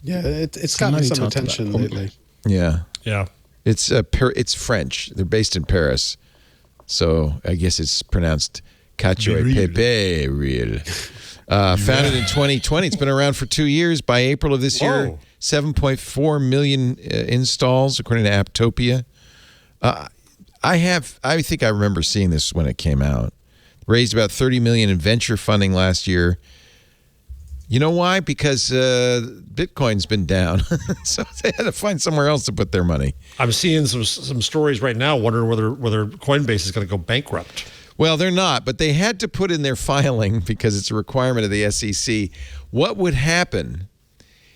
Yeah, it's gotten some attention lately. Yeah. Yeah. It's French. They're based in Paris. So I guess it's pronounced Cacio Pepe Real. Founded in 2020. It's been around for 2 years. By April of this year, 7.4 million installs, according to Apptopia. I think I remember seeing this when it came out. Raised about $30 million in venture funding last year. You know why? Because Bitcoin's been down, so they had to find somewhere else to put their money. I'm seeing some stories right now wondering whether Coinbase is going to go bankrupt. Well, they're not, but they had to put in their filing because it's a requirement of the SEC. What would happen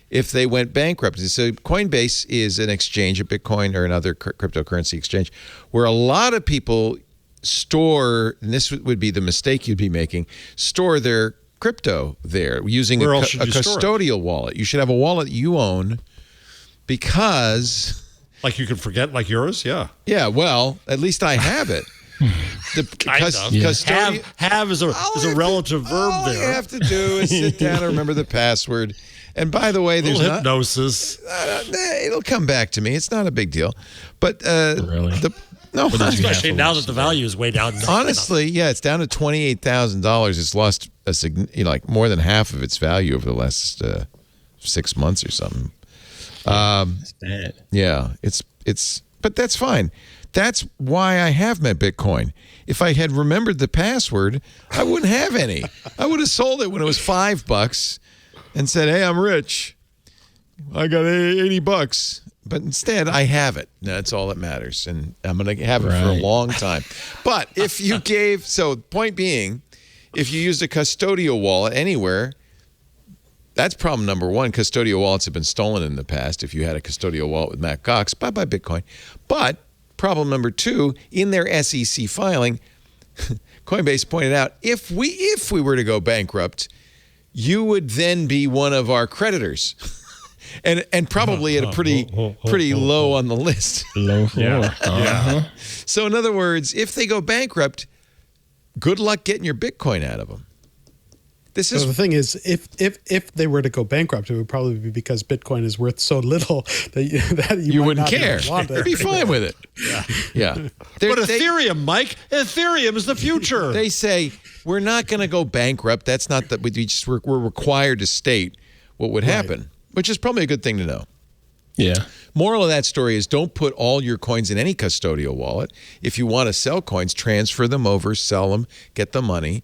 if they went bankrupt? So Coinbase is an exchange, a Bitcoin or another cryptocurrency exchange, where a lot of people store, and this would be the mistake you'd be making, store their crypto there using a custodial wallet. You should have a wallet you own because... Like you could forget, like yours? Yeah. Yeah, well, at least I have it. Have is a relative verb there. All you have to do is sit down and remember the password. And by the way, there's hypnosis. It'll come back to me. It's not a big deal. But really? No, especially now that the value is way down. Honestly, yeah, it's down to $28,000. It's lost more than half of its value over the last 6 months or something. It's bad. Yeah, but that's fine. That's why I have my Bitcoin. If I had remembered the password, I wouldn't have any. I would have sold it when it was $5 and said, "Hey, I'm rich. I got $80." But instead, I have it. That's all that matters. And I'm going to have it for a long time. But if you point being, if you used a custodial wallet anywhere, that's problem number one. Custodial wallets have been stolen in the past. If you had a custodial wallet with Mt. Gox, bye-bye Bitcoin. But problem number two, in their SEC filing, Coinbase pointed out, if we were to go bankrupt, you would then be one of our creditors. And probably at a pretty low on the list. Low floor. Yeah. So in other words, if they go bankrupt, good luck getting your Bitcoin out of them. So the thing is, if they were to go bankrupt, it would probably be because Bitcoin is worth so little that you wouldn't care. You'd be fine with it. Yeah. But Ethereum, Mike, Ethereum is the future. They say we're not going to go bankrupt. That's not that we're required to state what would happen, which is probably a good thing to know. Yeah. Moral of that story is don't put all your coins in any custodial wallet. If you want to sell coins, transfer them over, sell them, get the money.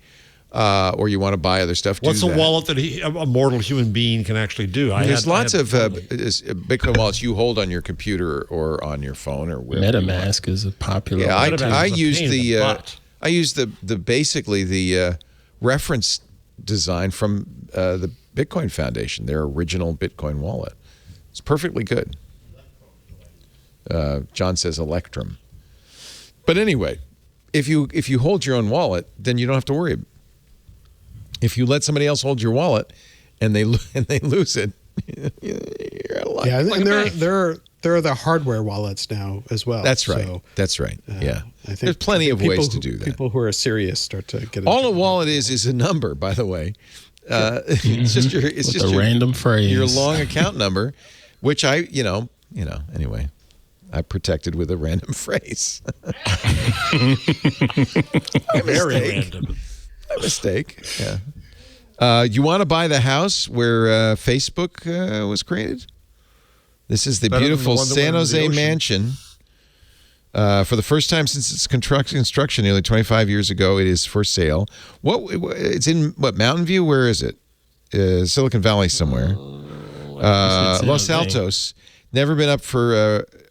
Or you want to buy other stuff. What's a wallet that a mortal human being can actually do? There's lots of Bitcoin wallets you hold on your computer or on your phone or wherever. MetaMask is a popular. Yeah, I use the basically the reference design from the Bitcoin Foundation, their original Bitcoin wallet. It's perfectly good. John says Electrum. But anyway, if you hold your own wallet, then you don't have to worry. If you let somebody else hold your wallet and they lose it, you're out of luck. Yeah, and there are the hardware wallets now as well. That's right. So, that's right. Yeah, I think there's plenty of ways to do that. People who are serious start to get. All a wallet is a number, by the way. It's just your random phrase, your long account number, which anyway. I protected with a random phrase. Very random. A mistake. Yeah. You want to buy the house where Facebook was created? This is the beautiful San Jose mansion. For the first time since its construction nearly 25 years ago, it is for sale. It's in Mountain View? Where is it? Silicon Valley somewhere. Los Altos.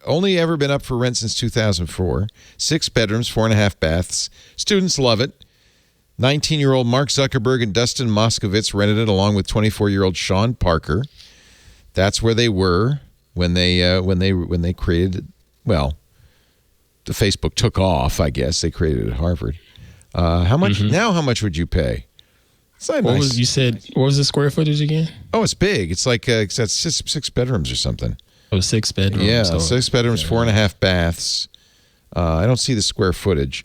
Only ever been up for rent since 2004. 6 bedrooms, 4.5 baths. Students love it. 19-year-old Mark Zuckerberg and Dustin Moskovitz rented it along with 24-year-old Sean Parker. That's where they were when they created. Well, the Facebook took off. I guess they created it at Harvard. How much now? How much would you pay? What was the square footage again? Oh, it's big. It's like it's 6 bedrooms or something. Oh, 6 bedrooms. Yeah, 6 bedrooms, 4.5 baths. I don't see the square footage.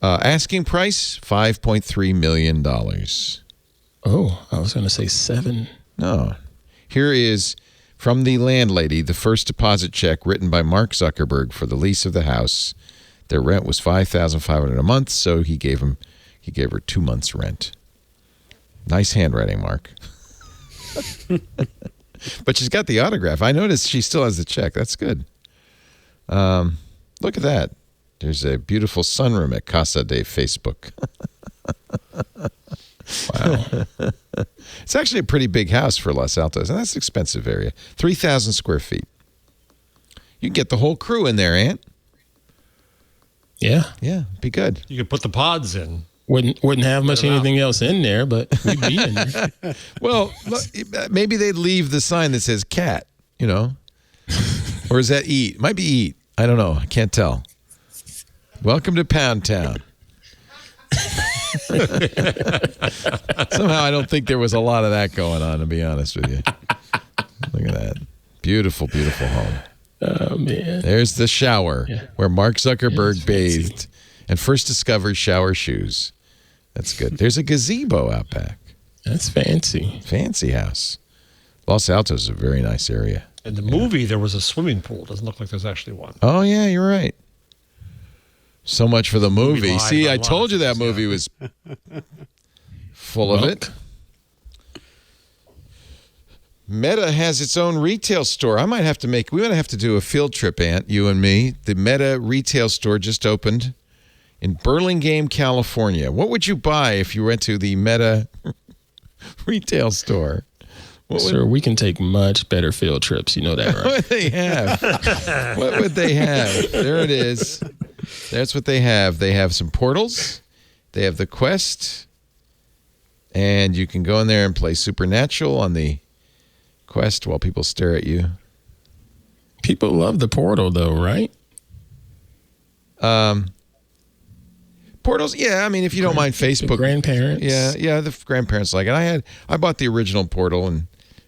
Asking price, $5.3 million. Oh, I was going to say 7. No. Here is, from the landlady, the first deposit check written by Mark Zuckerberg for the lease of the house. Their rent was $5,500 a month, so he gave her 2 months' rent. Nice handwriting, Mark. But she's got the autograph. I noticed she still has the check. That's good. Look at that. There's a beautiful sunroom at Casa de Facebook. Wow. It's actually a pretty big house for Los Altos, and that's an expensive area. 3,000 square feet. You can get the whole crew in there, Ant. Yeah. Yeah, be good. You could put the pods in. Wouldn't have much anything else in there, but we'd be in there. Well, maybe they'd leave the sign that says cat, Or is that eat? It might be eat. I don't know. I can't tell. Welcome to Pound Town. Somehow I don't think there was a lot of that going on, to be honest with you. Look at that. Beautiful, beautiful home. Oh, man. There's the shower where Mark Zuckerberg bathed and first discovered shower shoes. That's good. There's a gazebo out back. That's fancy. Fancy house. Los Altos is a very nice area. In the movie, there was a swimming pool. Doesn't look like there's actually one. Oh, yeah, you're right. So much for the movie. See, I told you that movie was full of it. Meta has its own retail store. We might have to do a field trip, Ant, you and me. The Meta retail store just opened in Burlingame, California. What would you buy if you went to the Meta retail store? Sir, we can take much better field trips. You know that, right? What would they have? What would they have? There it is. That's what they have. They have some portals. They have the Quest. And you can go in there and play Supernatural on the Quest while people stare at you. People love the portal, though, right? Portals, yeah. I mean, if you don't mind Facebook. The grandparents. Yeah, the grandparents like it. I bought the original Portal and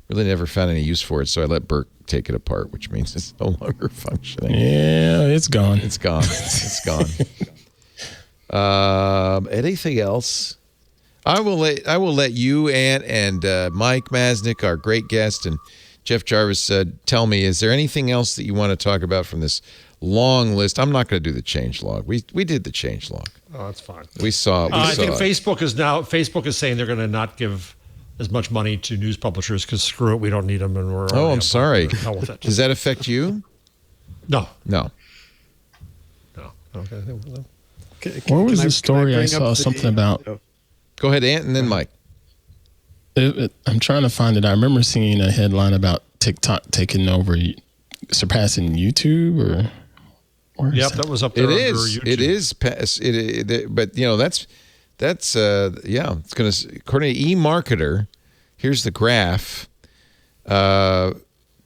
really never found any use for it, so I let Burke take it apart, which means it's no longer functioning. Yeah, it's gone. It's gone. It's gone. Anything else? I will let you and Mike Masnick, our great guest, and Jeff Jarvis tell me, is there anything else that you want to talk about from this long list? I'm not going to do the change log. We did the change log. Oh, that's fine. We saw it. I think Facebook is saying they're going to not give as much money to news publishers because screw it, we don't need them, and we're. Oh, I'm sorry. Hell with it. Does that affect you? No. Okay. What was the story I saw something about? Go ahead, Ant, and then Mike. I'm trying to find it. I remember seeing a headline about TikTok taking over, surpassing YouTube, or that was up there. It is. But that's it's going to, according to eMarketer, here's the graph.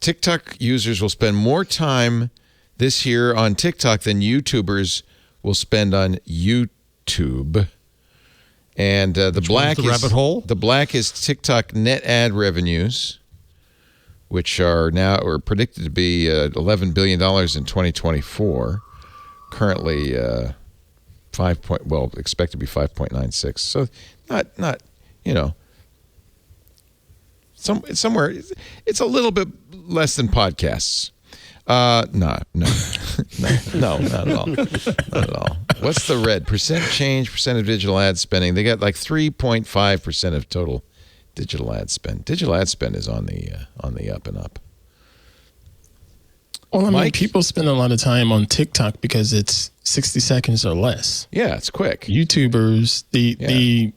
TikTok users will spend more time this year on TikTok than YouTubers will spend on YouTube. And the black is TikTok net ad revenues, which are predicted to be $11 billion in 2024. Currently, expect to be 5.96. So not somewhere. It's a little bit less than podcasts. No, not at all. Not at all. What's the red? Percent of digital ad spending. They got like 3.5% of total digital ad spend. Digital ad spend is on the up and up. Well, I mean, people spend a lot of time on TikTok because it's 60 seconds or less. Yeah, it's quick. YouTubers, the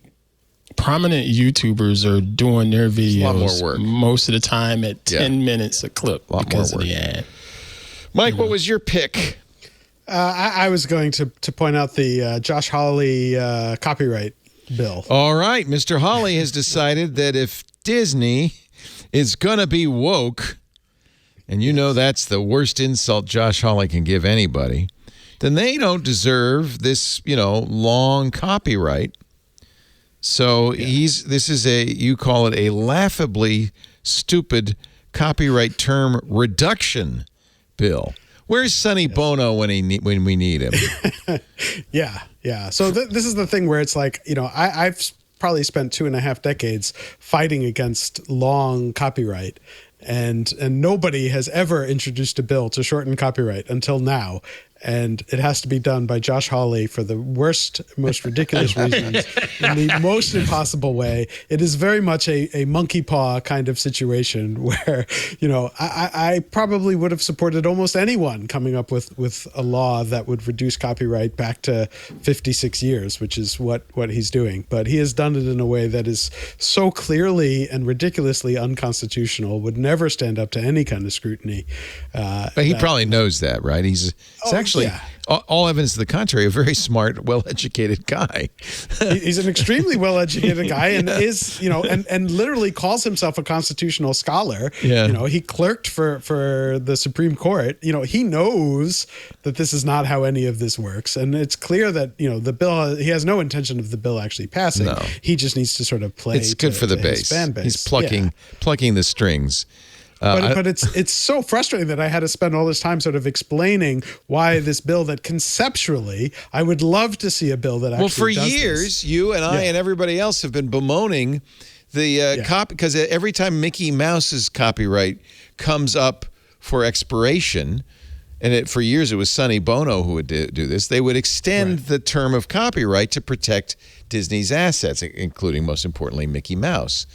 prominent YouTubers are doing their videos a lot more work. Most of the time at 10 minutes a clip because of the ad. Mike, what was your pick? I was going to point out the Josh Hawley copyright bill. All right. Mr. Hawley has decided that if Disney is going to be woke, and that's the worst insult Josh Hawley can give anybody, then they don't deserve this, long copyright. So you call it a laughably stupid copyright term reduction bill. Where's Sonny Bono when we need him? Yeah. So this is the thing where it's like, I've probably spent 2.5 decades fighting against long copyright, and nobody has ever introduced a bill to shorten copyright until now. And it has to be done by Josh Hawley for the worst, most ridiculous reasons in the most impossible way. It is very much a monkey paw kind of situation where, I probably would have supported almost anyone coming up with a law that would reduce copyright back to 56 years, which is what he's doing. But he has done it in a way that is so clearly and ridiculously unconstitutional, would never stand up to any kind of scrutiny. But he probably knows that, right? He's actually, all evidence to the contrary, a very smart, well-educated guy. He's an extremely well-educated guy, and is, and literally calls himself a constitutional scholar. Yeah. He clerked for the Supreme Court. He knows that this is not how any of this works, and it's clear that the bill. He has no intention of the bill actually passing. No. He just needs to sort of play. It's good for the base. Fan base. He's plucking the strings. But it's so frustrating that I had to spend all this time sort of explaining why this bill that conceptually I would love to see a bill that actually does years this. You and I and everybody else have been bemoaning the copy, because every time Mickey Mouse's copyright comes up for expiration, and for years it was Sonny Bono who would do this, they would extend the term of copyright to protect Disney's assets, including, most importantly, Mickey Mouse.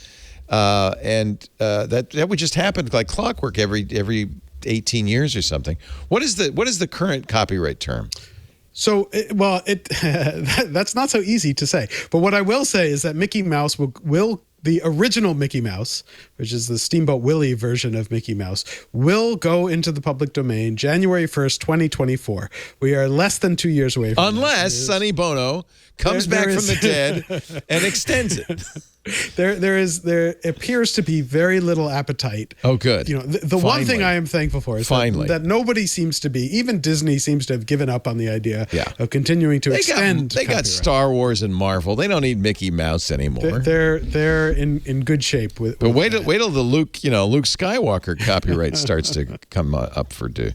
That would just happen like clockwork every 18 years or something. What is the current copyright term? So, that's not so easy to say. But what I will say is that Mickey Mouse will the original Mickey Mouse, which is the Steamboat Willie version of Mickey Mouse, will go into the public domain January 1st, 2024. We are less than 2 years away from unless Sonny Bono comes back from the dead and extends it. There appears to be very little appetite. Oh, good. You know, the one thing I am thankful for is that nobody seems to be, even Disney seems to have given up on the idea of continuing to extend. They got Star Wars and Marvel. They don't need Mickey Mouse anymore. They're in good shape with. But wait till the Luke Skywalker copyright starts to come up for due.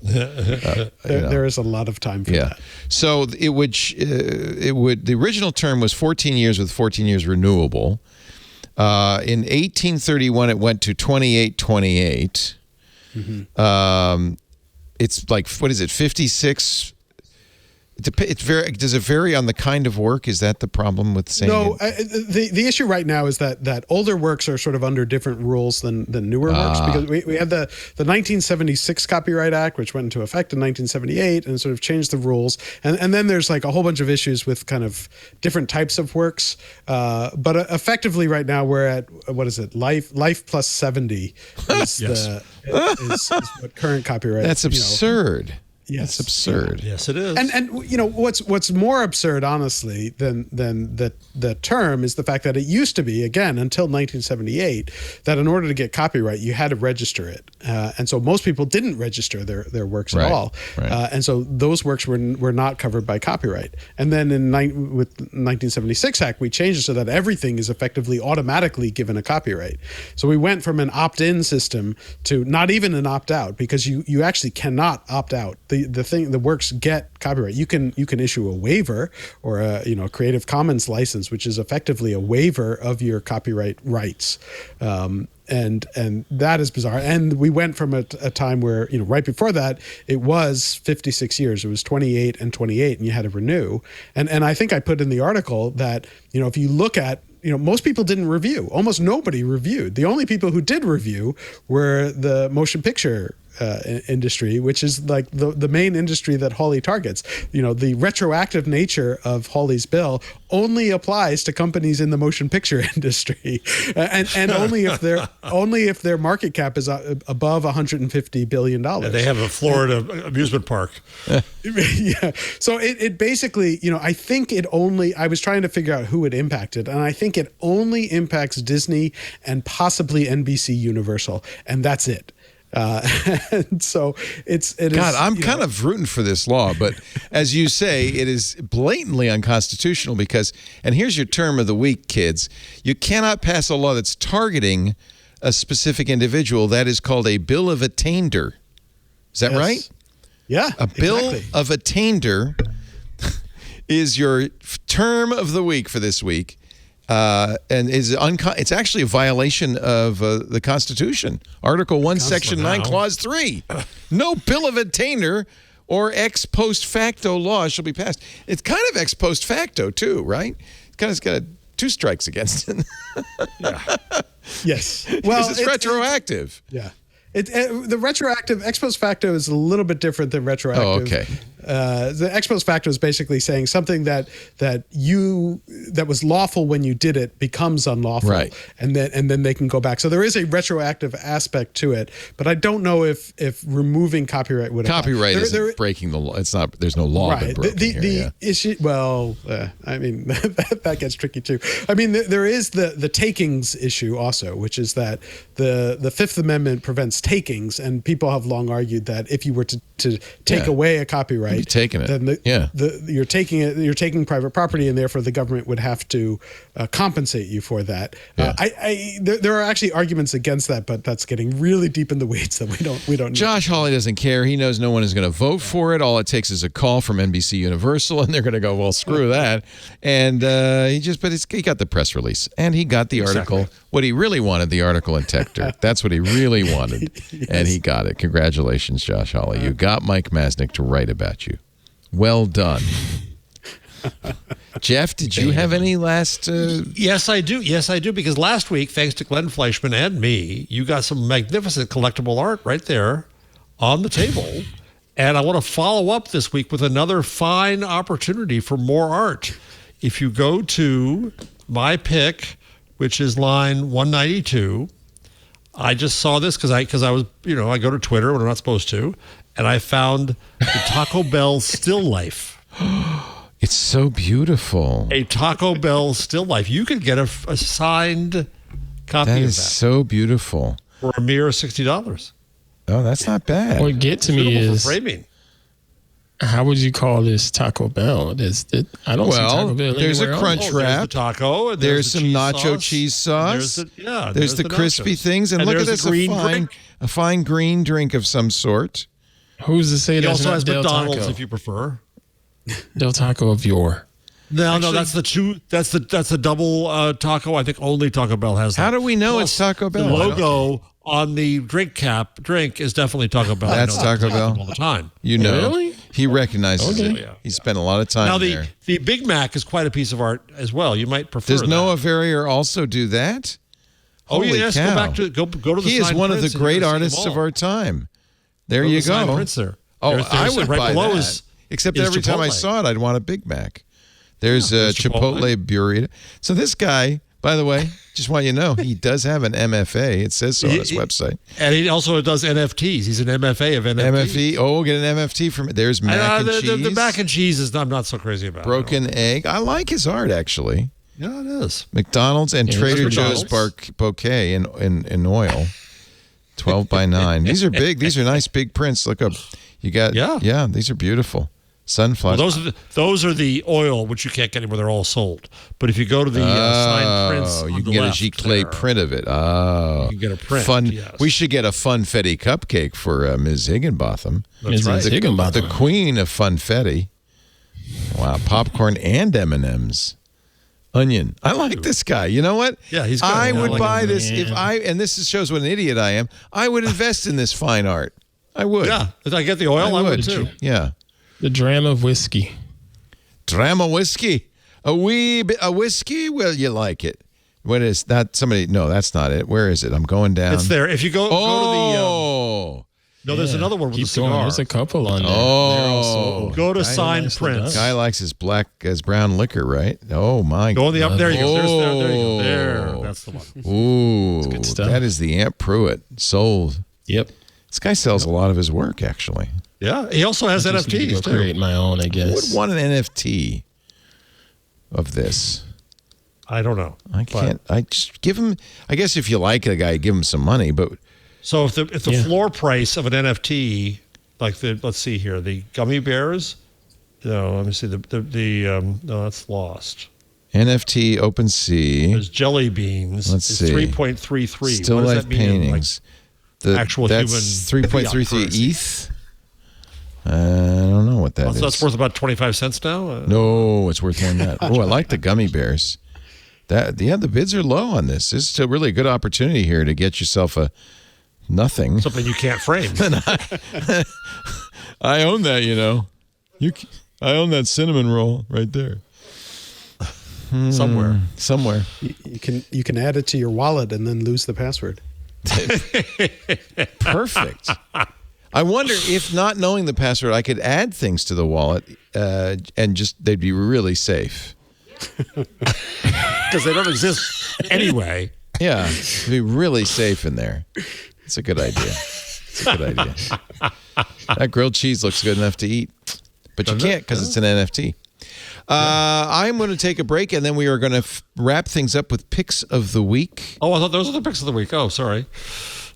There is a lot of time for that. So it would the original term was 14 years with 14 years renewable. In 1831, it went to 2828. Mm-hmm. It's like, what is it, 56? Does it vary on the kind of work? Is that the problem with saying No, the issue right now is that older works are sort of under different rules than newer works, because we had the 1976 Copyright Act, which went into effect in 1978 and sort of changed the rules. And then there's like a whole bunch of issues with kind of different types of works. But effectively right now we're at, what is it, life plus 70 is, is what current copyright. That's absurd. Yes, it's absurd. Yes, it is. And you know what's more absurd, honestly, than the term is the fact that it used to be, again, until 1978, that in order to get copyright, you had to register it, and so most people didn't register their works at all, and so those works were not covered by copyright. And then with 1976 Act, we changed it so that everything is effectively automatically given a copyright. So we went from an opt-in system to not even an opt-out, because you actually cannot opt out. The works get copyright. You can issue a waiver or a Creative Commons license, which is effectively a waiver of your copyright rights. And that is bizarre. And we went from a time where, right before that, it was 56 years. It was 28 and 28, and you had to renew. And I think I put in the article that, if you look at, most people didn't review. Almost nobody reviewed. The only people who did review were the motion picture industry, which is like the main industry that Hawley targets. The retroactive nature of Hawley's bill only applies to companies in the motion picture industry, and only if their market cap is above $150 billion. And they have a Florida amusement park. Yeah. So it basically, I think I was trying to figure out who it impacted, and I think it only impacts Disney and possibly NBC Universal, and that's it. And so it is. God, I'm kind of rooting for this law, but as you say, it is blatantly unconstitutional because, and here's your term of the week, kids, you cannot pass a law that's targeting a specific individual. That is called a bill of attainder. Is that right? Yeah. A bill of attainder is your term of the week for this week. And it's actually a violation of the Constitution. Article 1, Section 9, Clause 3. No bill of attainder or ex post facto law shall be passed. It's kind of ex post facto, too, right? It's got 2 strikes against it. Yes. Well, it's retroactive. Yeah. The retroactive ex post facto is a little bit different than retroactive. Oh, okay. The ex post facto is basically saying something that was lawful when you did it becomes unlawful, right? And then they can go back. So there is a retroactive aspect to it, but I don't know if removing copyright would apply. Copyright isn't breaking the law. It's not. There's no law been broken here. The issue. Well, I mean that gets tricky too. I mean there is the takings issue also, which is that the Fifth Amendment prevents takings, and people have long argued that if you were to take away a copyright, taking it. Then you're taking it. You're taking private property, and therefore the government would have to compensate you for that. Yeah. There are actually arguments against that, but that's getting really deep in the weeds that we don't. Josh Hawley doesn't care. He knows no one is going to vote for it. All it takes is a call from NBC Universal, and they're going to go, well, screw that. And he got the press release, and he got the article. Exactly. What he really wanted, the article in Techdirt. That's what he really wanted, yes. And he got it. Congratulations, Josh Hawley. You got Mike Masnick to write about you. Well done. Jeff, did you have any last? Yes, I do. Yes, I do. Because last week, thanks to Glenn Fleischman and me, you got some magnificent collectible art right there on the table. And I want to follow up this week with another fine opportunity for more art. If you go to my pick, which is line 192. I just saw this because I was, I go to Twitter when I'm not supposed to, and I found the Taco Bell still life. It's so beautiful. A Taco Bell still life. You could get a signed copy of that. That is so beautiful. For a mere $60. Oh, that's not bad. What get to me is framing. How would you call this Taco Bell? I don't see Taco Bell there's a anywhere crunch else. wrap. There's the taco. And there's some the nacho sauce. cheese sauce. There's the crispy nachos. things. And look at there's this, the a fine green drink of some sort. Who's to say He that's also not has Del McDonald's Taco? if you prefer. Del Taco of yore. No, that's the two. That's the double taco. I think only Taco Bell has that. How do we know Plus, it's Taco Bell? The logo on the drink is definitely Taco Bell. That's Taco Bell all the time. Really? He recognizes it. Yeah. He spent a lot of time Now there. the Big Mac is quite a piece of art as well. You might prefer. Does that. Noah Verrier also do that? Holy yes. cow. Go back to go to the. He is signed one of the prints and great you're gonna see artists them of all. our time. There Go to you the signed go. prints there. Oh, There's I would right buy below that. Except is every time I Chipotle. saw it, I'd want a Big Mac. There's there's Chipotle burrito. So this guy, by the way, just want you to know, he does have an MFA. It says so on his website. And he also does NFTs. He's an MFA of NFTs. MFE. Oh, get an MFT from it. There's mac and cheese. The mac and cheese is I'm not so crazy about. Broken egg. I like his art, actually. Yeah, it is. McDonald's and Trader Joe's McDonald's. bouquet in oil. 12 by 9. These are big. These are nice big prints. Look up. You got these are beautiful. Sunflowers. Well, those are the oil, which you can't get anymore. They're all sold. But if you go to the signed prints, you on can the get left, a giclée print of it. Oh, you can get a print. Fun. Yes. We should get a funfetti cupcake for Ms. Higginbotham. That's right. The queen of funfetti. Wow, popcorn and M&Ms. Onion. I like this guy. You know what? Yeah, he's good. I I would like buy him. this if and this shows what an idiot I am. I would invest in this fine art. I would. Yeah, if I get the oil, I would too. Yeah. The dram of whiskey. Dram of whiskey. A whiskey? Well, you like it. What is that? Somebody? No, that's not it. Where is it? I'm going down. It's there. If you go to the. Oh. No, there's another one with Keep a cigar. going. There's a couple on there. Oh. They're all sold. Go to Guy signed likes prints. the Guy likes his brown liquor, right? Oh my! Go on the up. There you go. There you go. Oh. There. That's the one. Ooh, good stuff. that is the Aunt Pruitt sold. Yep. This guy sells a lot of his work, actually. Yeah, he also has I just need to NFTs go too. create my own, I Who guess. would want an NFT of this? I don't know. I can't. I just give him. I guess if you like a guy, give him some money. But So if the floor price of an NFT, like let's see here, the gummy bears. No, let me see no, that's lost. NFT OpenSea. There's jelly beans. Let's it's see. 3.33. Still what does life that mean in, paintings. actual that's human 3.33 currency? ETH. I don't know what that is. So that's worth about 25 cents now? No, it's worth more than that. Oh, I like the gummy bears. The bids are low on this. This is a really good opportunity here to get yourself a nothing. Something you can't frame. I own that, you know. I own that cinnamon roll right there. Somewhere. You can add it to your wallet and then lose the password. Perfect. I wonder if, not knowing the password, I could add things to the wallet and just they'd be really safe. Because they don't exist anyway. Yeah, it'd be really safe in there. It's a good idea. It's a good idea. That grilled cheese looks good enough to eat, but you can't because it's an NFT. I'm going to take a break, and then we are going to wrap things up with picks of the week. Oh, I thought those were the picks of the week. Oh, sorry.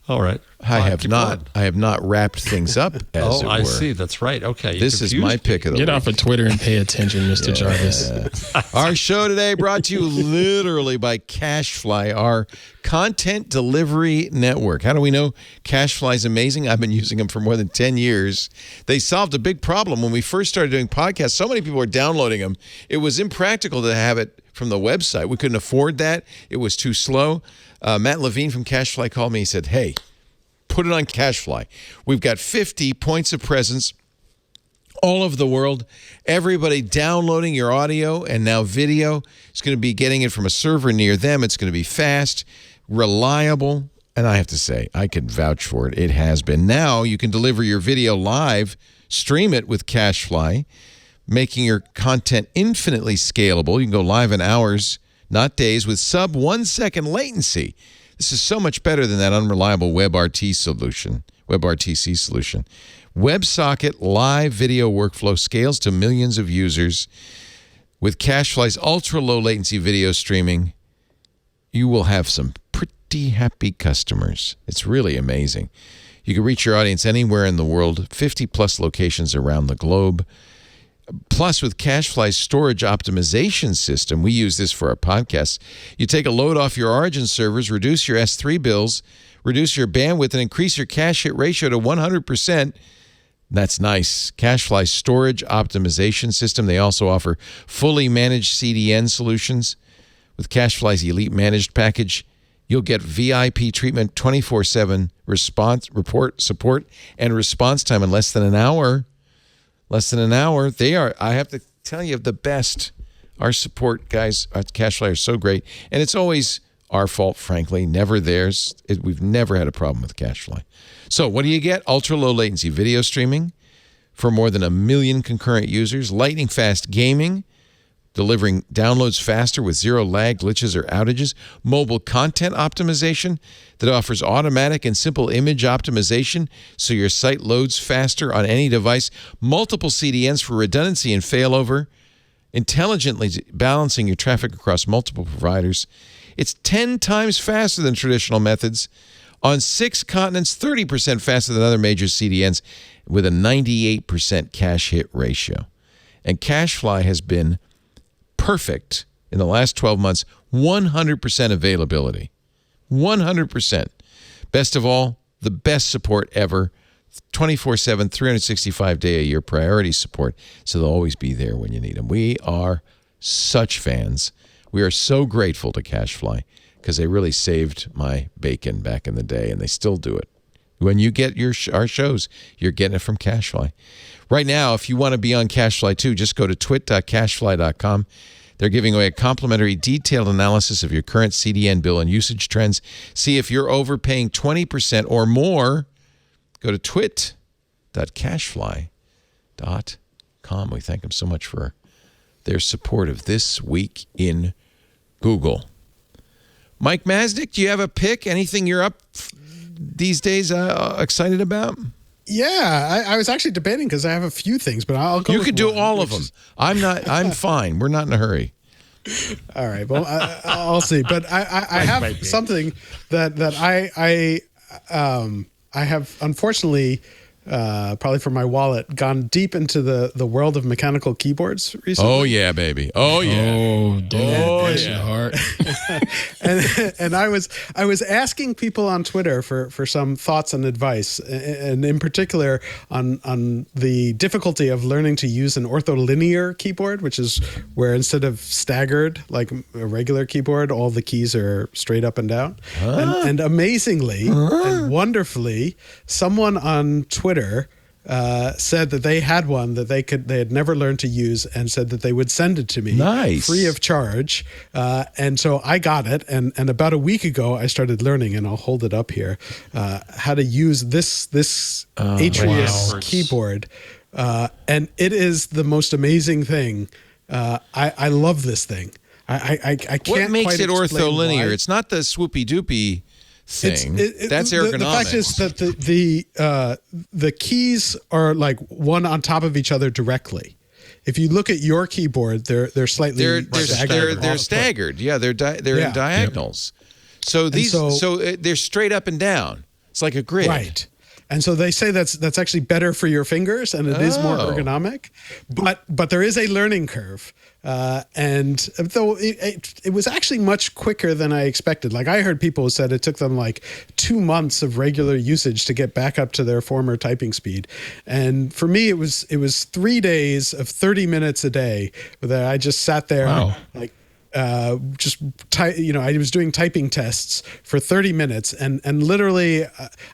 All right. I have not wrapped things up, as it were. I see. That's right. Okay. This is my pick of the week. Get off of Twitter and pay attention, Mr. Jarvis. Our show today brought to you literally by CashFly, our content delivery network. How do we know CashFly is amazing? I've been using them for more than 10 years. They solved a big problem. When we first started doing podcasts, so many people were downloading them. It was impractical to have it from the website. We couldn't afford that. It was too slow. Matt Levine from CashFly called me. He said, hey, put it on CashFly. We've got 50 points of presence all over the world. Everybody downloading your audio and now video is going to be getting it from a server near them. It's going to be fast, reliable, and I have to say, I can vouch for it. It has been. Now you can deliver your video live, stream it with CashFly, making your content infinitely scalable. You can go live in hours, not days, with sub 1 second latency. This is so much better than that unreliable WebRTC solution. WebSocket live video workflow scales to millions of users. With CacheFly's ultra-low latency video streaming, you will have some pretty happy customers. It's really amazing. You can reach your audience anywhere in the world, 50-plus locations around the globe. Plus, with CacheFly's storage optimization system, we use this for our podcasts. You take a load off your origin servers, reduce your S3 bills, reduce your bandwidth, and increase your cache hit ratio to 100%. That's nice. CacheFly's storage optimization system. They also offer fully managed CDN solutions. With CacheFly's Elite Managed package, you'll get VIP treatment, 24/7 support, and response time in less than an hour. They are, I have to tell you, the best. Our support guys at CacheFly are so great. And it's always our fault, frankly, never theirs. We've never had a problem with CacheFly. So what do you get? Ultra-low latency video streaming for more than 1 million concurrent users. Lightning-fast gaming, delivering downloads faster with zero lag, glitches, or outages. Mobile content optimization that offers automatic and simple image optimization so your site loads faster on any device. Multiple CDNs for redundancy and failover. Intelligently balancing your traffic across multiple providers. It's 10 times faster than traditional methods. On 6 continents, 30% faster than other major CDNs with a 98% cache hit ratio. And CacheFly has been perfect in the last 12 months, 100% availability. 100%. Best of all, the best support ever. 24/7, 365-day-a-year priority support, so they'll always be there when you need them. We are such fans. We are so grateful to CacheFly because they really saved my bacon back in the day, and they still do it. When you get our shows, you're getting it from CacheFly. Right now, if you want to be on CacheFly too, just go to twit.cachefly.com. They're giving away a complimentary detailed analysis of your current CDN bill and usage trends. See if you're overpaying 20% or more. Go to twit.cachefly.com. We thank them so much for their support of This Week in Google. Mike Masnick, do you have a pick? Anything you're up these days excited about? Yeah, I was actually debating because I have a few things, but I'll go. You could do all of them. I'm fine. We're not in a hurry. All right. Well, I'll see. But I have something that I have, unfortunately, probably for my wallet, gone deep into the world of mechanical keyboards recently. Oh yeah, baby. Oh yeah. Oh damn. Oh yeah. Heart. and I was asking people on Twitter for some thoughts and advice, and in particular on the difficulty of learning to use an ortholinear keyboard, which is where instead of staggered like a regular keyboard, all the keys are straight up and down. And amazingly and wonderfully, someone on Twitter said that they had one that they had never learned to use, and said that they would send it to me free of charge. And so I got it, and about a week ago I started learning, and I'll hold it up here, how to use this Atreus keyboard, and it is the most amazing thing. I love this thing. I can't. What makes quite it ortholinear? why. It's not the swoopy doopy thing. That's ergonomics. The fact is that the keys are like one on top of each other directly. If you look at your keyboard, they're slightly staggered. They're staggered. Yeah, they're in diagonals. So they're straight up and down. It's like a grid. Right. And so they say that's actually better for your fingers, and it is more ergonomic. But there is a learning curve. And though it was actually much quicker than I expected. Like I heard people who said it took them like 2 months of regular usage to get back up to their former typing speed. And for me, it was 3 days of 30 minutes a day that I just sat there like I was doing typing tests for 30 minutes, and literally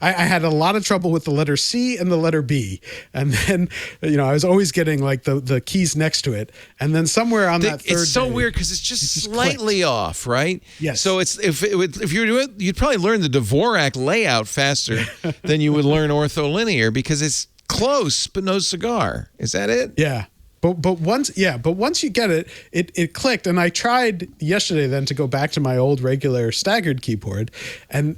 I had a lot of trouble with the letter C and the letter B, and then I was always getting like the keys next to it, and then somewhere on that third it's so day, weird because it's just slightly off, right? Yes. So it's if you were doing, you'd probably learn the Dvorak layout faster than you would learn ortholinear because it's close but no cigar. Is that it? Yeah. But once you get it, it clicked. And I tried yesterday then to go back to my old regular staggered keyboard, and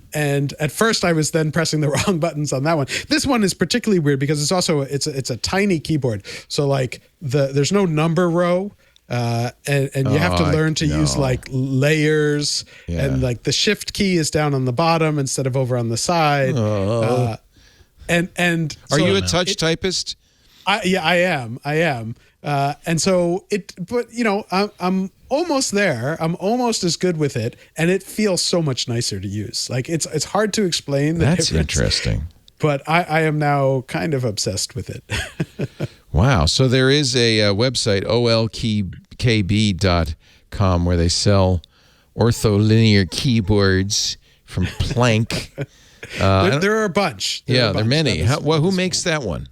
at first I was then pressing the wrong buttons on that one. This one is particularly weird because it's a tiny keyboard, so like there's no number row. And you have to learn to use like layers, and like the shift key is down on the bottom instead of over on the side. And are you a touch typist? I am. And so but you know, I'm almost there. I'm almost as good with it, and it feels so much nicer to use. Like it's hard to explain the difference. That's interesting. But I am now kind of obsessed with it. Wow. So there is a website, olkb.com, where they sell ortholinear keyboards from Plank. There are a bunch. There are many. Who makes that one?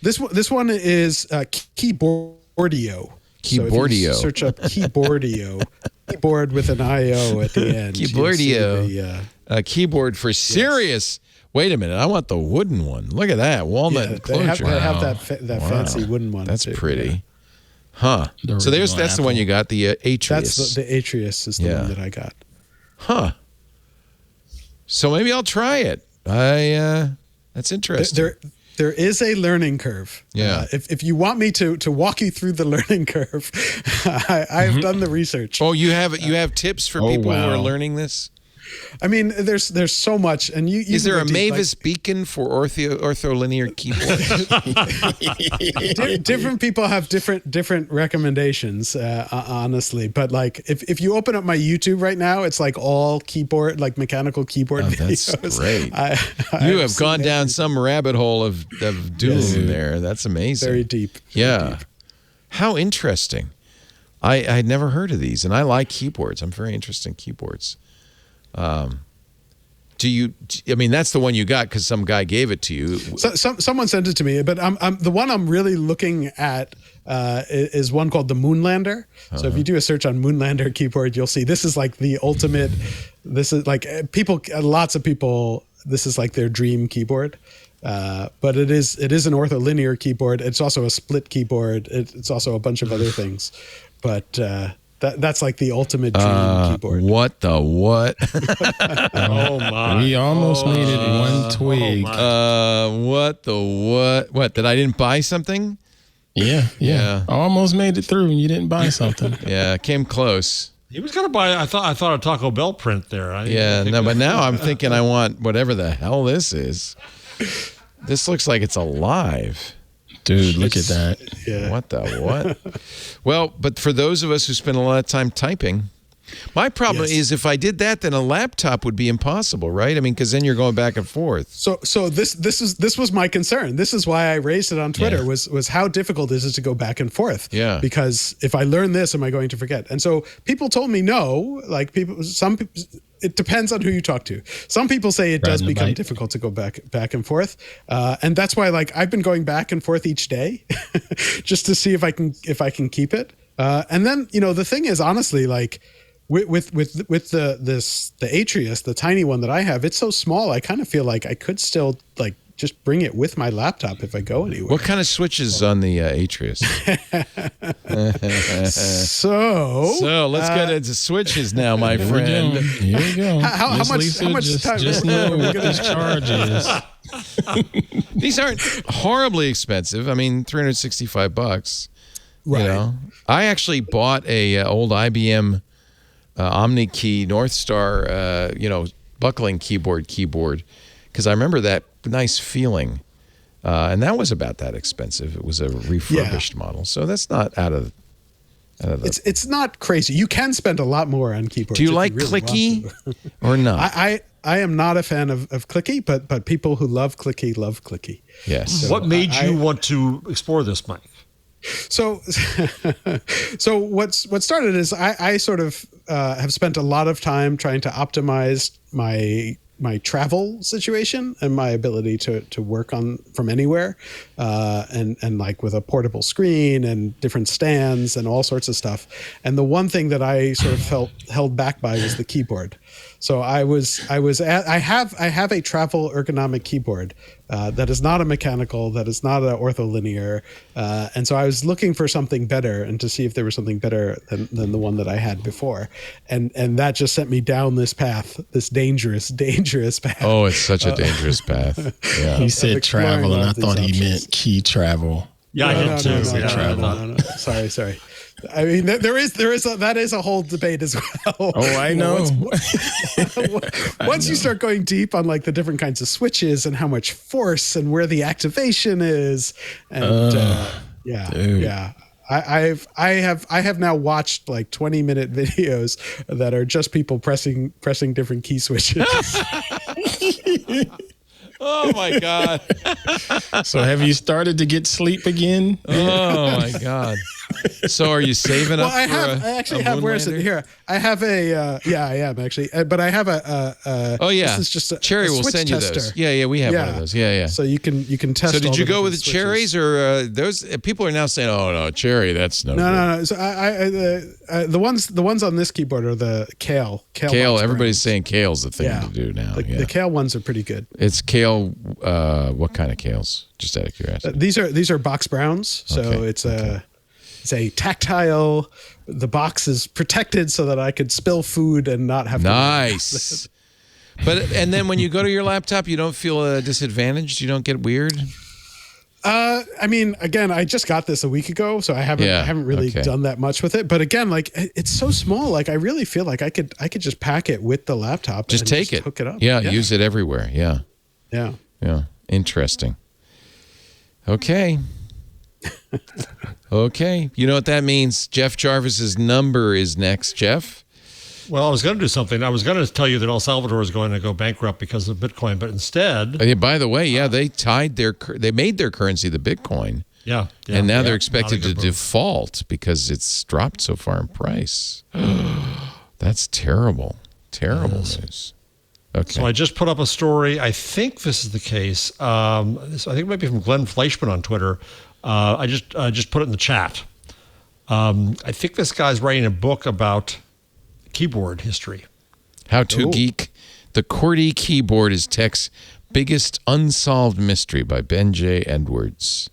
This one is Keyboardio. Keyboardio. So search up Keyboardio. Keyboard with an I-O at the end. Keyboardio. A keyboard for serious. Wait a minute. I want the wooden one. Look at that. Walnut enclosure. They have that fancy wooden one. That's too. pretty. Yeah. Huh. So that's the one you got, the Atreus. That's the Atreus is the one that I got. Huh. So maybe I'll try it. That's interesting. There is a learning curve. Yeah. If you want me to walk you through the learning curve, I've done the research. Oh, you have tips for people who are learning this? I mean, there's so much, and you is there a Mavis beacon for ortholinear keyboard? Different people have different recommendations, honestly. But like, if you open up my YouTube right now, it's like all keyboard, like mechanical keyboard videos. That's great. You have gone down some rabbit hole of doom there. That's amazing. Very deep. Deep. How interesting. I had never heard of these, and I like keyboards. I'm very interested in keyboards. I mean, that's the one you got because some guy gave it to you. Someone sent it to me, but the one I'm really looking at is one called the Moonlander. So if you do a search on Moonlander keyboard, you'll see this is like the ultimate. This is like lots of people. This is like their dream keyboard. But it is an ortholinear keyboard. It's also a split keyboard. It's also a bunch of other things, but. That's like the ultimate dream keyboard. What the what? Oh my! We almost made it one twig. What the what? What? That I didn't buy something? Yeah. I almost made it through, and you didn't buy something. Yeah, came close. He was gonna buy. I thought a Taco Bell print there. But now I'm thinking I want whatever the hell this is. This looks like it's alive. Dude, look at that. Yeah. What the what? Well, but for those of us who spend a lot of time typing, my problem is if I did that, then a laptop would be impossible, right? I mean, because then you're going back and forth. So this was my concern. This is why I raised it on Twitter was how difficult is it to go back and forth? Yeah. Because if I learn this, am I going to forget? And so people told me no. Like some people. It depends on who you talk to. Some people say it does become difficult to go back and forth, and that's why like I've been going back and forth each day, just to see if I can keep it. And then the thing is honestly like with the Atreus, the tiny one that I have, it's so small. I kind of feel like I could still like just bring it with my laptop if I go anywhere. What kind of switches on the Atreus? So let's get into switches now, my friend. Here we go. How much time? Just know what this charge is. These aren't horribly expensive. I mean, $365. Right. You know? I actually bought a old IBM OmniKey North Star, buckling keyboard because I remember that nice feeling, and that was about that expensive. It was a refurbished model, so that's not out of the. It's not crazy. You can spend a lot more on keyboards. Do you like clicky or not? I am not a fan of clicky, but people who love clicky. Yes. So what made you want to explore this, Mike? So what started is I sort of have spent a lot of time trying to optimize my my travel situation and my ability to work from anywhere, and like with a portable screen and different stands and all sorts of stuff. And the one thing that I sort of felt held back by was the keyboard. So I have a travel ergonomic keyboard that is not a mechanical, that is not an ortholinear, and so I was looking for something better and to see if there was something better than the one that I had before, and that just sent me down this path, this dangerous path. Oh, it's such a dangerous path. Yeah. He said travel, and I thought he meant key travel. Yeah, I did too. No. Sorry. I mean, that is a whole debate as well. Oh, I know. Once you start going deep on like the different kinds of switches and how much force and where the activation is, and I have now watched like 20-minute videos that are just people pressing different key switches. Oh my God. So have you started to get sleep again? Oh my God. So are you saving up? Well, I actually have. Where is it here? I have a. I am actually, but I have a. Oh yeah. This is just a Cherry will switch send you tester. those. Yeah, we have one of those. Yeah. So you can test. So did you go with the switches. cherries or those? People are now saying, "Oh no, cherry, that's no." No. So the ones on this keyboard are the kale. Kale. Everybody's saying kale's the thing to do now. The kale ones are pretty good. It's kale. What kind of kales? Just out of curiosity. These are box browns. So it's a tactile. The box is protected so that I could spill food and not have to. Nice. And then when you go to your laptop, you don't feel disadvantaged. You don't get weird. I mean, again, I just got this a week ago, so I haven't really done that much with it. But again, like it's so small. Like I really feel like I could just pack it with the laptop. Just take it. Hook it up. Yeah, use it everywhere. Yeah. Yeah. Interesting. Okay. Okay. You know what that means? Jeff Jarvis's number is next. Jeff? Well, I was going to do something. I was going to tell you that El Salvador is going to go bankrupt because of Bitcoin, but instead... by the way, they made their currency the Bitcoin. Yeah. And now they're expected to default because it's dropped so far in price. That's terrible. Terrible news. Okay. So I just put up a story. I think this is the case. I think it might be from Glenn Fleischman on Twitter. I just put it in the chat. I think this guy's writing a book about keyboard history. How to Geek. The QWERTY keyboard is tech's biggest unsolved mystery by Ben J. Edwards.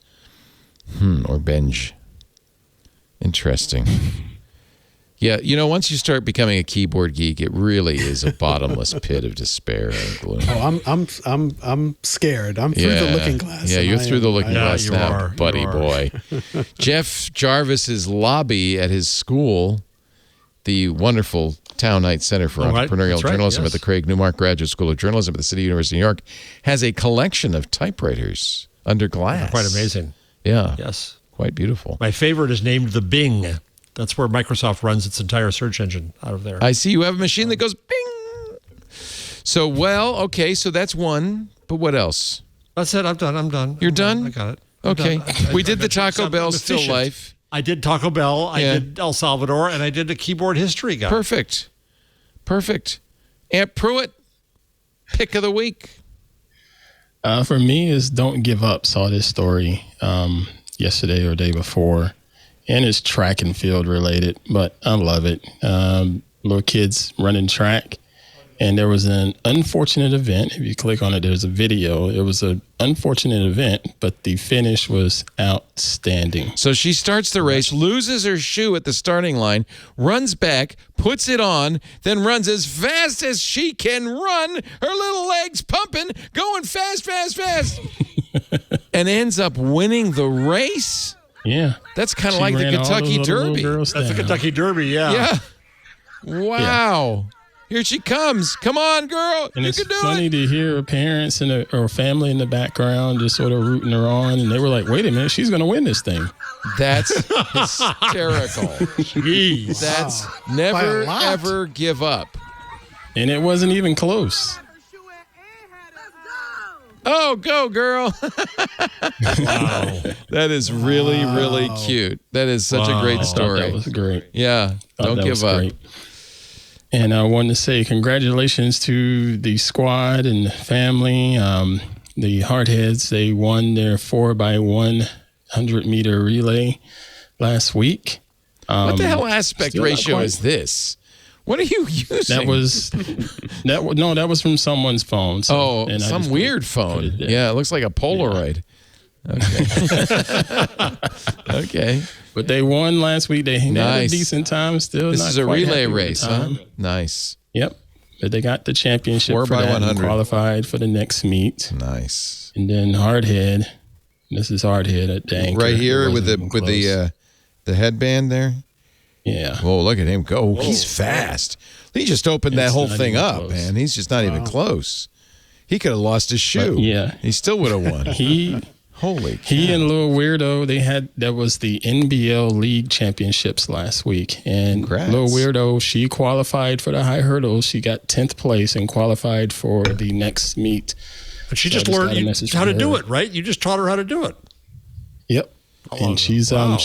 Or Benj. Interesting. Yeah, once you start becoming a keyboard geek, it really is a bottomless pit of despair and gloom. Oh, I'm scared. I'm through the looking glass. Yeah, you're through the looking glass now, buddy boy. Jeff Jarvis's lobby at his school, the wonderful Town Knight Center for Entrepreneurial Journalism at the Craig Newmark Graduate School of Journalism at the City University of New York, has a collection of typewriters under glass. Quite amazing. Yeah. Yes. Quite beautiful. My favorite is named the Bing. That's where Microsoft runs its entire search engine out of there. I see you have a machine that goes bing. So, so that's one. But what else? That's it. I'm done. You're done? I got it. Okay. We did the Taco Bell Still Life. I did Taco Bell. I did El Salvador. And I did the keyboard history guy. Perfect. Aunt Pruitt, pick of the week. For me is Don't Give Up. Saw this story yesterday or day before. And it's track and field related, but I love it. Little kids running track. And there was an unfortunate event. If you click on it, there's a video. It was an unfortunate event, but the finish was outstanding. So she starts the race, loses her shoe at the starting line, runs back, puts it on, then runs as fast as she can run, her little legs pumping, going fast, and ends up winning the race. Yeah. That's kind of like the Kentucky Derby. That's the Kentucky Derby, Yeah. Wow. Here she comes. Come on, girl. And you it's can do funny it. to hear her parents or family in the background just sort of rooting her on. And they were like, wait a minute, she's going to win this thing. That's hysterical. Jeez. That's never, ever give up. And it wasn't even close. Oh, go, girl. Wow. That is really, really cute. That is such a great story. That was great. Yeah. Don't give up. Great. And I wanted to say congratulations to the squad and the family. The Hardheads, they won their 4x100-meter relay last week. What the hell aspect ratio is this? What are you using? That was from someone's phone. So, some weird phone. Yeah, it looks like a Polaroid. Yeah. Okay. But they won last week. They had a decent time still. This is a relay race, huh? Nice. Yep. But they got the championship 4x100 and qualified for the next meet. Nice. And then Hardhead. This is Hardhead at the anchor. Right here with the headband there. Yeah. Whoa, look at him go. Whoa. He's fast. He just opened that whole thing up, close. Man. He's just not even close. He could have lost his shoe. But, yeah. He still would have won. Holy cow. He and Lil Weirdo, that was the NBL League Championships last week. And Congrats. Lil Weirdo, she qualified for the high hurdles. She got 10th place and qualified for the next meet. But she just learned how to do it, right? You just taught her how to do it. Yep. And she's in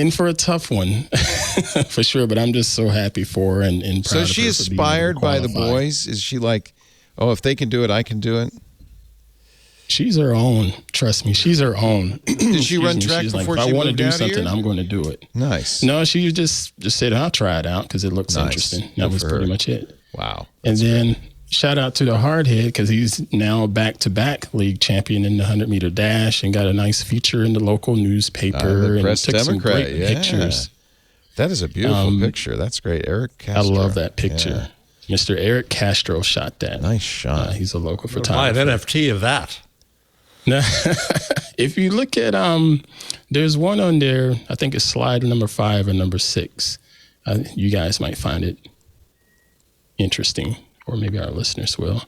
for a tough one for sure. But I'm just so happy for her and proud of her. So she inspired by the boys? Is she like, oh, if they can do it, I can do it? She's her own. Trust me, she's her own. Did she run track before she moved out here? If I want to do something, I'm going to do it. Nice. No, she just said, I'll try it out because it looks interesting. That was pretty much it. Wow. And then shout out to the Hardhead because he's now back-to-back league champion in the 100-meter dash and got a nice feature in the local newspaper and took some great pictures. That is a beautiful picture. That's great. Eric Castro. I love that picture. Yeah. Mr. Eric Castro shot that. Nice shot. He's a local Buy photographer. an NFT of that. Now, if you look at, there's one on there, I think it's slide number 5 or number 6. You guys might find it interesting, or maybe our listeners will.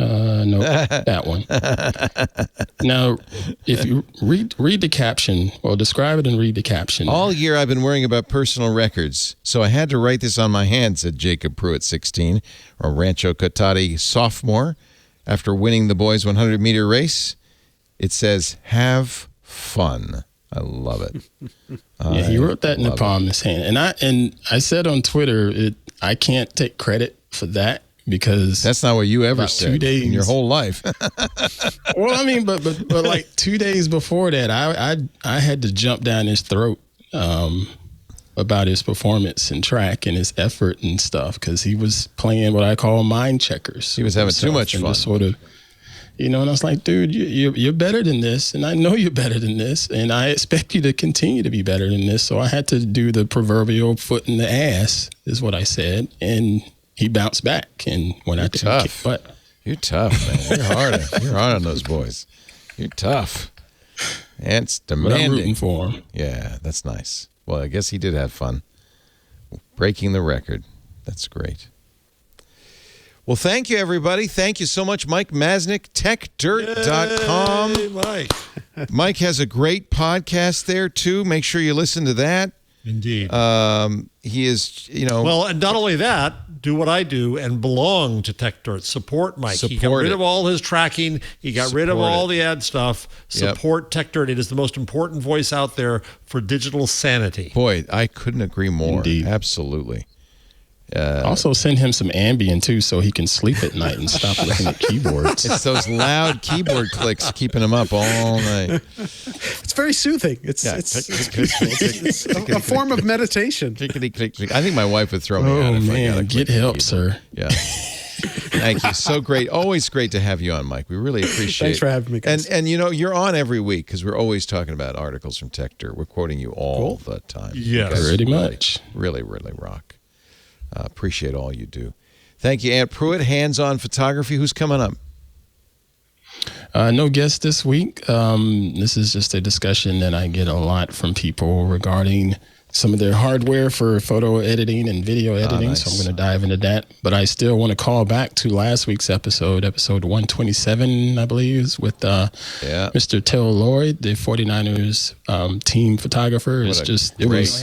No, that one. Now, if you read the caption, well, describe it and read the caption. All year I've been worrying about personal records, so I had to write this on my hand, said Jacob Pruitt, 16, a Rancho Cotati sophomore, after winning the boys' 100-meter race. It says, have fun. I love it. Yeah, he wrote that in the palm of his hand. And I said on Twitter, I can't take credit for that because that's not what you ever said in your whole life. Well, I mean, but like 2 days before that, I had to jump down his throat about his performance and track and his effort and stuff because he was playing what I call mind checkers. He was having too much fun. Sort of, and I was like, dude, you're better than this, and I know you're better than this, and I expect you to continue to be better than this. So I had to do the proverbial foot in the ass, is what I said, and he bounced back and went out there and kicked butt. You're tough, man. You're hard on those boys. You're tough. And it's demanding. But I'm rooting for him. Yeah, that's nice. Well, I guess he did have fun breaking the record. That's great. Well, thank you, everybody. Thank you so much, Mike Masnick, techdirt.com. Yay, Mike. Mike has a great podcast there, too. Make sure you listen to that. Indeed. He is, Well, and not only that, do what I do and belong to TechDirt. Support Mike. He got rid of all his tracking. He got rid of all the ad stuff. Support TechDirt. It is the most important voice out there for digital sanity. Boy, I couldn't agree more. Indeed. Absolutely. Also send him some Ambien, too, so he can sleep at night and stop looking at keyboards. It's those loud keyboard clicks keeping him up all night. It's very soothing. It's a form of meditation. Clickety, click, click. I think my wife would throw me out. Oh, man. Get help, sir. Yeah. Thank you. So great. Always great to have you on, Mike. We really appreciate it. Thanks for having me, guys. And you're on every week because we're always talking about articles from TechDirt. We're quoting you all the time. Yes. Pretty much. Really, really rock. Appreciate all you do. Thank you, Aunt Pruitt. Hands-on photography. Who's coming up? No guest this week. This is just a discussion that I get a lot from people regarding some of their hardware for photo editing and video editing. Nice. So I'm going to dive into that. But I still want to call back to last week's episode 127, I believe, is with Mr. Tel Lloyd, the 49ers team photographer. It was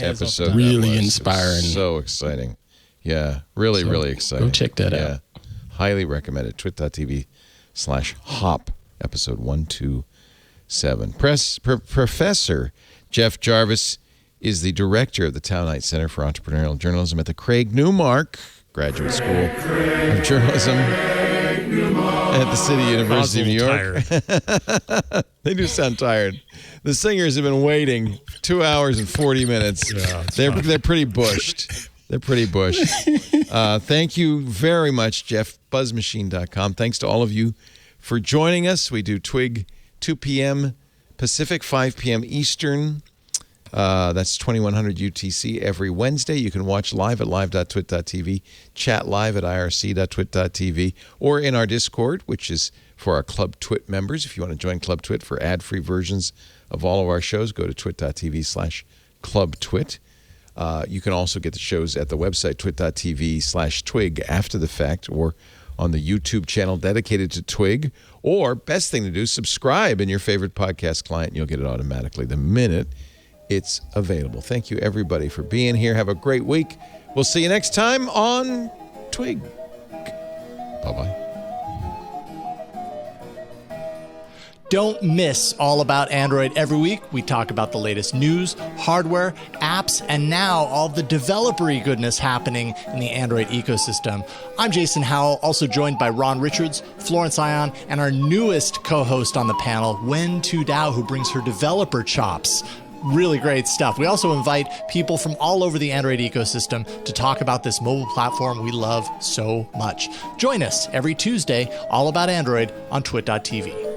episode. Really inspiring. So exciting. Yeah, really, really exciting. Go check that out. Highly recommended. twit.tv/hop, episode 127. Professor Jeff Jarvis is the director of the Townite Center for Entrepreneurial Journalism at the Craig Newmark Graduate School of Journalism at the City University of New York. They do sound tired. The singers have been waiting 2 hours and 40 minutes. Yeah, they're pretty bushed. They're pretty bushed. Thank you very much, Jeff. BuzzMachine.com. Thanks to all of you for joining us. We do Twig 2 p.m. Pacific, 5 p.m. Eastern. That's 2100 UTC every Wednesday. You can watch live at live.twit.tv, chat live at irc.twit.tv, or in our Discord, which is for our Club Twit members. If you want to join Club Twit for ad-free versions of all of our shows, go to twit.tv/clubtwit. You can also get the shows at the website, twit.tv/twig after the fact, or on the YouTube channel dedicated to Twig. Or, best thing to do, subscribe in your favorite podcast client, and you'll get it automatically the minute it's available. Thank you, everybody, for being here. Have a great week. We'll see you next time on Twig. Bye-bye. Don't miss All About Android every week. We talk about the latest news, hardware, apps, and now all the developer-y goodness happening in the Android ecosystem. I'm Jason Howell, also joined by Ron Richards, Florence Ion, and our newest co-host on the panel, Wen Tu Dao, who brings her developer chops. Really great stuff. We also invite people from all over the Android ecosystem to talk about this mobile platform we love so much. Join us every Tuesday, All About Android on twit.tv.